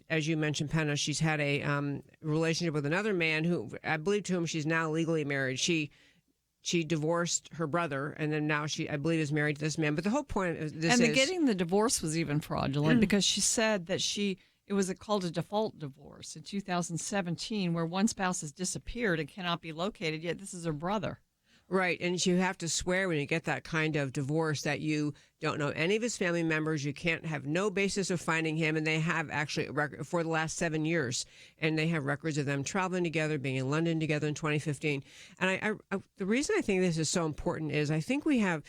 as you mentioned, Penna, she's had a relationship with another man who I believe to whom she's now legally married. She divorced her brother, and then now she, I believe, is married to this man. But the whole point of this getting the divorce was even fraudulent because she said that it was called a default divorce in 2017, where one spouse has disappeared and cannot be located, yet this is her brother. Right, and you have to swear when you get that kind of divorce that you don't know any of his family members. You can't have no basis of finding him, and they have actually a record for the last 7 years, and they have records of them traveling together, being in London together in 2015. And the reason I think this is so important is I think we have,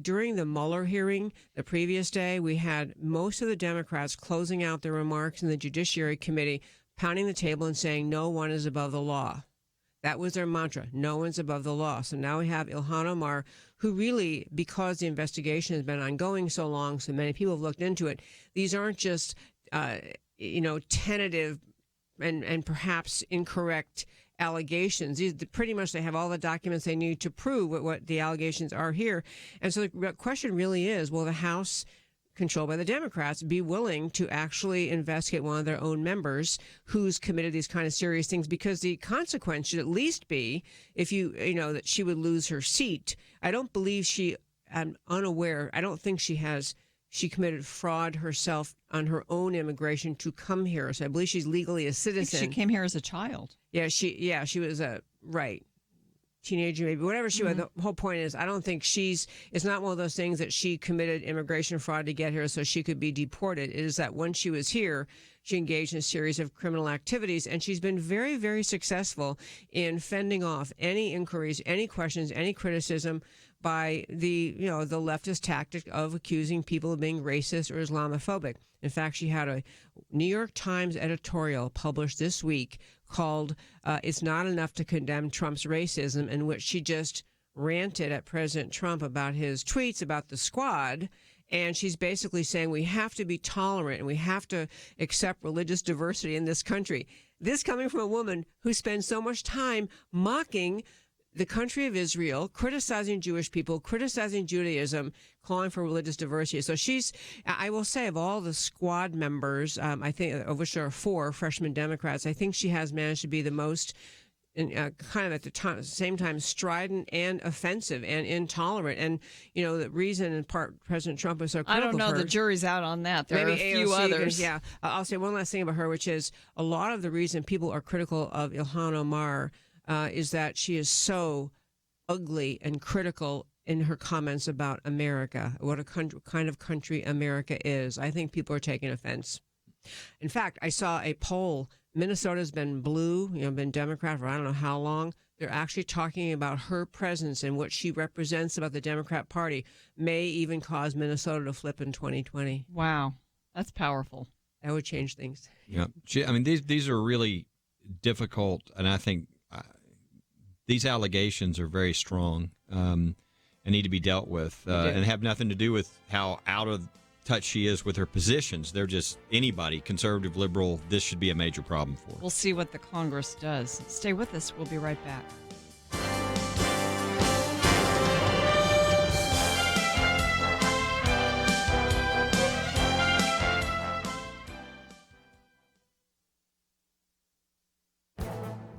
during the Mueller hearing the previous day, we had most of the Democrats closing out their remarks in the Judiciary Committee, pounding the table and saying no one is above the law. That was their mantra. No one's above the law. So now we have Ilhan Omar, who really, because the investigation has been ongoing so long, so many people have looked into it, these aren't just, tentative and perhaps incorrect allegations. Pretty much they have all the documents they need to prove what the allegations are here. And so the question really is, will the House, controlled by the Democrats, be willing to actually investigate one of their own members who's committed these kind of serious things? Because the consequence should at least be, if that she would lose her seat. I don't believe I'm unaware. I don't think she committed fraud herself on her own immigration to come here. So I believe she's legally a citizen. I think she came here as a child. Yeah, she was teenager, maybe, whatever she was. The whole point is, I don't think it's not one of those things that she committed immigration fraud to get here so she could be deported. It is that when she was here, she engaged in a series of criminal activities, and she's been very, very successful in fending off any inquiries, any questions, any criticism by the leftist tactic of accusing people of being racist or Islamophobic. In fact, she had a New York Times editorial published this week called It's Not Enough to Condemn Trump's Racism, in which she just ranted at President Trump about his tweets about the squad. And she's basically saying we have to be tolerant and we have to accept religious diversity in this country. This coming from a woman who spends so much time mocking the country of Israel, criticizing Jewish people, criticizing Judaism, calling for religious diversity. So I will say, of all the squad members, I think, of which there are 4 freshman Democrats, I think she has managed to be the most, kind of at the same time, strident and offensive and intolerant. And, the reason in part President Trump was so critical I don't know, of her, the jury's out on that. There maybe are a few others. Yeah. I'll say one last thing about her, which is a lot of the reason people are critical of Ilhan Omar is that she is so ugly and critical in her comments about America, what a kind of country America is. I think people are taking offense. In fact, I saw a poll. Minnesota's been blue, been Democrat for I don't know how long. They're actually talking about her presence and what she represents about the Democrat Party may even cause Minnesota to flip in 2020. Wow, that's powerful. That would change things. Yeah, these are really difficult, and I think these allegations are very strong and need to be dealt with and have nothing to do with how out of touch she is with her positions. They're just anybody, conservative, liberal, this should be a major problem for. We'll see what the Congress does. Stay with us. We'll be right back.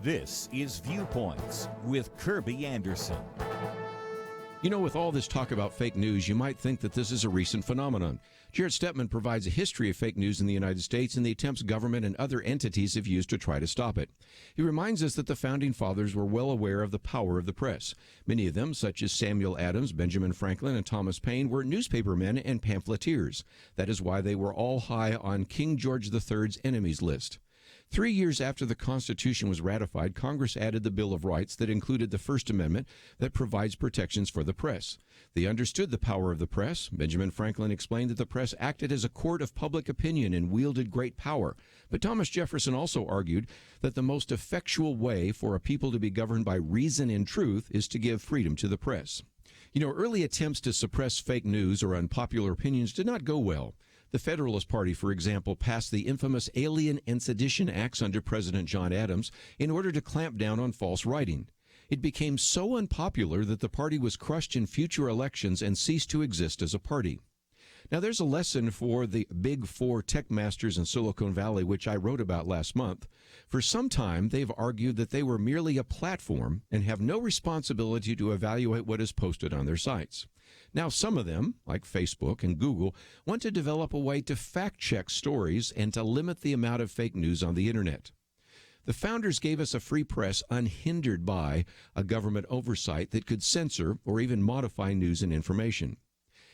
This is Viewpoints with Kirby Anderson. You know, with all this talk about fake news, you might think that this is a recent phenomenon. Jared Stettman provides a history of fake news in the United States and the attempts government and other entities have used to try to stop it. He reminds us that the Founding Fathers were well aware of the power of the press. Many of them, such as Samuel Adams, Benjamin Franklin, and Thomas Paine, were newspapermen and pamphleteers. That is why they were all high on King George III's enemies list. 3 years after the Constitution was ratified, Congress added the Bill of Rights that included the First Amendment that provides protections for the press. They understood the power of the press. Benjamin Franklin explained that the press acted as a court of public opinion and wielded great power. But Thomas Jefferson also argued that the most effectual way for a people to be governed by reason and truth is to give freedom to the press. You know, early attempts to suppress fake news or unpopular opinions did not go well. The Federalist Party, for example, passed the infamous Alien and Sedition Acts under President John Adams in order to clamp down on false writing. It became so unpopular that the party was crushed in future elections and ceased to exist as a party. Now, there's a lesson for the big four tech masters in Silicon Valley, which I wrote about last month. For some time, they've argued that they were merely a platform and have no responsibility to evaluate what is posted on their sites. Now, some of them, like Facebook and Google, want to develop a way to fact-check stories and to limit the amount of fake news on the internet. The founders gave us a free press unhindered by a government oversight that could censor or even modify news and information.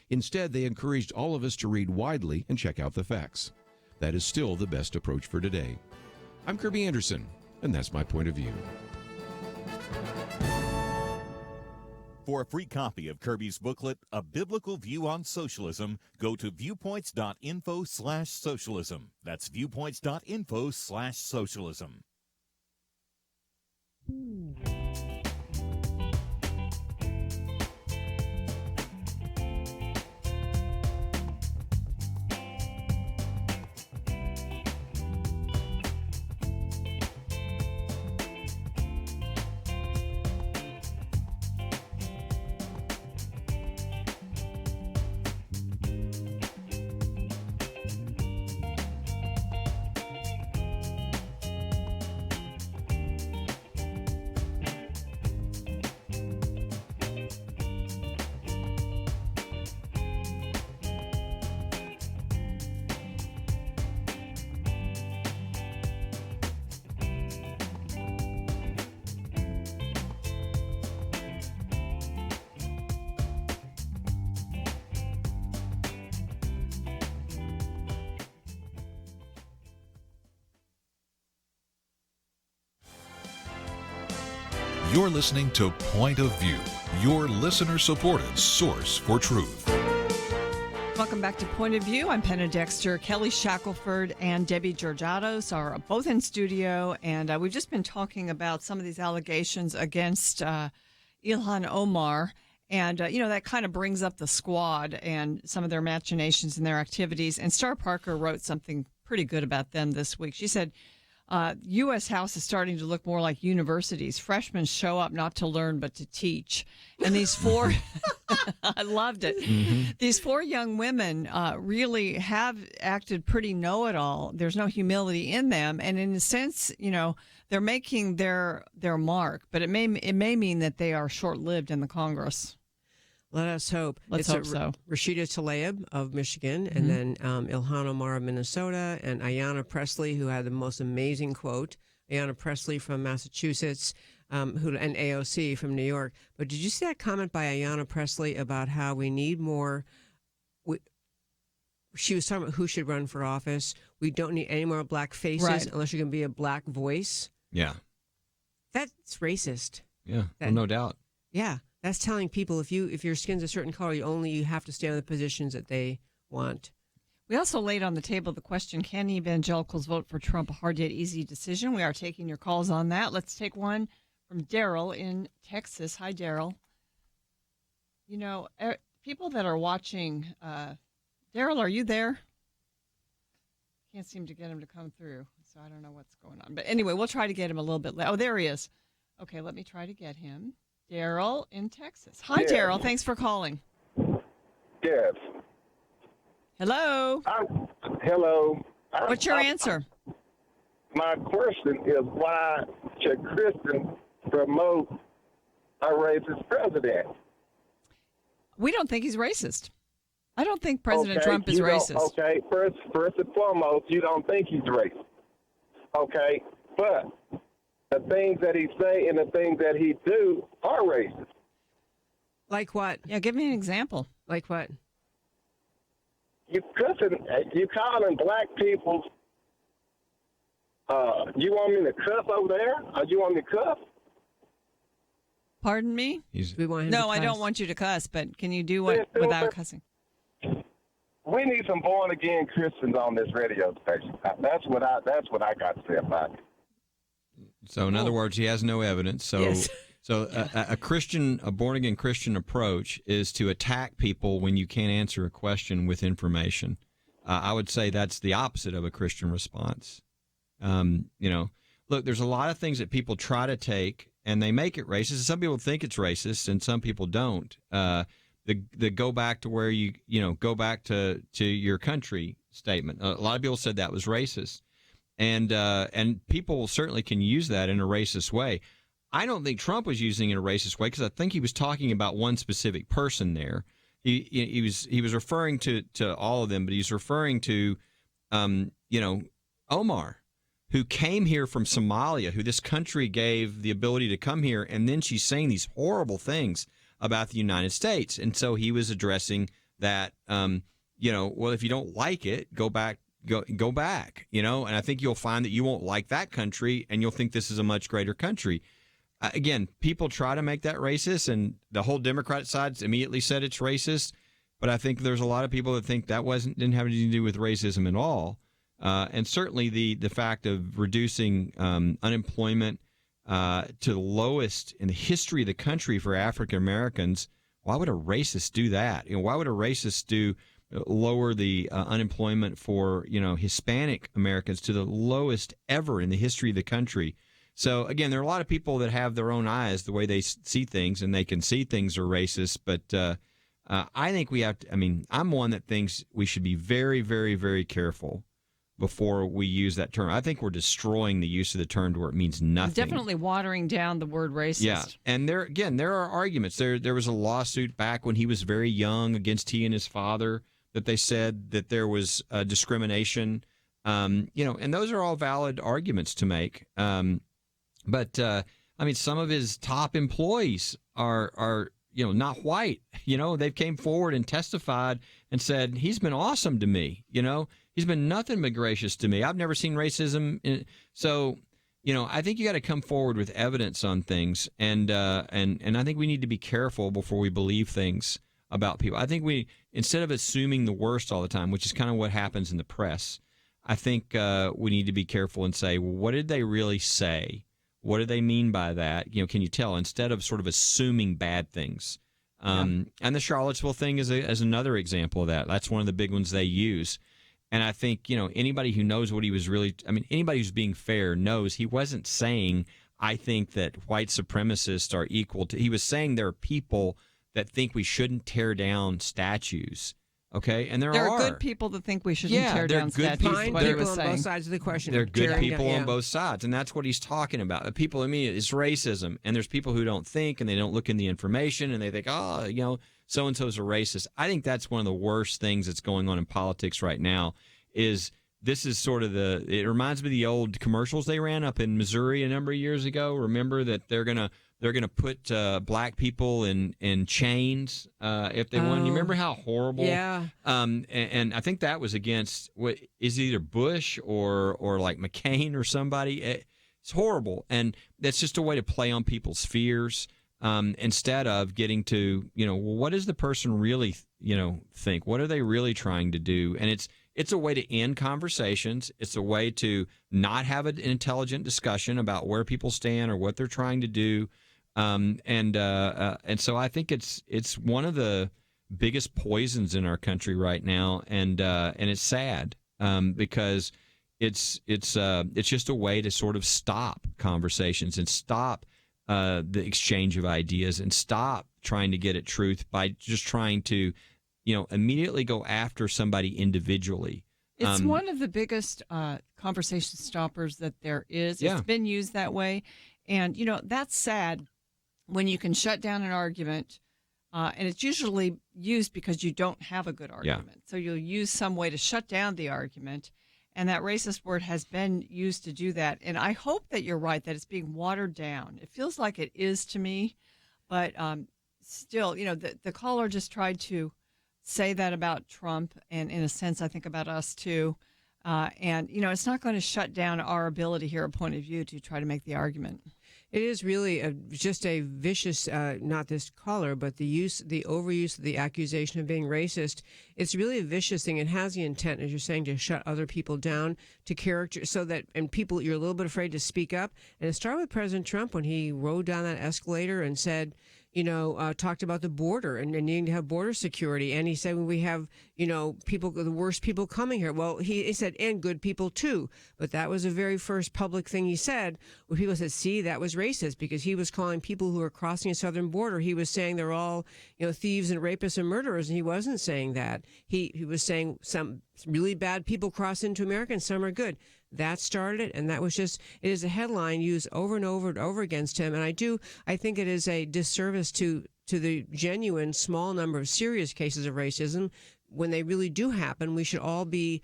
Instead, they encouraged all of us to read widely and check out the facts. That is still the best approach for today. I'm Kirby Anderson, and that's my point of view. For a free copy of Kirby's booklet, A Biblical View on Socialism, go to viewpoints.info/socialism. That's viewpoints.info/socialism. You're listening to Point of View, your listener-supported source for truth. Welcome back to Point of View. I'm Penna Dexter. Kelly Shackelford and Debbie Georgatos are both in studio, and we've just been talking about some of these allegations against Ilhan Omar. And, that kind of brings up the squad and some of their machinations and their activities. And Star Parker wrote something pretty good about them this week. She said, U.S. House is starting to look more like universities. Freshmen show up not to learn, but to teach. And these four, I loved it. Mm-hmm. These four young women really have acted pretty know-it-all. There's no humility in them. And in a sense, they're making their mark, but it may mean that they are short-lived in the Congress. Let us hope. Let's hope so. Rashida Tlaib of Michigan, and then Ilhan Omar of Minnesota, and Ayanna Pressley, who had the most amazing quote. Ayanna Pressley from Massachusetts, and AOC from New York. But did you see that comment by Ayanna Pressley about how we need more? She was talking about who should run for office. We don't need any more black faces unless you're going to be a black voice. Yeah. That's racist. Yeah, well, no doubt. Yeah. That's telling people if your skin's a certain color, you have to stay on the positions that they want. We also laid on the table the question, can evangelicals vote for Trump? A hard yet easy decision. We are taking your calls on that. Let's take one from Daryl in Texas. Hi, Daryl. People that are watching, Daryl, are you there? Can't seem to get him to come through, so I don't know what's going on. But anyway, we'll try to get him a little bit later. Oh, there he is. Okay, let me try to get him. Daryl in Texas. Hi, Daryl. Thanks for calling. Yes. Hello. Hello. What's your answer? My question is, why should Christians promote a racist president? We don't think he's racist. I don't think President Okay, Trump is you don't- racist. Okay, first and foremost, you don't think he's racist. Okay, but the things that he say and the things that he do are racist. Like what? Yeah, give me an example. Like what? You calling black people. You want me to cuss over there? Or you want me to cuss? Pardon me? We want him No, to I cuss. don't want you to cuss, but can you do what without cussing? We need some born again Christians on this radio station. That's what I got to say about it. So, in other words, he has no evidence. So, Yes. so a born again Christian approach is to attack people when you can't answer a question with information. I would say that's the opposite of a Christian response. Look, there's a lot of things that people try to take and they make it racist. Some people think it's racist, and some people don't. The go back to where you go back to your country statement. A lot of people said that was racist. And people certainly can use that in a racist way. I don't think Trump was using it in a racist way because I think he was talking about one specific person there. He was referring to all of them, but he's referring to, Omar, who came here from Somalia, who this country gave the ability to come here, and then she's saying these horrible things about the United States. And so he was addressing that, well, if you don't like it, go back, and I think you'll find that you won't like that country and you'll think this is a much greater country. Again, people try to make that racist, and the whole Democrat side immediately said it's racist. But I think there's a lot of people that think that didn't have anything to do with racism at all. And certainly the fact of reducing unemployment to the lowest in the history of the country for African Americans. Why would a racist do that? Why would a racist lower the unemployment for Hispanic Americans to the lowest ever in the history of the country? So again, there are a lot of people that have their own eyes, the way they see things, and they can see things are racist. But I think we have to. I'm one that thinks we should be very, very, very careful before we use that term. I think we're destroying the use of the term to where it means nothing. Definitely watering down the word racist. Yeah, and there are arguments. There was a lawsuit back when he was very young against he and his father that they said that there was discrimination. And those are all valid arguments to make. But some of his top employees are not white. They've came forward and testified and said he's been awesome to me. He's been nothing but gracious to me. I've never seen racism. So, I think you got to come forward with evidence on things, and I think we need to be careful before we believe things about people. I think instead of assuming the worst all the time, which is kind of what happens in the press, I think we need to be careful and say, well, what did they really say? What do they mean by that? Can you tell? Instead of sort of assuming bad things. And the Charlottesville thing is another example of that. That's one of the big ones they use. And I think, anybody who knows what he was really, anybody who's being fair knows he wasn't saying, I think that white supremacists are equal to, he was saying there are people that think we shouldn't tear down statues. Okay, and there are good people that think we shouldn't tear down statues. Fine people on both sides of the question. They're good people on both sides, and that's what he's talking about. The people, it's racism, and there's people who don't think, and they don't look in the information, and they think, so-and-so's a racist. I think that's one of the worst things that's going on in politics right now. This is sort of it reminds me of the old commercials they ran up in Missouri a number of years ago. Remember that they're gonna put black people in chains if they won. You remember how horrible? Yeah. And I think that was against what is either Bush or like McCain or somebody. It's horrible, and that's just a way to play on people's fears instead of getting to what does the person really think? What are they really trying to do? And it's a way to end conversations. It's a way to not have an intelligent discussion about where people stand or what they're trying to do. And so I think it's one of the biggest poisons in our country right now, and it's sad because it's just a way to sort of stop conversations and stop the exchange of ideas and stop trying to get at truth by just trying to immediately go after somebody individually. It's one of the biggest conversation stoppers that there is. Yeah. It's been used that way. And, that's sad when you can shut down an argument. And it's usually used because you don't have a good argument. So you'll use some way to shut down the argument. And that racist word has been used to do that. And I hope that you're right, that it's being watered down. It feels like it is to me. But still, the caller just tried to say that about Trump. And in a sense, I think about us, too. And, it's not going to shut down our ability here at Point of View to try to make the argument. It is really just a vicious, not this caller, but the overuse of the accusation of being racist. It's really a vicious thing. It has the intent, as you're saying, to shut other people down, to character, and people, you're a little bit afraid to speak up. And it started with President Trump when he rode down that escalator and said, talked about the border and needing to have border security. And he said, when we have, people, the worst people coming here. Well, he said, and good people too. But that was the very first public thing he said, where people said, see, that was racist, because he was calling people who are crossing a southern border, he was saying they're all, thieves and rapists and murderers. And he wasn't saying that. He was saying some really bad people cross into America and some are good. That started it, and that was it is a headline used over and over and over against him. And I think it is a disservice to the genuine small number of serious cases of racism. When they really do happen, we should all be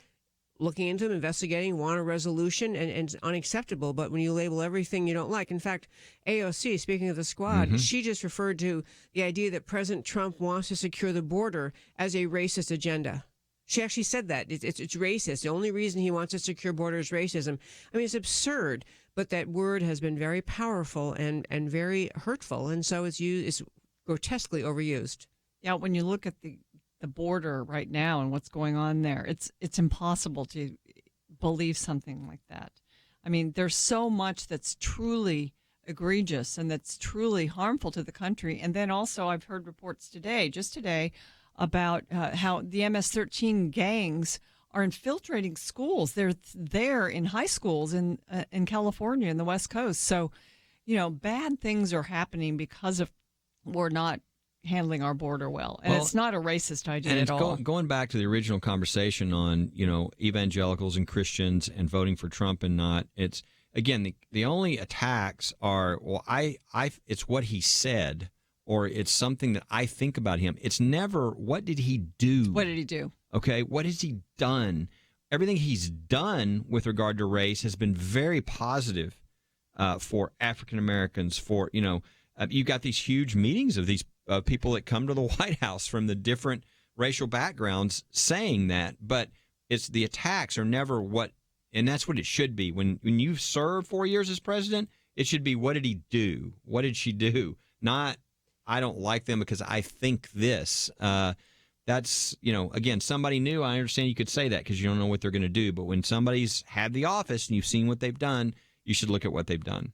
looking into them, investigating, want a resolution, and it's unacceptable. But when you label everything you don't like, in fact, AOC, speaking of the squad, she just referred to the idea that President Trump wants to secure the border as a racist agenda. She actually said that. It's racist. The only reason he wants a secure border is racism. I mean, it's absurd, but that word has been very powerful and very hurtful, and so it's grotesquely overused. Yeah, when you look at the border right now and what's going on there, it's impossible to believe something like that. I mean, there's so much that's truly egregious and that's truly harmful to the country. And then also I've heard reports just today, about how the MS-13 gangs are infiltrating schools. They're there in high schools in California and the West Coast. So, bad things are happening because of we're not handling our border well. And it's not a racist idea at all. Going back to the original conversation on, evangelicals and Christians and voting for Trump and not, it's, again, the only attacks are, it's what he said, or it's something that I think about him. It's never, what did he do? What did he do? Okay, what has he done? Everything he's done with regard to race has been very positive for African Americans. For you've got these huge meetings of these people that come to the White House from the different racial backgrounds saying that. But it's the attacks are never what, and that's what it should be. When you serve 4 years as president, it should be, what did he do? What did she do? Not, I don't like them because I think this. That's, again, somebody new, I understand you could say that because you don't know what they're going to do. But when somebody's had the office and you've seen what they've done, you should look at what they've done.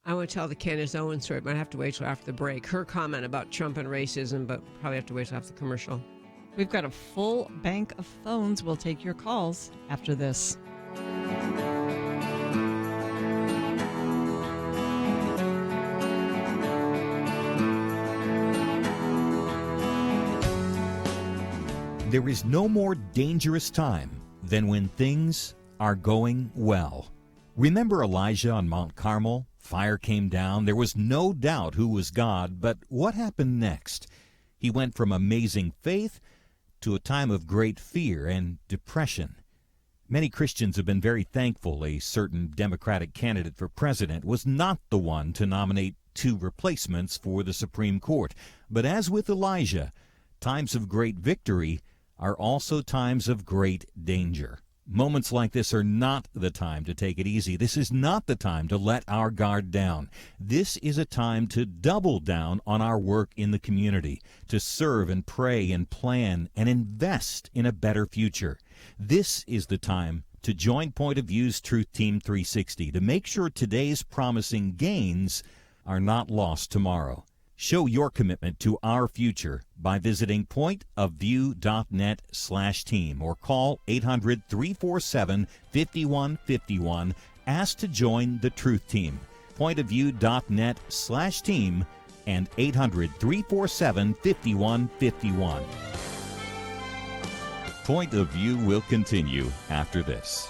I want to tell the Candace Owens story, but I have to wait till after the break. Her comment about Trump and racism, but probably have to wait till after the commercial. We've got a full bank of phones. We'll take your calls after this. There is no more dangerous time than when things are going well. Remember Elijah on Mount Carmel? Fire came down. There was no doubt who was God, but what happened next? He went from amazing faith to a time of great fear and depression. Many Christians have been very thankful a certain Democratic candidate for president was not the one to nominate two replacements for the Supreme Court. But as with Elijah, times of great victory are also times of great danger. Moments like this are not the time to take it easy. This is not the time to let our guard down. This is a time to double down on our work in the community, to serve and pray and plan and invest in a better future. This is the time to join Point of View's Truth Team 360 to make sure today's promising gains are not lost tomorrow. Show your commitment to our future by visiting pointofview.net/team or call 800-347-5151. Ask to join the Truth Team. Pointofview.net/team and 800-347-5151. Point of View will continue after this.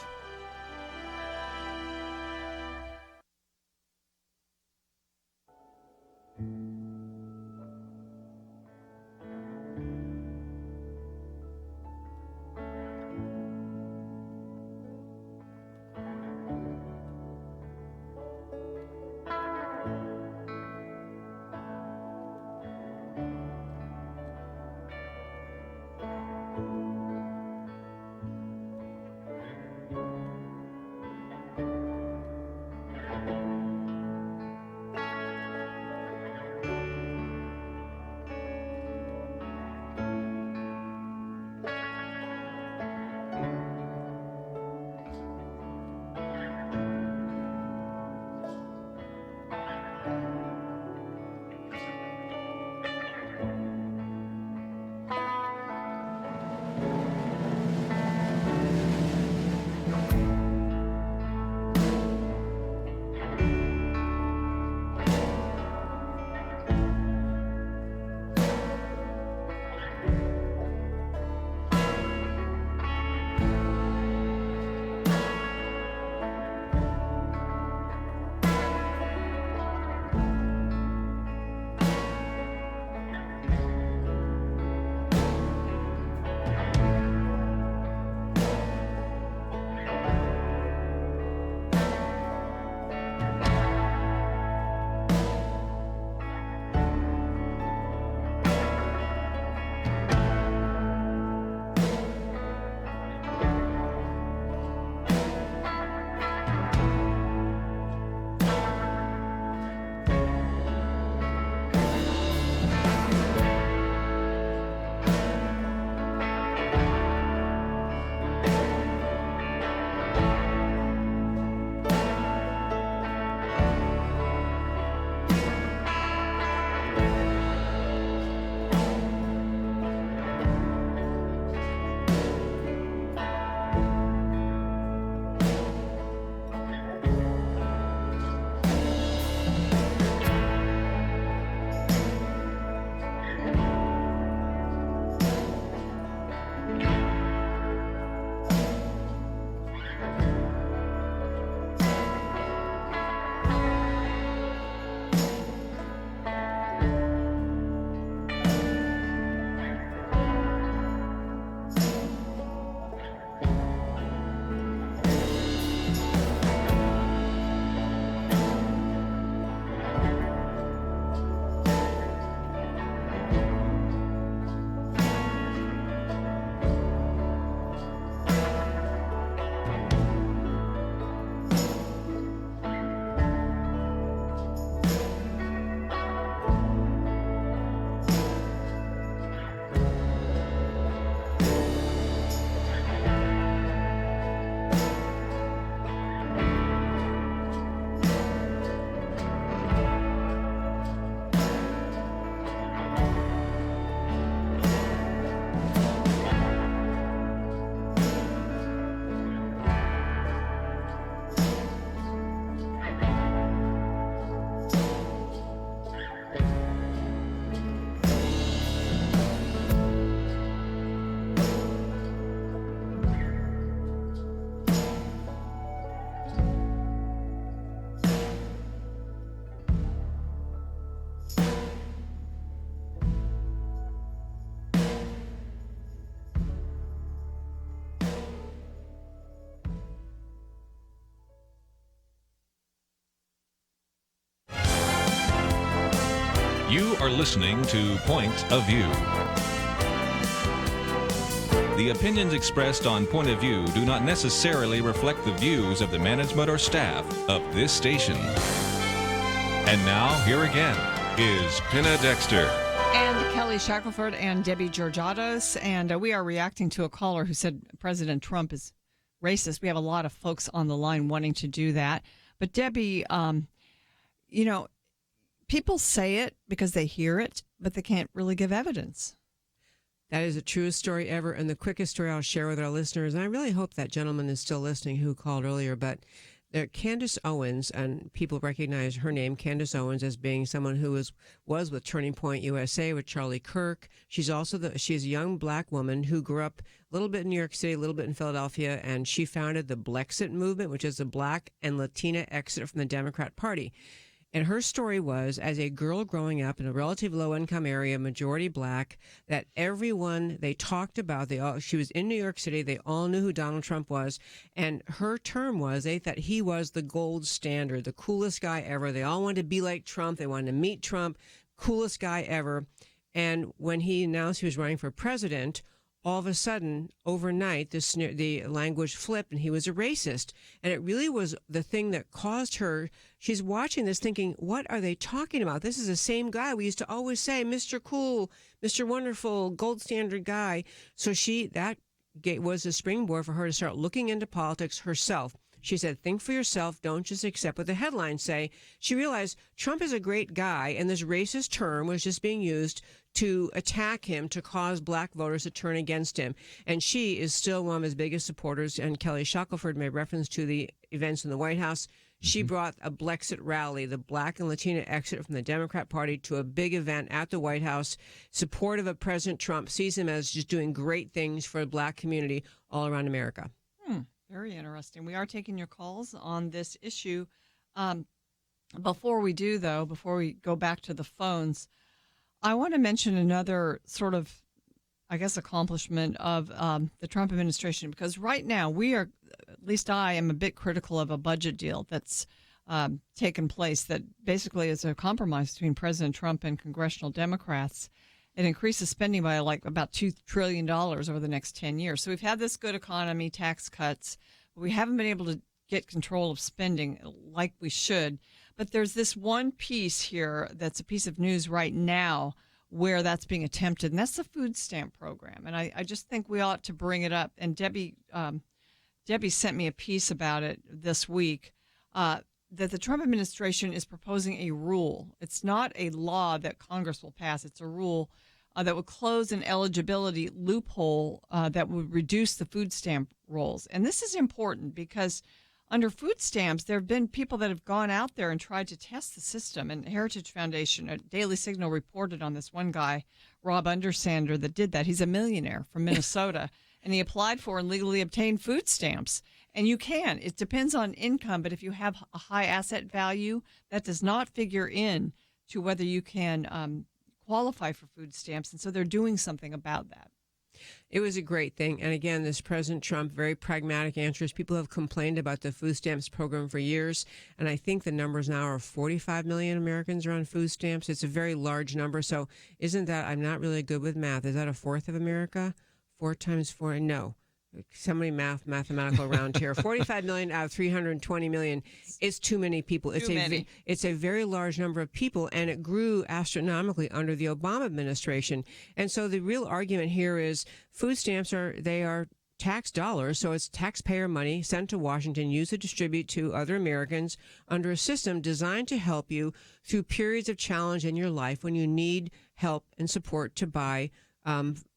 You are listening to Point of View. The opinions expressed on Point of View do not necessarily reflect the views of the management or staff of this station. And now, here again is Penna Dexter. And Kelly Shackelford and Debbie Georgatos. And we are reacting to a caller who said President Trump is racist. We have a lot of folks on the line wanting to do that. But Debbie, people say it because they hear it, but they can't really give evidence. That is the truest story ever, and the quickest story I'll share with our listeners. And I really hope that gentleman is still listening who called earlier. But Candace Owens, and people recognize her name, Candace Owens, as being someone who was with Turning Point USA with Charlie Kirk. She's also she's a young black woman who grew up a little bit in New York City, a little bit in Philadelphia, and she founded the Blexit movement, which is the Black and Latina exit from the Democrat Party. And her story was, as a girl growing up in a relative low-income area, majority black, that everyone they talked about, she was in New York City, they all knew who Donald Trump was, and her term was, they thought he was the gold standard, the coolest guy ever. They all wanted to be like Trump. They wanted to meet Trump, coolest guy ever. And when he announced he was running for president, all of a sudden, overnight, the language flipped, and he was a racist. And it really was the thing that caused her. She's watching this thinking, what are they talking about? This is the same guy we used to always say, Mr. Cool, Mr. Wonderful, gold standard guy. So that was a springboard for her to start looking into politics herself. She said, think for yourself. Don't just accept what the headlines say. She realized Trump is a great guy, and this racist term was just being used to attack him, to cause black voters to turn against him. And she is still one of his biggest supporters. And Kelly Shackelford made reference to the events in the White House. She brought a Blexit rally, the Black and Latina exit from the Democrat Party, to a big event at the White House, supportive of President Trump, sees him as just doing great things for the black community all around America. Very interesting. We are taking your calls on this issue. Before we go back to the phones, I want to mention another sort of, I guess, accomplishment of the Trump administration, because right now at least I am a bit critical of a budget deal that's taken place that basically is a compromise between President Trump and congressional Democrats. It increases spending by about $2 trillion over the next 10 years. So we've had this good economy, tax cuts, but we haven't been able to get control of spending like we should. But there's this one piece here that's a piece of news right now where that's being attempted, and that's the food stamp program. And I just think we ought to bring it up. And Debbie sent me a piece about it this week, that the Trump administration is proposing a rule. It's not a law that Congress will pass. It's a rule that would close an eligibility loophole that would reduce the food stamp rolls. And this is important because under food stamps, there have been people that have gone out there and tried to test the system. And Heritage Foundation, Daily Signal reported on this one guy, Rob Undersander, that did that. He's a millionaire from Minnesota, and he applied for and legally obtained food stamps. And you can. It depends on income, but if you have a high asset value, that does not figure in to whether you can qualify for food stamps. And so they're doing something about that. It was a great thing. And again, this President Trump, very pragmatic answers. People have complained about the food stamps program for years. And I think the numbers now are 45 million Americans are on food stamps. It's a very large number. So isn't that, I'm not really good with math. Is that a fourth of America? 4 times 4? No. Somebody mathematical around here. 45 million out of 320 million is too many people. It's a very large number of people, and it grew astronomically under the Obama administration. And so the real argument here is food stamps are tax dollars, so it's taxpayer money sent to Washington, used to distribute to other Americans under a system designed to help you through periods of challenge in your life when you need help and support to buy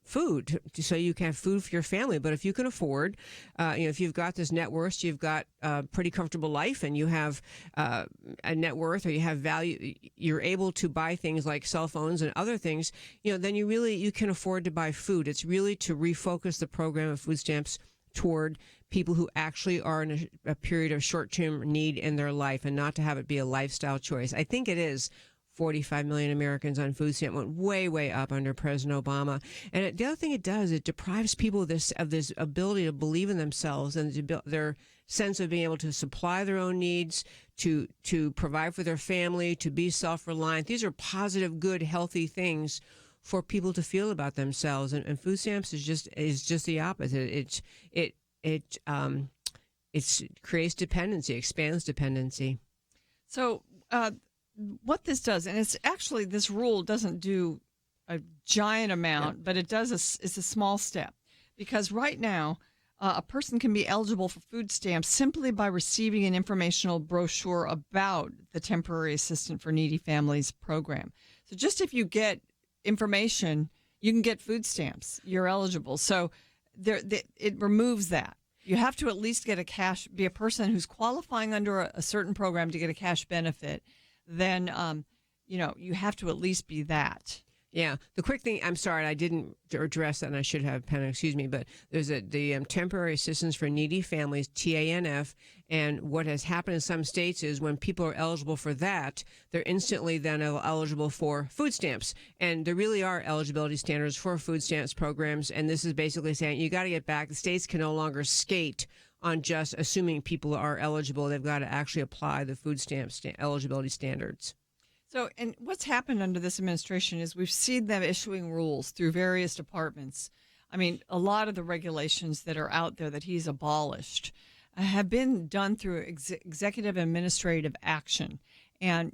food, so you can have food for your family. But if you can afford, if you've got this net worth, you've got a pretty comfortable life, and you have a net worth, or you have value, you're able to buy things like cell phones and other things, then you can afford to buy food. It's really to refocus the program of food stamps toward people who actually are in a period of short-term need in their life, and not to have it be a lifestyle choice. I think it is 45 million Americans on food stamp went way, way up under President Obama. And the other thing it does, it deprives people of this ability to believe in themselves and to build their sense of being able to supply their own needs, to provide for their family, to be self-reliant. These are positive, good, healthy things for people to feel about themselves. And food stamps is just the opposite. It creates dependency, expands dependency. So what this does, and it's actually, this rule doesn't do a giant amount, but it's a small step, because right now a person can be eligible for food stamps simply by receiving an informational brochure about the Temporary Assistance for Needy Families program. So just if you get information, you can get food stamps. You're eligible. So it removes that. You have to at least be a person who's qualifying under a certain program to get a cash benefit. Then, you have to at least be that. Yeah. The quick thing, I'm sorry, I didn't address that, and I should have, Penna, excuse me, but there's the Temporary Assistance for Needy Families, TANF, and what has happened in some states is when people are eligible for that, they're instantly then eligible for food stamps. And there really are eligibility standards for food stamps programs, and this is basically saying you got to get back. The states can no longer skate on just assuming people are eligible. They've got to actually apply the food stamp eligibility standards. So, and what's happened under this administration is we've seen them issuing rules through various departments. I mean, a lot of the regulations that are out there that he's abolished have been done through executive administrative action. And,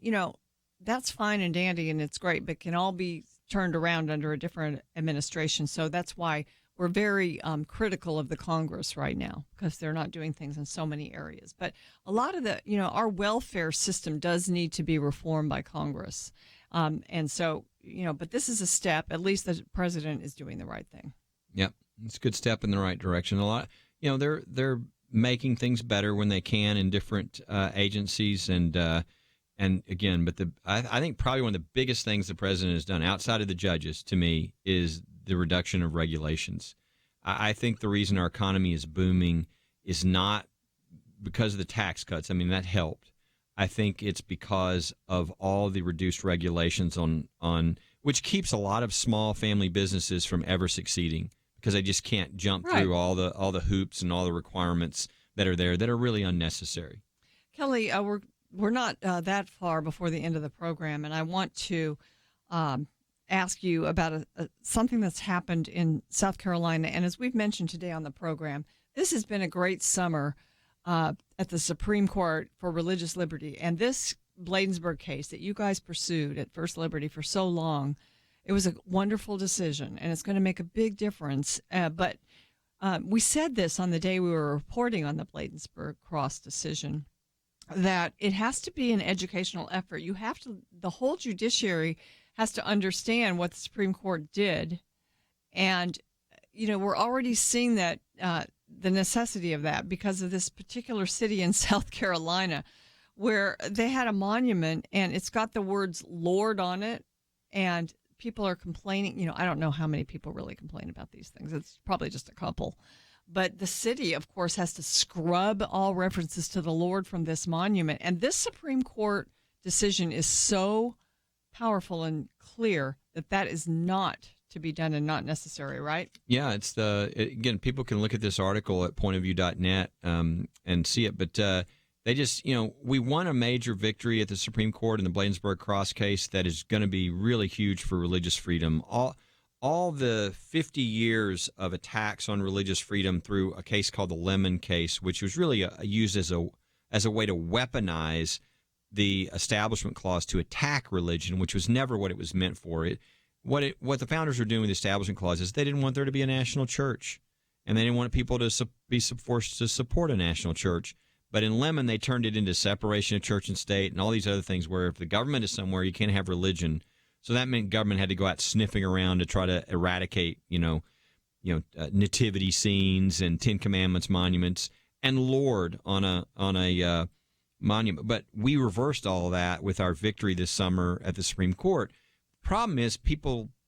that's fine and dandy and it's great, but can all be turned around under a different administration. So that's why we're very critical of the Congress right now, because they're not doing things in so many areas. But a lot of our welfare system does need to be reformed by Congress. And so, but this is a step. At least the president is doing the right thing. Yep. It's a good step in the right direction. A lot, they're making things better when they can in different agencies. And again, but I think probably one of the biggest things the president has done outside of the judges, to me, is the reduction of regulations. I think the reason our economy is booming is not because of the tax cuts. I mean, that helped. I think it's because of all the reduced regulations on which keeps a lot of small family businesses from ever succeeding, because they just can't jump through all the hoops and all the requirements that are there that are really unnecessary. Kelly, we're not that far before the end of the program, and I want to ask you about something that's happened in South Carolina. And as we've mentioned today on the program, this has been a great summer at the Supreme Court for religious liberty. And this Bladensburg case that you guys pursued at First Liberty for so long, it was a wonderful decision, and it's going to make a big difference. But we said this on the day we were reporting on the Bladensburg Cross decision, that it has to be an educational effort. The whole judiciary has to understand what the Supreme Court did. And, we're already seeing that the necessity of that because of this particular city in South Carolina where they had a monument and it's got the words Lord on it, and people are complaining. I don't know how many people really complain about these things. It's probably just a couple. But the city, of course, has to scrub all references to the Lord from this monument. And this Supreme Court decision is so powerful and clear that is not to be done and not necessary, right? Yeah, again, people can look at this article at pointofview.net and see it, but they just, we won a major victory at the Supreme Court in the Bladensburg Cross case that is going to be really huge for religious freedom. All the 50 years of attacks on religious freedom through a case called the Lemon case, which was really used as a way to weaponize the Establishment Clause to attack religion, which was never what it was meant for. What the founders were doing with the Establishment Clause is they didn't want there to be a national church, and they didn't want people to be forced to support a national church. But in Lemon, they turned it into separation of church and state and all these other things where if the government is somewhere, you can't have religion. So that meant government had to go out sniffing around to try to eradicate, nativity scenes and Ten Commandments monuments and Lord on a monument. But we reversed all of that with our victory this summer at the Supreme Court. Problem is,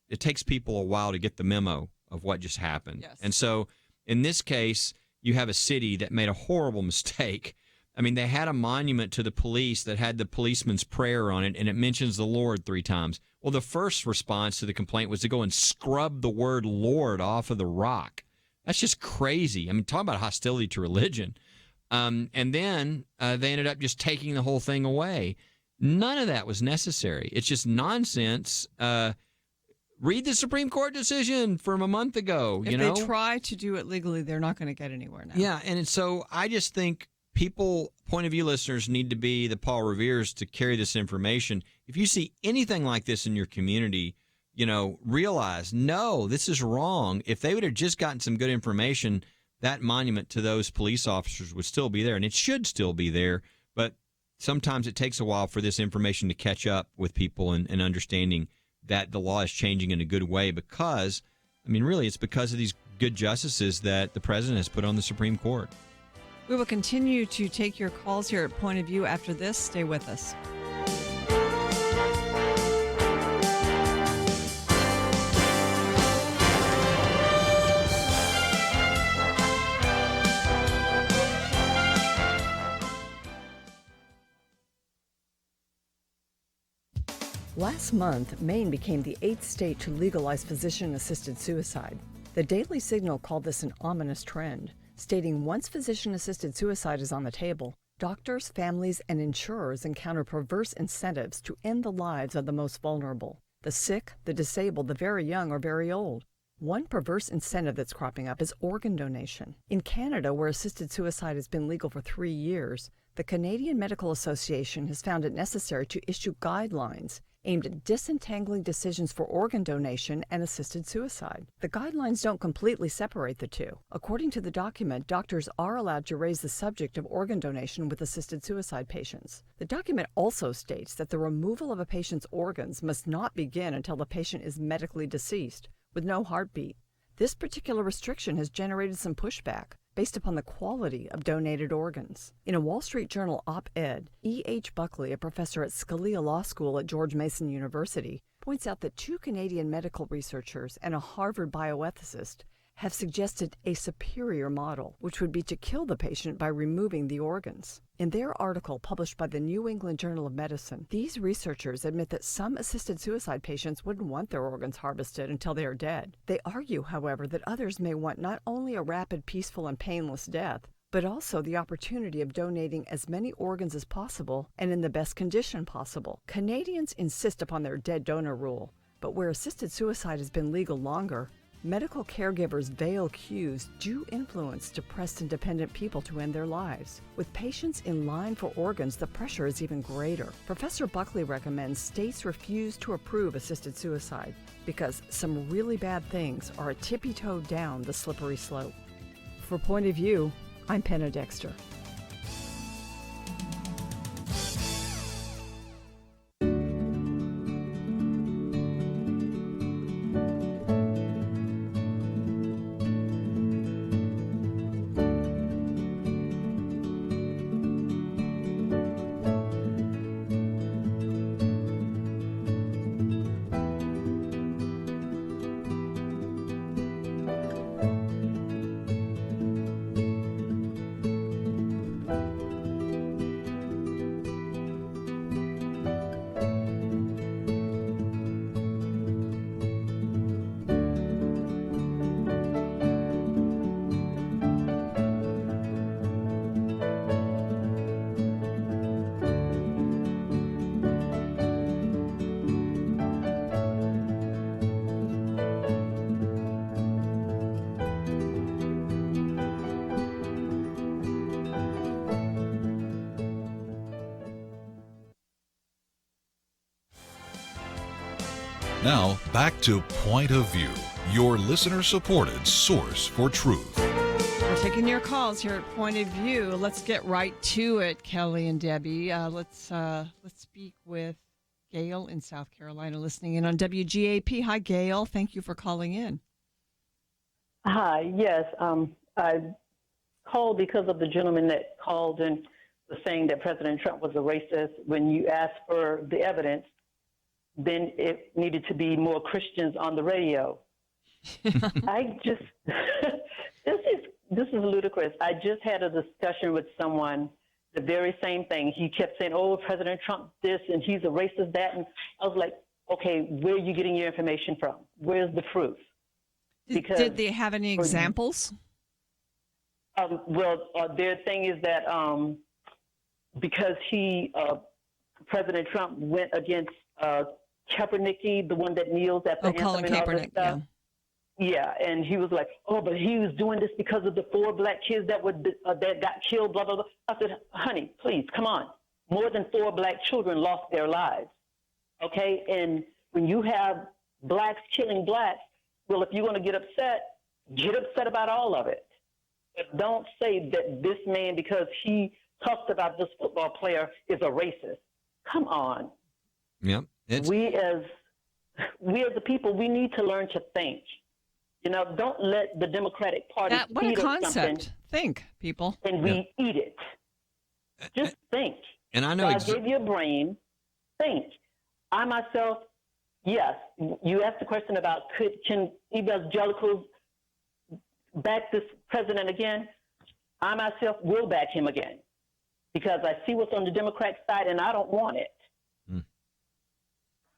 it takes people a while to get the memo of what just happened. Yes. And so in this case, you have a city that made a horrible mistake I mean, they had a monument to the police that had the policeman's prayer on it, and it mentions the Lord 3 times. Well, the first response to the complaint was to go and scrub the word Lord off of the rock. That's just crazy. I mean, talk about hostility to religion. And then they ended up just taking the whole thing away. None of that was necessary. It's just nonsense. Read the Supreme Court decision from a month ago. If they try to do it legally, they're not going to get anywhere now. Yeah, and so I just think people, point of view listeners, need to be the Paul Reveres to carry this information. If you see anything like this in your community, realize, no, this is wrong. If they would have just gotten some good information, that monument to those police officers would still be there, and it should still be there. But sometimes it takes a while for this information to catch up with people and understanding that the law is changing in a good way because, really, it's because of these good justices that the president has put on the Supreme Court. We will continue to take your calls here at Point of View after this. Stay with us. Last month, Maine became the 8th state to legalize physician-assisted suicide. The Daily Signal called this an ominous trend, stating once physician-assisted suicide is on the table, doctors, families, and insurers encounter perverse incentives to end the lives of the most vulnerable, the sick, the disabled, the very young, or very old. One perverse incentive that's cropping up is organ donation. In Canada, where assisted suicide has been legal for 3 years, the Canadian Medical Association has found it necessary to issue guidelines aimed at disentangling decisions for organ donation and assisted suicide. The guidelines don't completely separate the two. According to the document, doctors are allowed to raise the subject of organ donation with assisted suicide patients. The document also states that the removal of a patient's organs must not begin until the patient is medically deceased, with no heartbeat. This particular restriction has generated some pushback based upon the quality of donated organs. In a Wall Street Journal op-ed, E.H. Buckley, a professor at Scalia Law School at George Mason University, points out that 2 Canadian medical researchers and a Harvard bioethicist have suggested a superior model, which would be to kill the patient by removing the organs. In their article published by the New England Journal of Medicine, these researchers admit that some assisted suicide patients wouldn't want their organs harvested until they are dead. They argue, however, that others may want not only a rapid, peaceful, and painless death, but also the opportunity of donating as many organs as possible and in the best condition possible. Canadians insist upon their dead donor rule, but where assisted suicide has been legal longer, medical caregivers' veil cues do influence depressed and dependent people to end their lives. With patients in line for organs, the pressure is even greater. Professor Buckley recommends states refuse to approve assisted suicide because some really bad things are a tippy-toe down the slippery slope. For Point of View, I'm Penna Dexter. Now, back to Point of View, your listener-supported source for truth. We're taking your calls here at Point of View. Let's get right to it, Kelly and Debbie. Let's speak with Gail in South Carolina, listening in on WGAP. Hi, Gail. Thank you for calling in. Hi. Yes, I called because of the gentleman that called and was saying that President Trump was a racist. When you asked for the evidence, then it needed to be more Christians on the radio. I just, this is ludicrous. I just had a discussion with someone the very same thing. He kept saying, oh, President Trump this, and he's a racist that. And I was like, okay, where are you getting your information from? Where's the proof? Because did they have any examples? Their thing is that because President Trump went against Kaepernick, the one that kneels at the anthem Colin and all that Kaepernick, stuff. Yeah, and he was like, oh, but he was doing this because of the 4 black kids that got killed, blah, blah, blah. I said, honey, please, come on. More than 4 black children lost their lives, okay? And when you have blacks killing blacks, well, if you're going to get upset about all of it. But don't say that this man, because he talked about this football player, is a racist. Come on. Yep. We as the people, we need to learn to think. You know, don't let the Democratic Party What a feed us something concept. Think, people. and we eat it. Just think. And I know God gave you a brain. Think. I myself, yes. You asked the question about can evangelicals back this president again? I myself will back him again because I see what's on the Democrat side and I don't want it.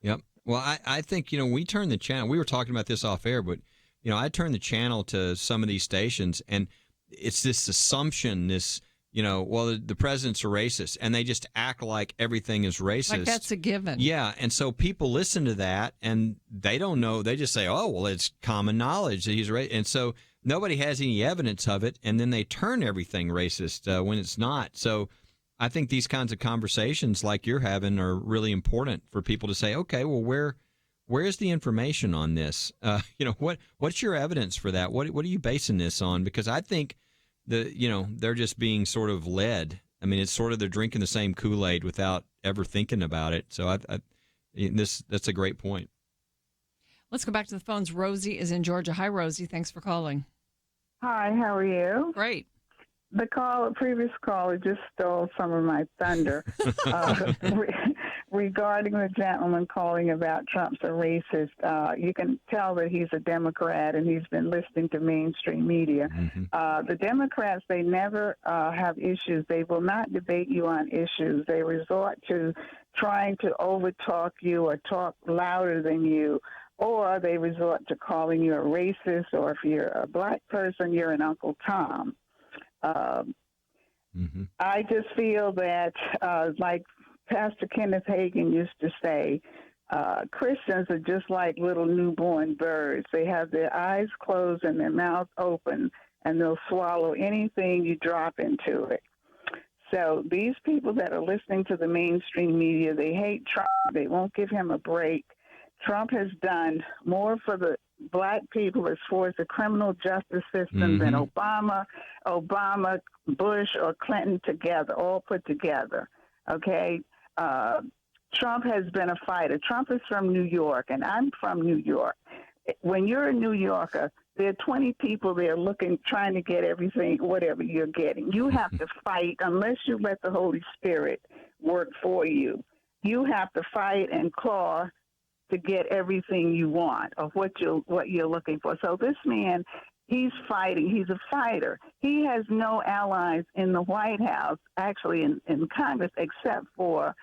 Yep. Well, I think, we turned the channel. We were talking about this off air, but, I turned the channel to some of these stations, and it's this assumption, the president's a racist, and they just act like everything is racist. Like that's a given. Yeah, and so people listen to that, and they don't know. They just say, oh, well, it's common knowledge that he's racist. And so nobody has any evidence of it, and then they turn everything racist when it's not. So I think these kinds of conversations like you're having are really important for people to say, okay, well, where's the information on this? What's your evidence for that? What are you basing this on? Because I think they're just being sort of led. I mean, it's sort of they're drinking the same Kool-Aid without ever thinking about it. So that's a great point. Let's go back to the phones. Rosie is in Georgia. Hi, Rosie. Thanks for calling. Hi, how are you? Great. The previous caller just stole some of my thunder regarding the gentleman calling about Trump's a racist. You can tell that he's a Democrat and he's been listening to mainstream media. Mm-hmm. The Democrats, they never have issues. They will not debate you on issues. They resort to trying to overtalk you or talk louder than you. Or they resort to calling you a racist, or if you're a black person, you're an Uncle Tom. I just feel that, like Pastor Kenneth Hagin used to say, Christians are just like little newborn birds. They have their eyes closed and their mouths open, and they'll swallow anything you drop into it. So these people that are listening to the mainstream media, they hate Trump. They won't give him a break. Trump has done more for the black people as far as the criminal justice system than Obama, Bush, or Clinton together, all put together. Okay? Trump has been a fighter. Trump is from New York, and I'm from New York. When you're a New Yorker, there are 20 people there trying to get everything, whatever you're getting. You have to fight unless you let the Holy Spirit work for you. You have to fight and claw to get everything you want or what you're looking for. So this man, he's fighting. He's a fighter. He has no allies in the White House, actually in Congress, except for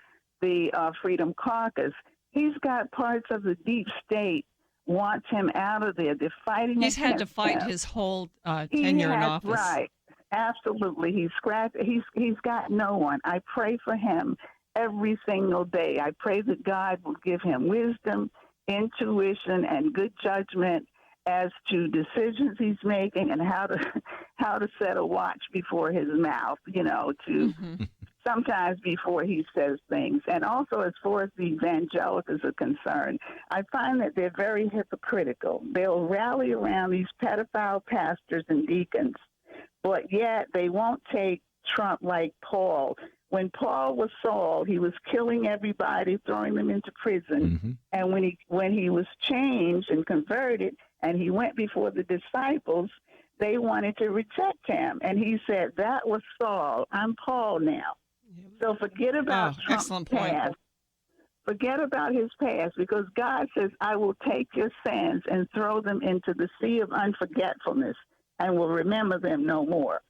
the Freedom Caucus. He's got parts of the deep state wants him out of there. They're fighting. He's had to fight his whole tenure in office. Right. Absolutely. He's got no one. I pray for him every single day. I pray that God will give him wisdom, intuition, and good judgment as to decisions he's making and how to set a watch before his mouth, sometimes before he says things. And also as far as the evangelicals are concerned, I find that they're very hypocritical. They'll rally around these pedophile pastors and deacons, but yet they won't take Trump like Paul. When Paul was Saul, he was killing everybody, throwing them into prison. And when he was changed and converted, and he went before the disciples, they wanted to reject him. And he said, that was Saul. I'm Paul now. So forget about Trump's past. Forget about his past, because God says, I will take your sins and throw them into the sea of unforgetfulness and will remember them no more.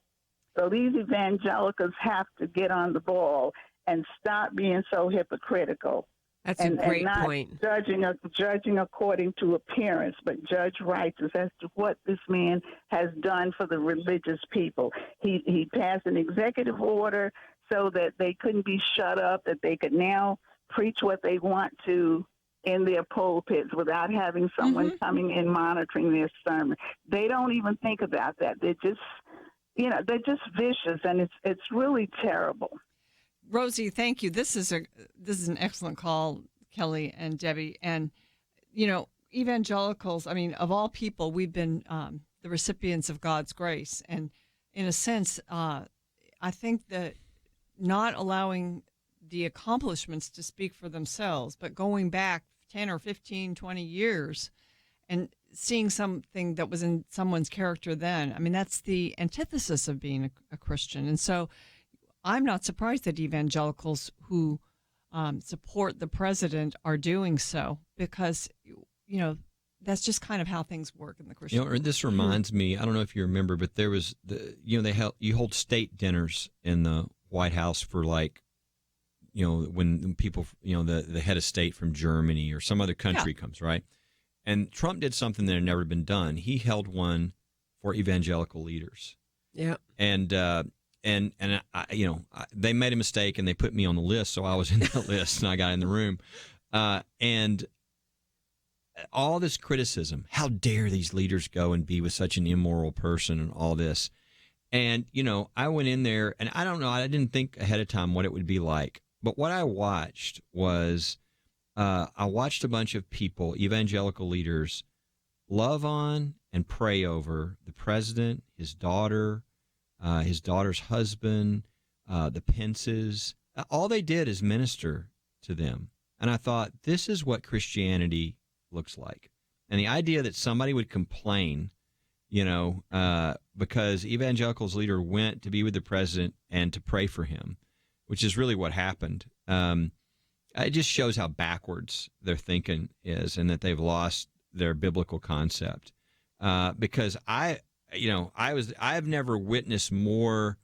So these evangelicals have to get on the ball and stop being so hypocritical. That's a great not point. Judging according to appearance, but judge righteous as to what this man has done for the religious people. He passed an executive order so that they couldn't be shut up, that they could now preach what they want to in their pulpits without having someone coming and monitoring their sermon. They don't even think about that. They're just, they're just vicious, and it's really terrible. Rosie, thank you. This is an excellent call, Kelly and Debbie. And, evangelicals, I mean, of all people, we've been the recipients of God's grace. And in a sense, I think that not allowing the accomplishments to speak for themselves, but going back 10 or 15, 20 years and seeing something that was in someone's character then, I mean, that's the antithesis of being a Christian. And so I'm not surprised that evangelicals who support the president are doing so, because, that's just kind of how things work in the Christian. This reminds me, I don't know if you remember, but there was you hold state dinners in the White House for when people, the head of state from Germany or some other country comes, right? And Trump did something that had never been done. He held one for evangelical leaders. Yeah. And they made a mistake and they put me on the list, so I was in that list and I got in the room. And all this criticism, how dare these leaders go and be with such an immoral person and all this. And, I went in there and I don't know, I didn't think ahead of time what it would be like. But what I watched was I watched a bunch of people, evangelical leaders, love on and pray over the president, his daughter's husband, the Pences. All they did is minister to them. And I thought, this is what Christianity looks like. And the idea that somebody would complain, because evangelicals leader went to be with the president and to pray for him, which is really what happened. It just shows how backwards their thinking is and that they've lost their biblical concept. Because I've never witnessed more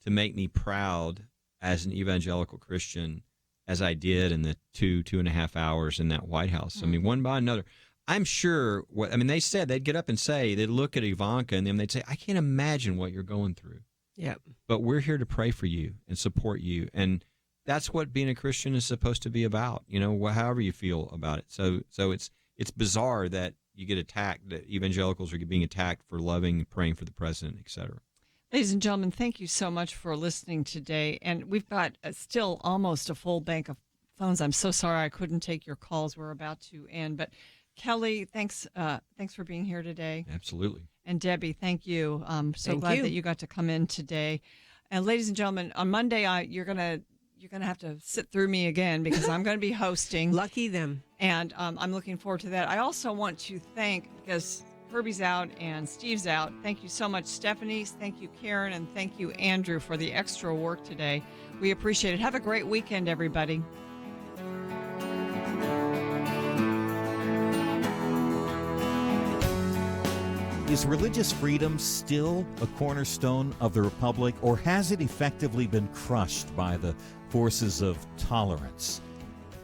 to make me proud as an evangelical Christian as I did in the 2.5 hours in that White House. I mean, one by another. I'm sure they said they'd get up and they'd look at Ivanka and then they'd say, I can't imagine what you're going through. Yep. But we're here to pray for you and support you. And that's what being a Christian is supposed to be about, however you feel about it. So it's bizarre that you get attacked, that evangelicals are being attacked for loving and praying for the president, et cetera. Ladies and gentlemen, thank you so much for listening today. And we've got still almost a full bank of phones. I'm so sorry I couldn't take your calls. We're about to end. But Kelly, thanks for being here today. Absolutely. And Debbie, thank you. I'm so glad that you got to come in today. And ladies and gentlemen, on Monday, you're gonna have to sit through me again because I'm going to be hosting. Lucky them. And I'm looking forward to that. I also want to thank, because Herbie's out and Steve's out, thank you so much, Stephanie. Thank you, Karen. And thank you, Andrew, for the extra work today. We appreciate it. Have a great weekend, everybody. Is religious freedom still a cornerstone of the republic, or has it effectively been crushed by the forces of tolerance?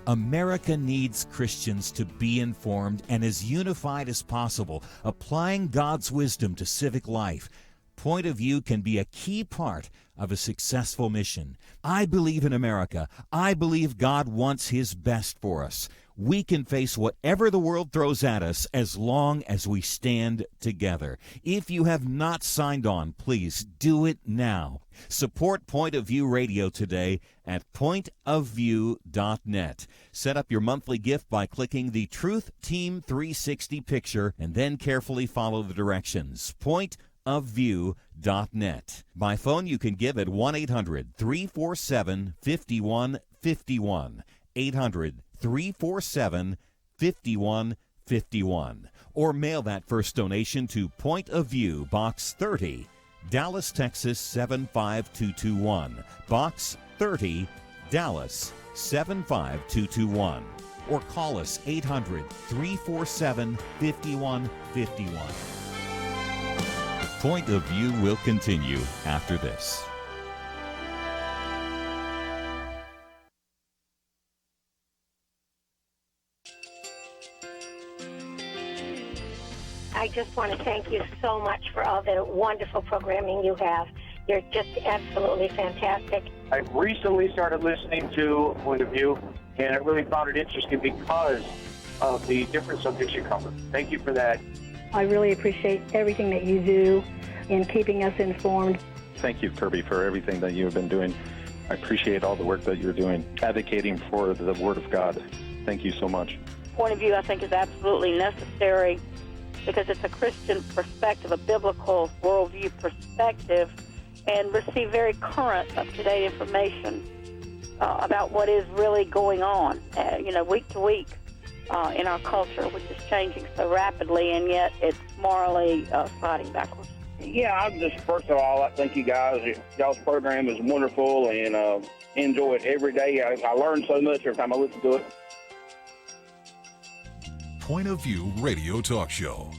America needs Christians to be informed and as unified as possible, applying God's wisdom to civic life. Point of view can be a key part of a successful mission. I believe in America. I believe God wants His best for us. We can face whatever the world throws at us as long as we stand together. If you have not signed on, please do it now. Support Point of View Radio today at pointofview.net. Set up your monthly gift by clicking the Truth Team 360 picture and then carefully follow the directions. Pointofview.net. By phone, you can give at 1-800-347-5151. 800-347-5151. Or mail that first donation to Point of View, Box 30, Dallas, Texas 75221. Box 30, Dallas 75221. Or call us 800-347-5151. Point of View will continue after this. I just want to thank you so much for all the wonderful programming you have. You're just absolutely fantastic. I recently started listening to Point of View, and I really found it interesting because of the different subjects you cover. Thank you for that. I really appreciate everything that you do in keeping us informed. Thank you, Kirby, for everything that you've been doing. I appreciate all the work that you're doing, advocating for the Word of God. Thank you so much. Point of view, I think, is absolutely necessary because it's a Christian perspective, a biblical worldview perspective, and receive very current, up-to-date information about what is really going on, week to week in our culture, which is changing so rapidly, and yet it's morally sliding backwards. Yeah, I just, first of all, I thank you guys. Y'all's program is wonderful, and enjoy it every day. I learn so much every time I listen to it. Point of View Radio Talk Show.